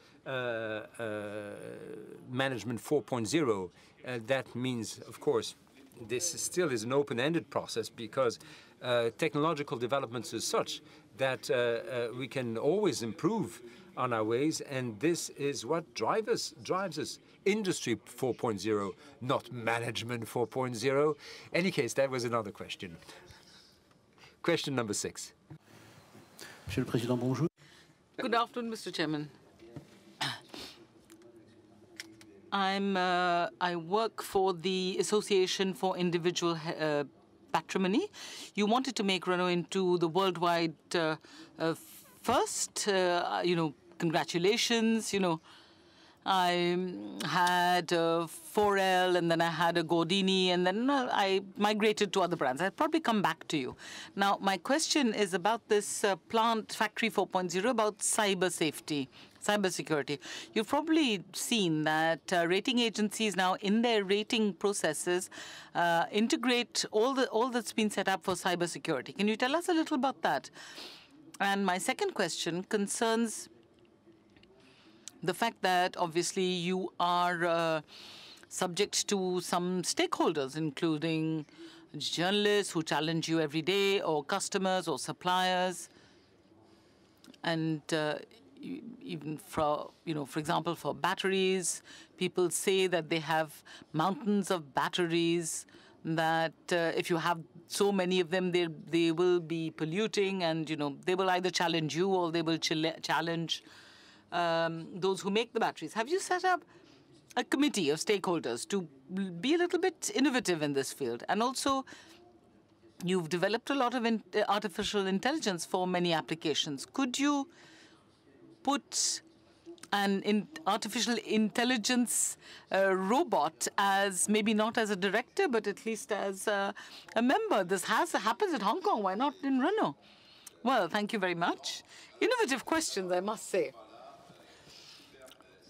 Speaker 4: management 4.0. That means, of course, this still is an open-ended process because technological developments is such that we can always improve on our ways, and this is what drives us. Industry 4.0, not management 4.0. Any case, that was another question. Question number 6.
Speaker 11: Monsieur le Président, bonjour.
Speaker 2: Good afternoon, Mr. Chairman. I work for the Association for Individual Patrimony. You wanted to make Renault into the worldwide first. Congratulations. I had a 4L, and then I had a Gordini, and then I migrated to other brands. I'll probably come back to you. Now, my question is about this plant factory 4.0, about cyber safety, cybersecurity. You've probably seen that rating agencies now, in their rating processes, integrate all that's been set up for cybersecurity. Can you tell us a little about that? And my second question concerns the fact that obviously you are subject to some stakeholders, including journalists who challenge you every day, or customers or suppliers, and even for example, for batteries, people say that they have mountains of batteries, that if you have so many of them, they will be polluting, and they will either challenge you or they will challenge those who make the batteries. Have you set up a committee of stakeholders to be a little bit innovative in this field? And also, you've developed a lot of artificial intelligence for many applications. Could you put an artificial intelligence robot as, maybe not as a director, but at least as a member? This happens at Hong Kong. Why not in Renault? Well, thank you very much. Innovative questions, I must say.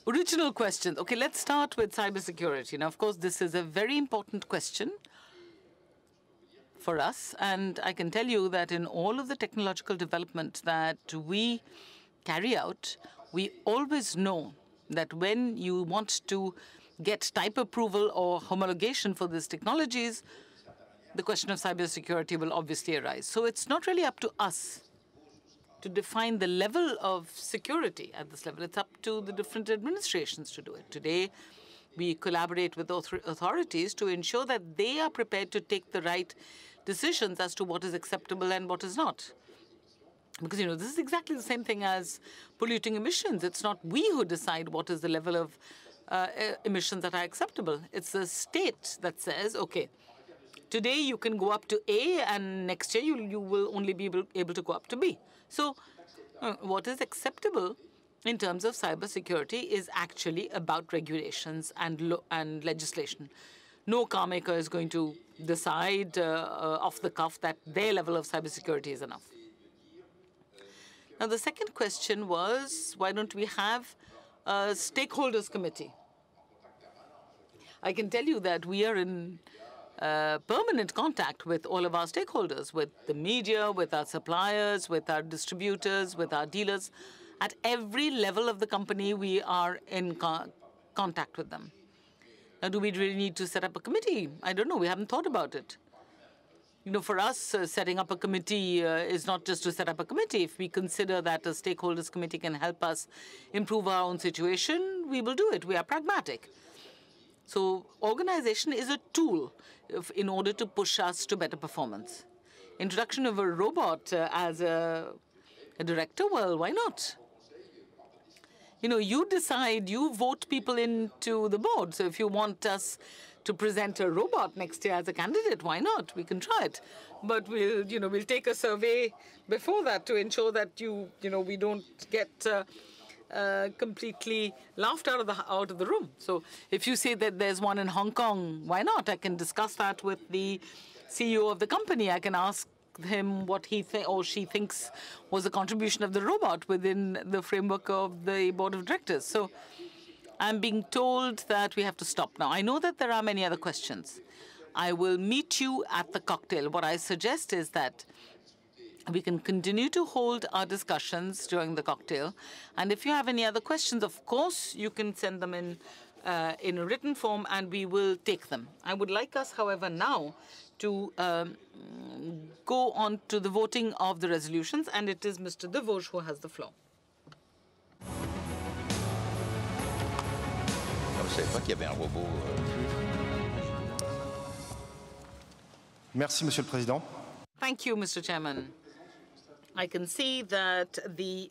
Speaker 2: Original questions. Okay, let's start with cybersecurity. Now, of course, this is a very important question for us. And I can tell you that in all of the technological development that we carry out, we always know that when you want to get type approval or homologation for these technologies, the question of cybersecurity will obviously arise. So it's not really up to us to define the level of security at this level. It's up to the different administrations to do it. Today, we collaborate with authorities to ensure that they are prepared to take the right decisions as to what is acceptable and what is not. Because, this is exactly the same thing as polluting emissions. It's not we who decide what is the level of emissions that are acceptable. It's the state that says, okay, today you can go up to A, and next year you will only be able to go up to B. So what is acceptable in terms of cybersecurity is actually about regulations and legislation. No car maker is going to decide off the cuff that their level of cybersecurity is enough. Now, the second question was, why don't we have a stakeholders committee? I can tell you that we are in permanent contact with all of our stakeholders, with the media, with our suppliers, with our distributors, with our dealers. At every level of the company, we are in contact with them. Now, do we really need to set up a committee? I don't know. We haven't thought about it. For us, setting up a committee is not just to set up a committee. If we consider that a stakeholders committee can help us improve our own situation, we will do it. We are pragmatic. So organization is a tool in order to push us to better performance. introduction of a robot as a director, well, why not? You know, you decide, you vote people into the board. So if you want us to present a robot next year as a candidate, why not? We can try it. But we'll take a survey before that to ensure that we don't get completely laughed out of the room. So if you say that there's one in Hong Kong, why not? I can discuss that with the CEO of the company. I can ask him what he or she thinks was the contribution of the robot within the framework of the board of directors. So I'm being told that we have to stop now. I know that there are many other questions. I will meet you at the cocktail. What I suggest is that we can continue to hold our discussions during the cocktail. And if you have any other questions, of course, you can send them in a written form, and we will take them. I would like us, however, now to go on to the voting of the resolutions, and it is Mr. De Vosges who has the floor.
Speaker 1: Je ne savais pas qu'il y avait un robot.
Speaker 8: Merci, Monsieur le Président.
Speaker 2: Thank you, Mr. Chairman. I can see that the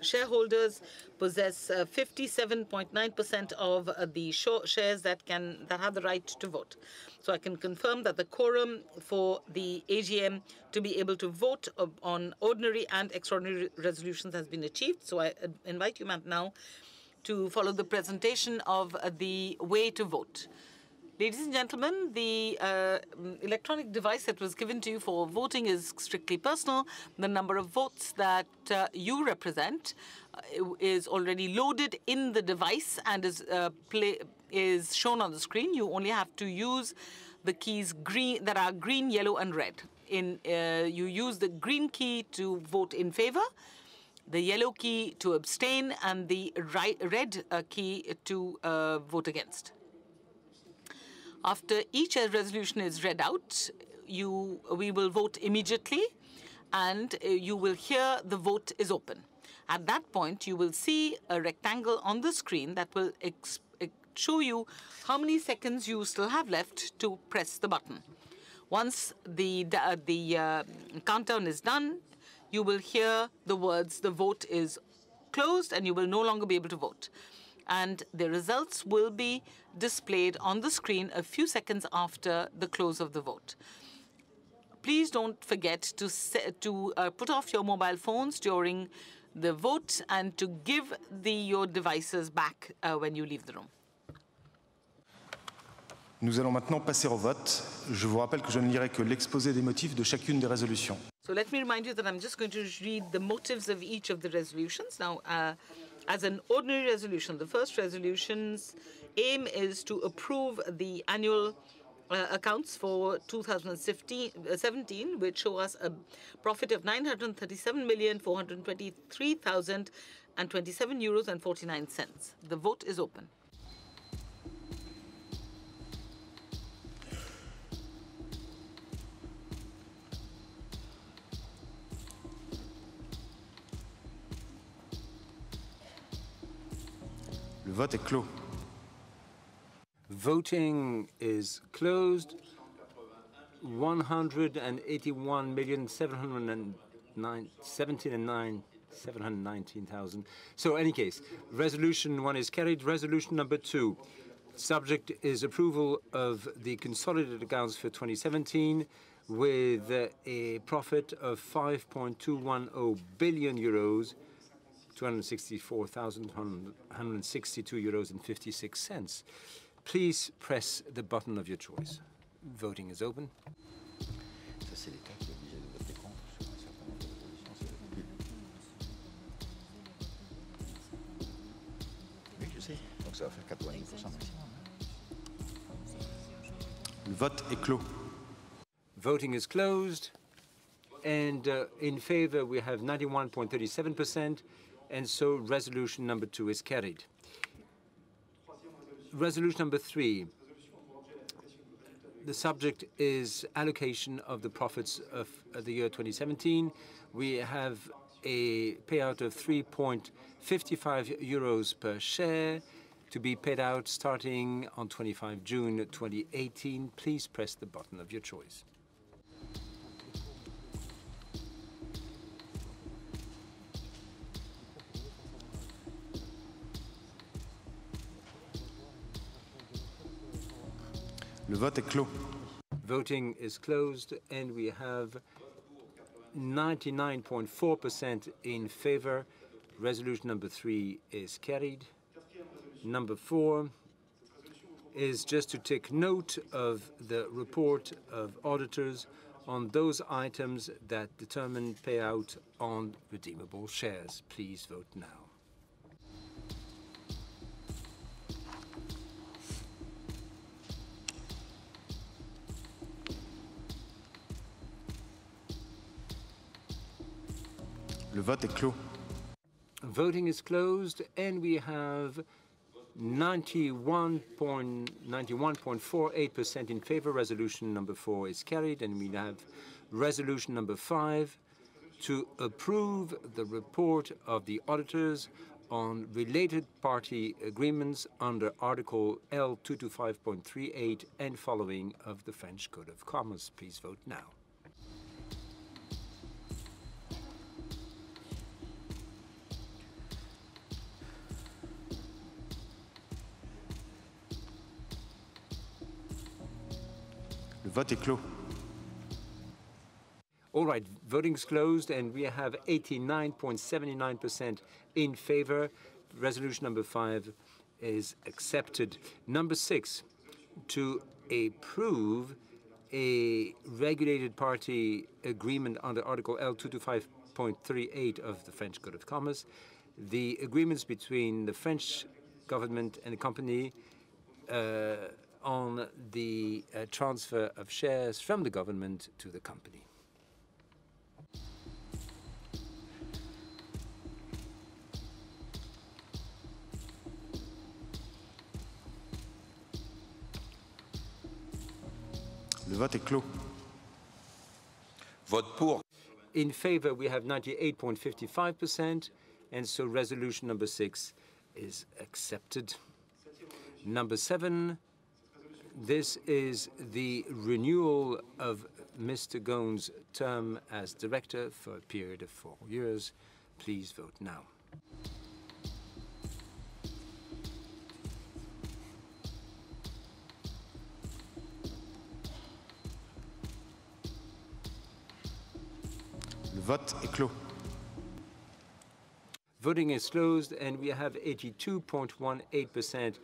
Speaker 2: shareholders possess 57.9% of the shares that have the right to vote. So I can confirm that the quorum for the AGM to be able to vote on ordinary and extraordinary resolutions has been achieved. So I invite you now to follow the presentation of the way to vote. Ladies and gentlemen, the electronic device that was given to you for voting is strictly personal. The number of votes that you represent is already loaded in the device and is shown on the screen. You only have to use the keys that are green, yellow, and red. You use the green key to vote in favor, the yellow key to abstain, and the red key to vote against. After each resolution is read out, we will vote immediately, and you will hear the vote is open. At that point, you will see a rectangle on the screen that will show you how many seconds you still have left to press the button. Once the countdown is done, you will hear the words, "The vote is closed," and you will no longer be able to vote. And the results will be displayed on the screen a few seconds after the close of the vote. Please don't forget to put off your mobile phones during the vote and to give your devices back when you leave the room.
Speaker 8: Nous allons maintenant passer au vote. Je vous rappelle que je ne lirai que l'exposé des motifs de chacune des résolutions.
Speaker 2: So let me remind you that I'm just going to read the motives of each of the resolutions. Now, as an ordinary resolution, the first resolution's aim is to approve the annual accounts for 2017, which show us a profit of 937,423,027 euros and 49 cents. The vote is open.
Speaker 8: Le vote est clos.
Speaker 4: Voting is closed. 181,719,000. So, in any case, resolution 1 is carried. Resolution number 2. Subject is approval of the consolidated accounts for 2017 with a profit of 5.210 billion euros. 264,162 euros and 56 cents. Please press the button of your choice. Voting is open.
Speaker 8: Le vote est clos.
Speaker 4: Voting is closed. And in favor, we have 91.37%. And so resolution number 2 is carried. Resolution number 3. The subject is allocation of the profits of the year 2017. We have a payout of 3.55 euros per share to be paid out starting on 25 June 2018. Please press the button of your choice.
Speaker 8: Le vote est clos.
Speaker 4: Voting is closed, and we have 99.4% in favor. Resolution number 3 is carried. Number 4 is just to take note of the report of auditors on those items that determine payout on redeemable shares. Please vote now.
Speaker 8: Le vote est clos.
Speaker 4: Voting is closed, and we have 91.48% in favor. Resolution number 4 is carried, and we have resolution number 5 to approve the report of the auditors on related party agreements under Article L225.38 and following of the French Code of Commerce. Please vote now.
Speaker 8: Le vote est clos.
Speaker 4: All right, voting's closed, and we have 89.79% in favor. Resolution number 5 is accepted. Number 6, to approve a regulated party agreement under Article L225.38 of the French Code of Commerce. The agreements between the French government and the company on the transfer of shares from the government to the company.
Speaker 8: Le vote est clos.
Speaker 1: Vote pour.
Speaker 4: In favor, we have 98.55%, and so resolution number 6 is accepted. Number 7, this is the renewal of Mr. Ghosn's term as director for a period of 4 years. Please vote now.
Speaker 8: Le vote est clos.
Speaker 4: Voting is closed, and we have 82.18%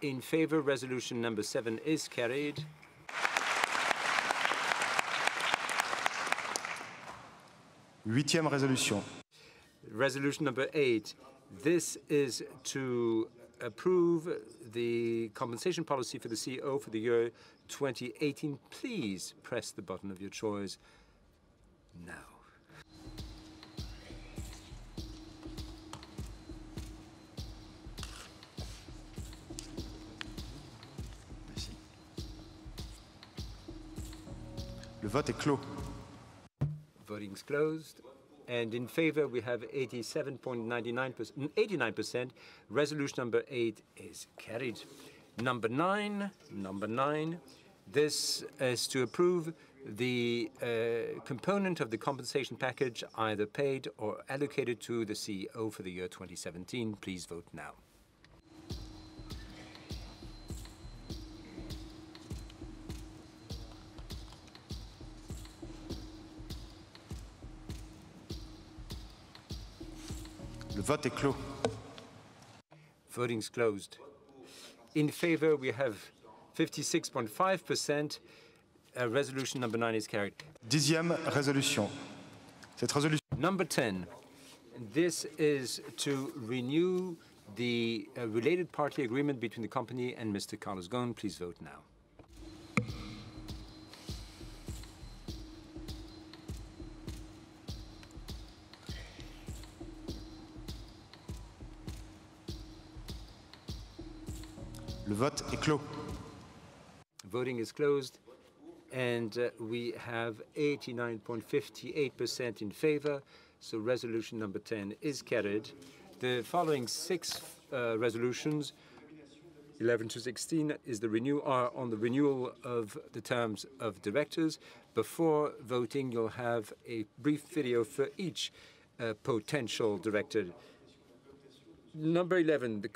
Speaker 4: in favor. Resolution number 7 is carried.
Speaker 8: Huitième résolution.
Speaker 4: Resolution number 8. This is to approve the compensation policy for the CEO for the year 2018. Please press the button of your choice now.
Speaker 8: Le vote est clos.
Speaker 4: Voting's closed, and in favor we have 89%. Resolution number 8 is carried. Number 9. This is to approve the component of the compensation package either paid or allocated to the CEO for the year 2017. Please vote now.
Speaker 8: Le vote est clos.
Speaker 4: Voting's closed. In favor, we have 56.5%. Resolution number 9 is carried.
Speaker 8: Dixième résolution. Cette résolution.
Speaker 4: Number 10. This is to renew the related party agreement between the company and Mr. Carlos Ghosn. Please vote now.
Speaker 8: Le vote est clos.
Speaker 4: Voting is closed, and we have 89.58% in favor, so resolution number 10 is carried. The following 6 resolutions, 11 to 16, are on the renewal of the terms of directors. Before voting, you'll have a brief video for each potential director. Number 11, the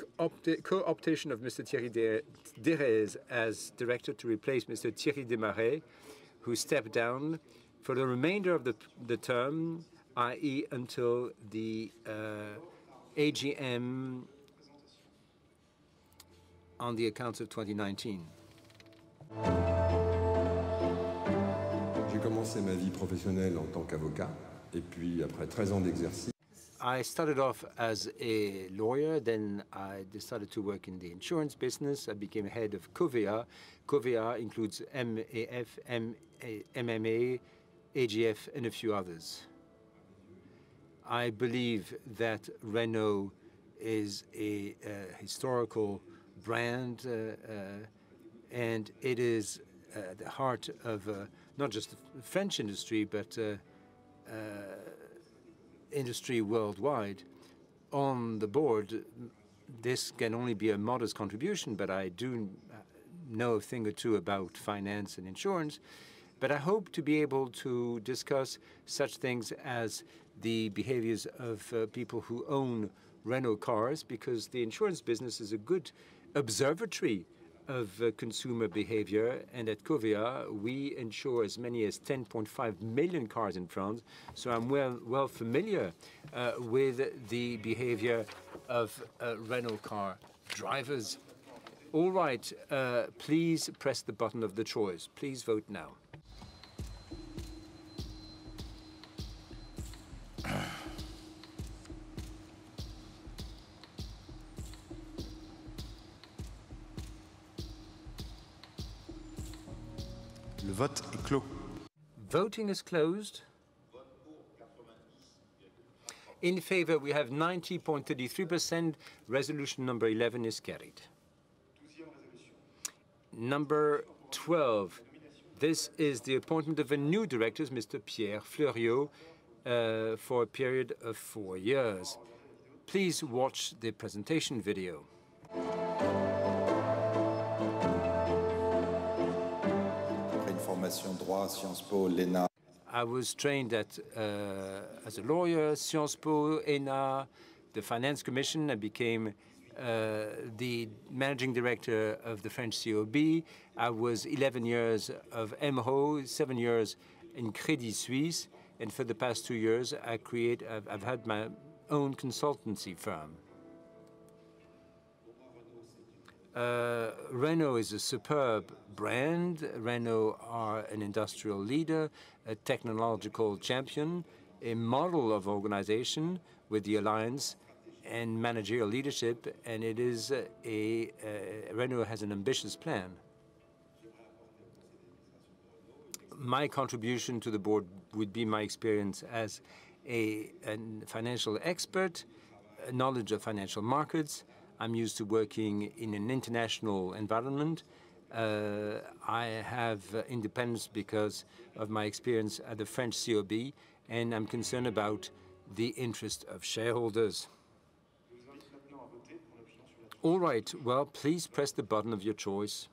Speaker 4: co-optation of Mr. Thierry Derez as director to replace Mr. Thierry Desmarais, who stepped down for the remainder of the term, i.e. until the AGM on the accounts of 2019.
Speaker 12: J'ai commencé ma vie professionnelle en tant qu'avocat, et puis après 13 ans d'exercice.
Speaker 4: I started off as a lawyer, then I decided to work in the insurance business. I became head of Covea. Covea includes MAF, MMA, AGF, and a few others. I believe that Renault is a historical brand, and it is at the heart of not just the French industry, but industry worldwide. On the board, this can only be a modest contribution, but I do know a thing or two about finance and insurance. But I hope to be able to discuss such things as the behaviors of people who own Renault cars, because the insurance business is a good observatory of consumer behavior, and at Covea we insure as many as 10.5 million cars in France, so I'm well familiar with the behavior of Renault car drivers. All right, please press the button of the choice. Please vote now.
Speaker 8: Le vote est clos.
Speaker 4: Voting is closed. In favor, we have 90.33%. Resolution number 11 is carried. Number 12. This is the appointment of a new director, Mr. Pierre Fleuriot, for a period of 4 years. Please watch the presentation video. I was trained at, as a lawyer, Sciences Po, ENA, the Finance Commission. I became the managing director of the French COB. I was 11 years of MRO, 7 years in Crédit Suisse, and for the past 2 years, I've had my own consultancy firm. Renault is a superb brand. Renault are an industrial leader, a technological champion, a model of organization with the alliance and managerial leadership, and it is Renault has an ambitious plan. My contribution to the board would be my experience as a financial expert, knowledge of financial markets. I'm used to working in an international environment. I have independence because of my experience at the French COB, and I'm concerned about the interest of shareholders. All right, well, please press the button of your choice.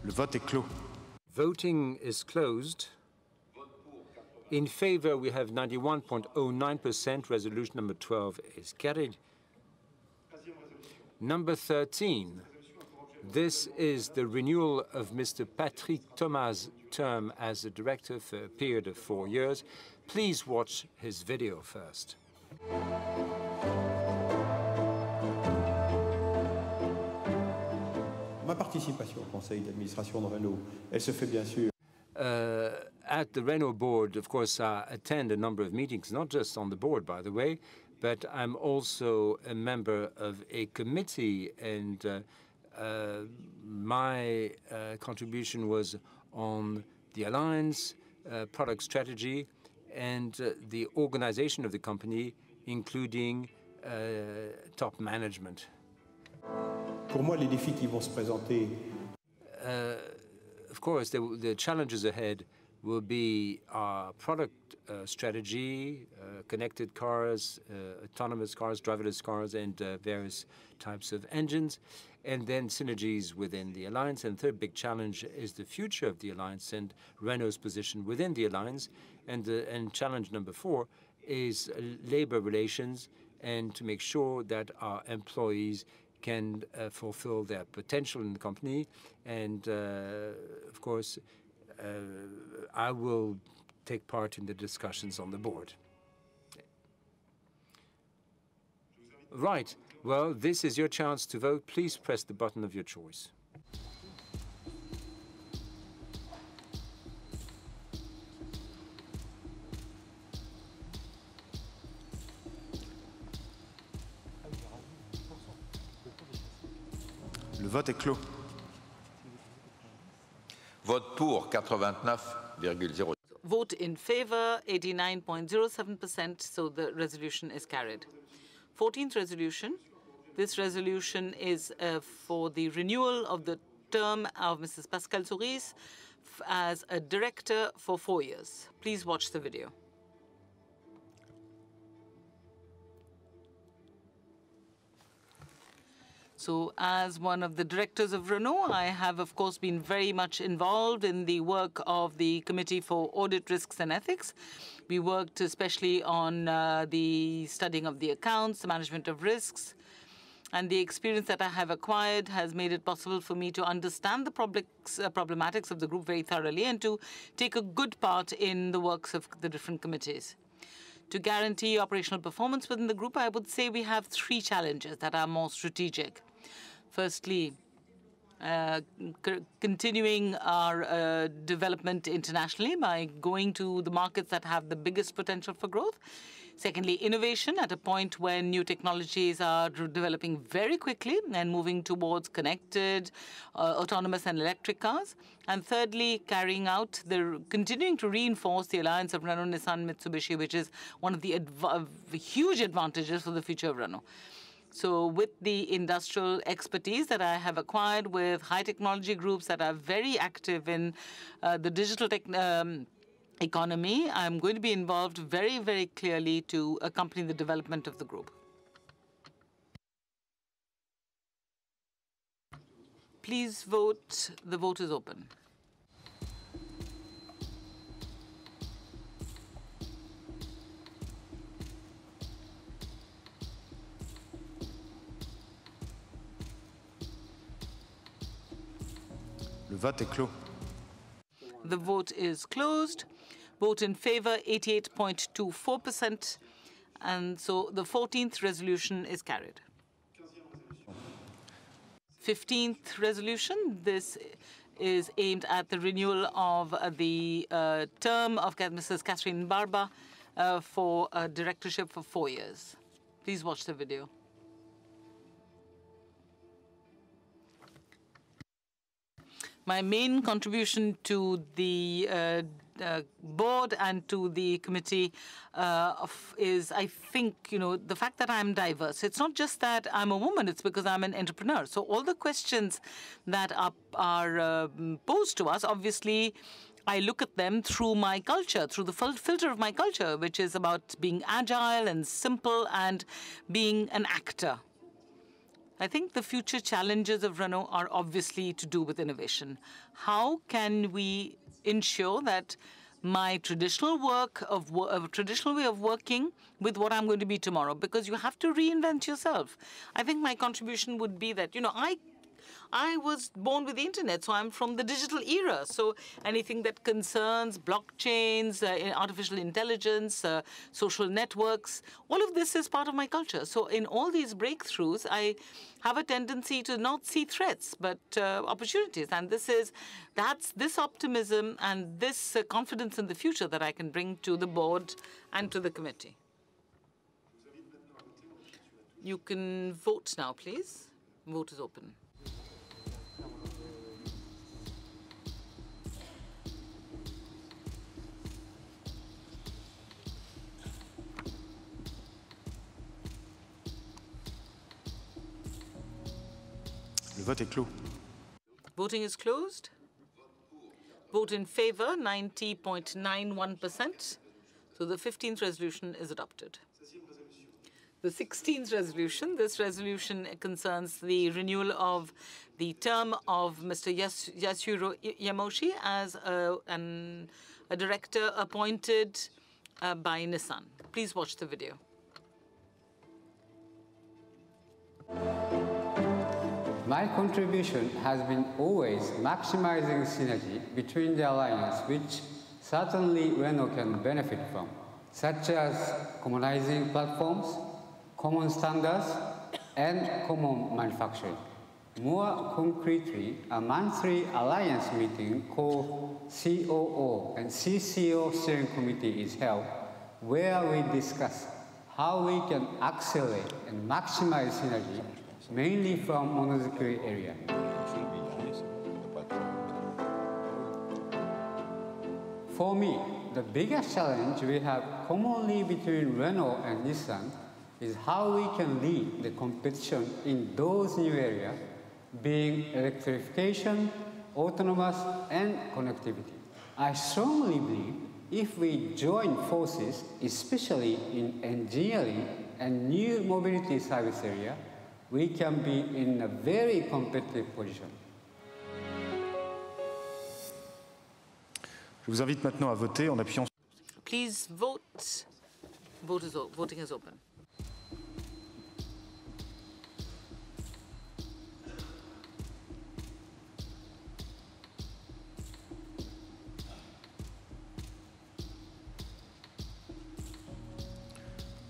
Speaker 8: Le vote est clos.
Speaker 4: Voting is closed. In favor, we have 91.09%. Resolution number 12 is carried. Number 13. This is the renewal of Mr. Patrick Tomasz' term as a director for a period of 4 years. Please watch his video first.
Speaker 11: Ma participation au conseil d'administration de Renault, elle se fait bien sûr.
Speaker 4: At the Renault board, of course, I attend a number of meetings, not just on the board, by the way, but I'm also a member of a committee, and my contribution was on the alliance, product strategy, and the organization of the company, including top management.
Speaker 11: Pour moi, les défis qui vont se présenter.
Speaker 4: Of course, the challenges ahead will be our product strategy, connected cars, autonomous cars, driverless cars, and various types of engines, and then synergies within the alliance. And third big challenge is the future of the alliance and Renault's position within the alliance. And challenge number 4 is labor relations, and to make sure that our employees can fulfill their potential in the company. And of course, I will take part in the discussions on the board. Right. Well, this is your chance to vote. Please press the button of your choice.
Speaker 8: Le vote est clos.
Speaker 1: Vote pour 89,0.
Speaker 2: Vote in favor, 89.07%, so the resolution is carried. 14th resolution. This resolution is for the renewal of the term of Mrs. Pascale Souris as a director for 4 years. Please watch the video. So as one of the directors of Renault, I have, of course, been very much involved in the work of the Committee for Audit, Risks and Ethics. We worked especially on the studying of the accounts, the management of risks, and the experience that I have acquired has made it possible for me to understand the problematics of the group very thoroughly and to take a good part in the works of the different committees. To guarantee operational performance within the group, I would say we have 3 challenges that are more strategic. Firstly, continuing our development internationally by going to the markets that have the biggest potential for growth. Secondly, innovation at a point when new technologies are developing very quickly and moving towards connected, autonomous and electric cars. And thirdly, continuing to reinforce the alliance of Renault, Nissan, Mitsubishi, which is one of the huge advantages for the future of Renault. So with the industrial expertise that I have acquired with high technology groups that are very active in the digital economy, I'm going to be involved very, very clearly to accompany the development of the group. Please vote. The vote is open.
Speaker 8: Le vote est clos.
Speaker 2: The vote is closed. Vote in favor, 88.24%. And so the 14th resolution is carried. 15th resolution. This is aimed at the renewal of the term of Mrs. Catherine Barba for directorship for 4 years. Please watch the video. My main contribution to the board and to the committee is, I think, the fact that I'm diverse. It's not just that I'm a woman, it's because I'm an entrepreneur. So all the questions that are posed to us, obviously, I look at them through my culture, through the filter of my culture, which is about being agile and simple and being an actor. I think the future challenges of Renault are obviously to do with innovation. How can we ensure that my traditional traditional way of working with what I'm going to be tomorrow? Because you have to reinvent yourself. I think my contribution would be that, I was born with the internet, so I'm from the digital era. So anything that concerns blockchains, artificial intelligence, social networks, all of this is part of my culture. So in all these breakthroughs, I have a tendency to not see threats, but opportunities. And that's this optimism and this confidence in the future that I can bring to the board and to the committee. You can vote now, please. Vote is open.
Speaker 8: Le vote est clos.
Speaker 2: Voting is closed. Vote in favor, 90.91%. So the 15th resolution is adopted. The 16th resolution, this resolution concerns the renewal of the term of Mr. Yasuhiro Yamoshi as a director appointed by Nissan. Please watch the video.
Speaker 13: My contribution has been always maximizing synergy between the alliance, which certainly Renault can benefit from, such as commonizing platforms, common standards, and common manufacturing. More concretely, a monthly alliance meeting called COO and CCO Steering Committee is held, where we discuss how we can accelerate and maximize synergy, mainly from monozukuri area. For me, the biggest challenge we have commonly between Renault and Nissan is how we can lead the competition in those new areas, being electrification, autonomous, and connectivity. I strongly believe if we join forces, especially in engineering and new mobility service area, we can be in a very competitive position.
Speaker 8: Je vous invite maintenant à voter en appuyant.
Speaker 2: Please vote. Voting is open.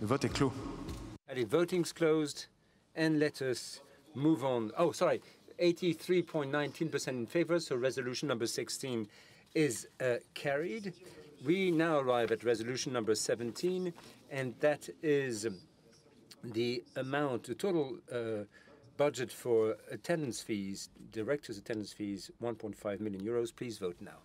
Speaker 8: Le vote est clos.
Speaker 4: Allez, voting's closed, and let us move on. Oh, sorry, 83.19% in favor, so resolution number 16 is carried. We now arrive at resolution number 17, and that is the amount, the total budget for attendance fees, directors' attendance fees, 1.5 million euros. Please vote now.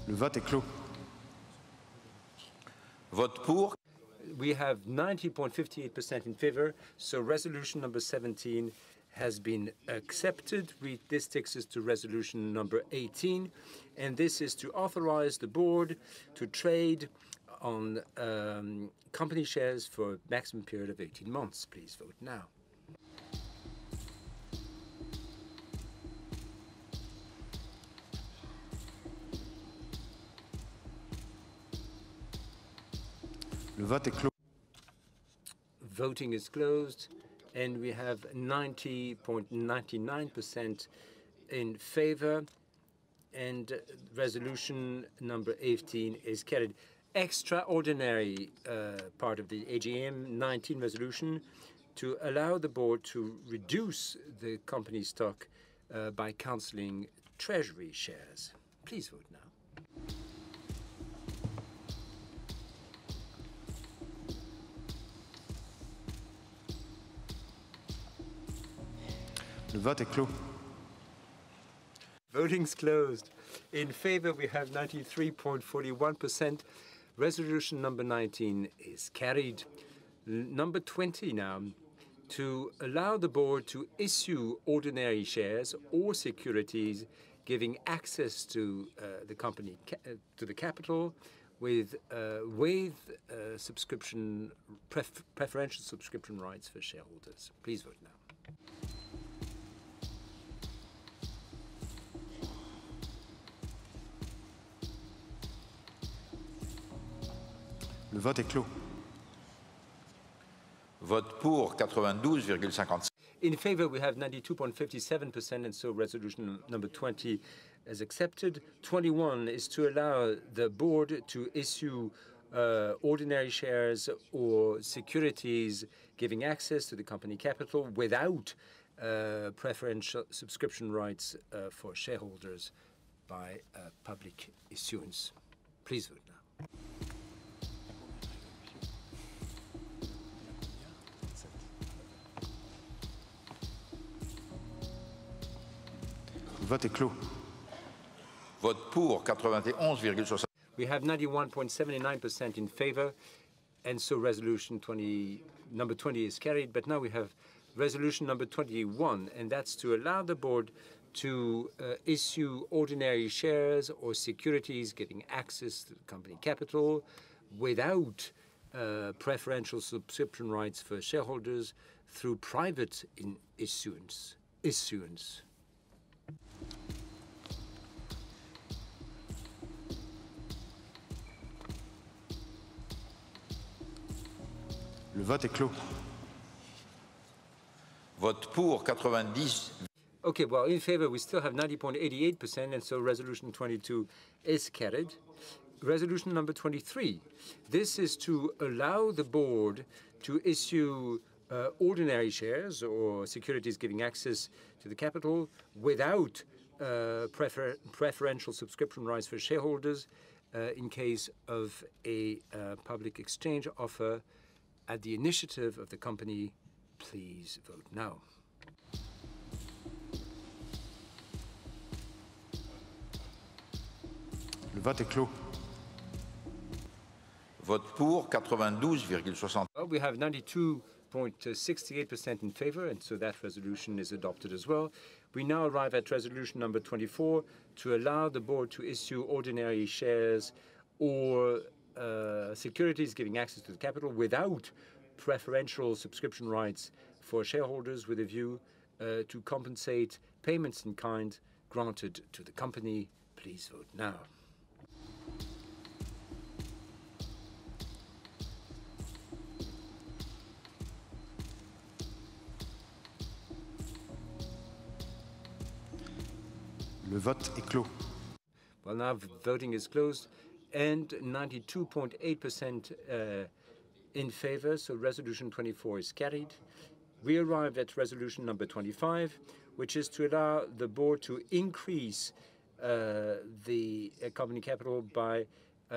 Speaker 8: Le vote est clos.
Speaker 1: Vote pour.
Speaker 4: We have 90.58% in favor, so resolution number 17 has been accepted. This takes us to resolution number 18, and this is to authorize the board to trade on company shares for a maximum period of 18 months. Please vote now.
Speaker 8: Le vote est clos.
Speaker 4: Voting is closed, and we have 90.99% in favor, and resolution number 18 is carried. Extraordinary part of the AGM 19 resolution to allow the board to reduce the company stock by cancelling treasury shares. Please vote now.
Speaker 8: Le vote est clos.
Speaker 4: Voting's closed. In favor, we have 93.41%. Resolution number 19 is carried. Number 20 now, to allow the board to issue ordinary shares or securities giving access to the company, to the capital, with subscription, preferential subscription rights for shareholders. Please vote now.
Speaker 8: Le vote est clos.
Speaker 1: Vote pour 92,55.
Speaker 4: In favor, we have 92.57%, and so resolution number 20 is accepted. 21 is to allow the board to issue ordinary shares or securities giving access to the company capital without preferential subscription rights for shareholders by public issuance. Please vote now.
Speaker 8: Vote est clos.
Speaker 1: Vote pour 91,60.
Speaker 4: We have 91.79% in favor. And so resolution number 20 is carried. But now we have resolution number 21, and that's to allow the board to issue ordinary shares or securities giving access to the company capital without preferential subscription rights for shareholders through private issuance.
Speaker 8: Le vote est clos.
Speaker 1: Vote pour 90.
Speaker 4: Okay, well, in favor, we still have 90.88%, and so resolution 22 is carried. Resolution number 23. This is to allow the board to issue ordinary shares or securities giving access to the capital without preferential subscription rights for shareholders in case of a public exchange offer at the initiative of the company. Please vote now.
Speaker 8: Le vote est clos.
Speaker 1: Vote pour 92,60.
Speaker 4: Well, we have 92.68% in favor, and so that resolution is adopted as well. We now arrive at resolution number 24 to allow the board to issue ordinary shares or securities giving access to the capital without preferential subscription rights for shareholders with a view to compensate payments in kind granted to the company. Please vote now.
Speaker 8: Le vote est clos.
Speaker 4: Well, now voting is closed, and 92.8% in favor, so resolution 24 is carried. We arrived at resolution number 25, which is to allow the board to increase the company capital by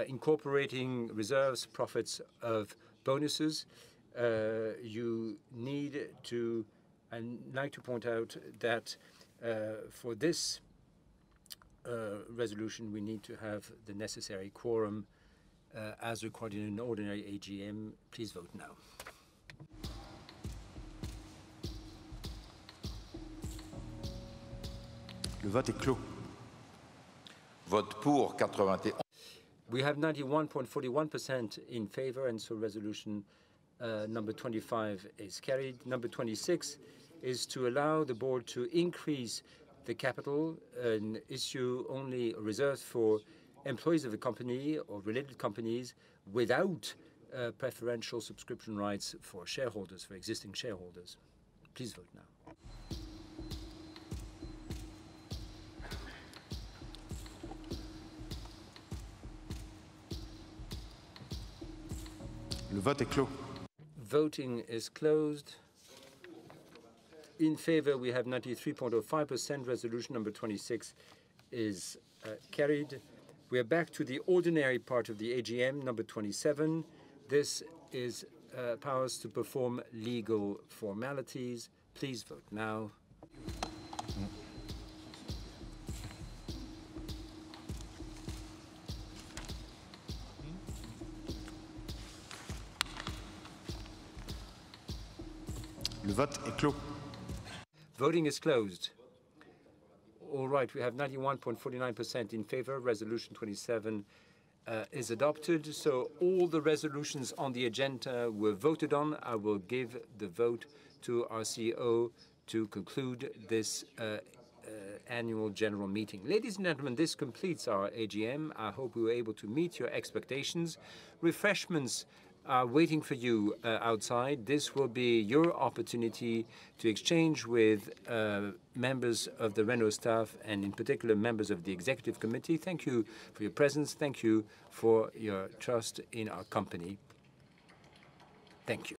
Speaker 4: incorporating reserves, profits of bonuses. You need to, I'd like to point out that for this resolution, we need to have the necessary quorum as recorded in an ordinary AGM. Please vote now.
Speaker 8: Le vote est clos.
Speaker 1: Vote pour 91.
Speaker 4: We have 91.41% in favor, and so resolution number 25 is carried. Number 26 is to allow the board to increase the capital and issue only reserves for employees of the company or related companies without preferential subscription rights for shareholders, for existing shareholders. Please vote now.
Speaker 8: Le vote est clos.
Speaker 4: Voting is closed. In favor, we have 93.05%. Resolution number 26 is carried. We are back to the ordinary part of the AGM, number 27. This is powers to perform legal formalities. Please vote now.
Speaker 8: Le vote est clos.
Speaker 4: Voting is closed. All right, we have 91.49% in favor. Resolution 27 is adopted. So all the resolutions on the agenda were voted on. I will give the vote to our CEO to conclude this annual general meeting. Ladies and gentlemen, this completes our AGM. I hope we were able to meet your expectations. Refreshments are waiting for you outside. This will be your opportunity to exchange with members of the Renault staff and in particular members of the executive committee. Thank you for your presence. Thank you for your trust in our company. Thank you.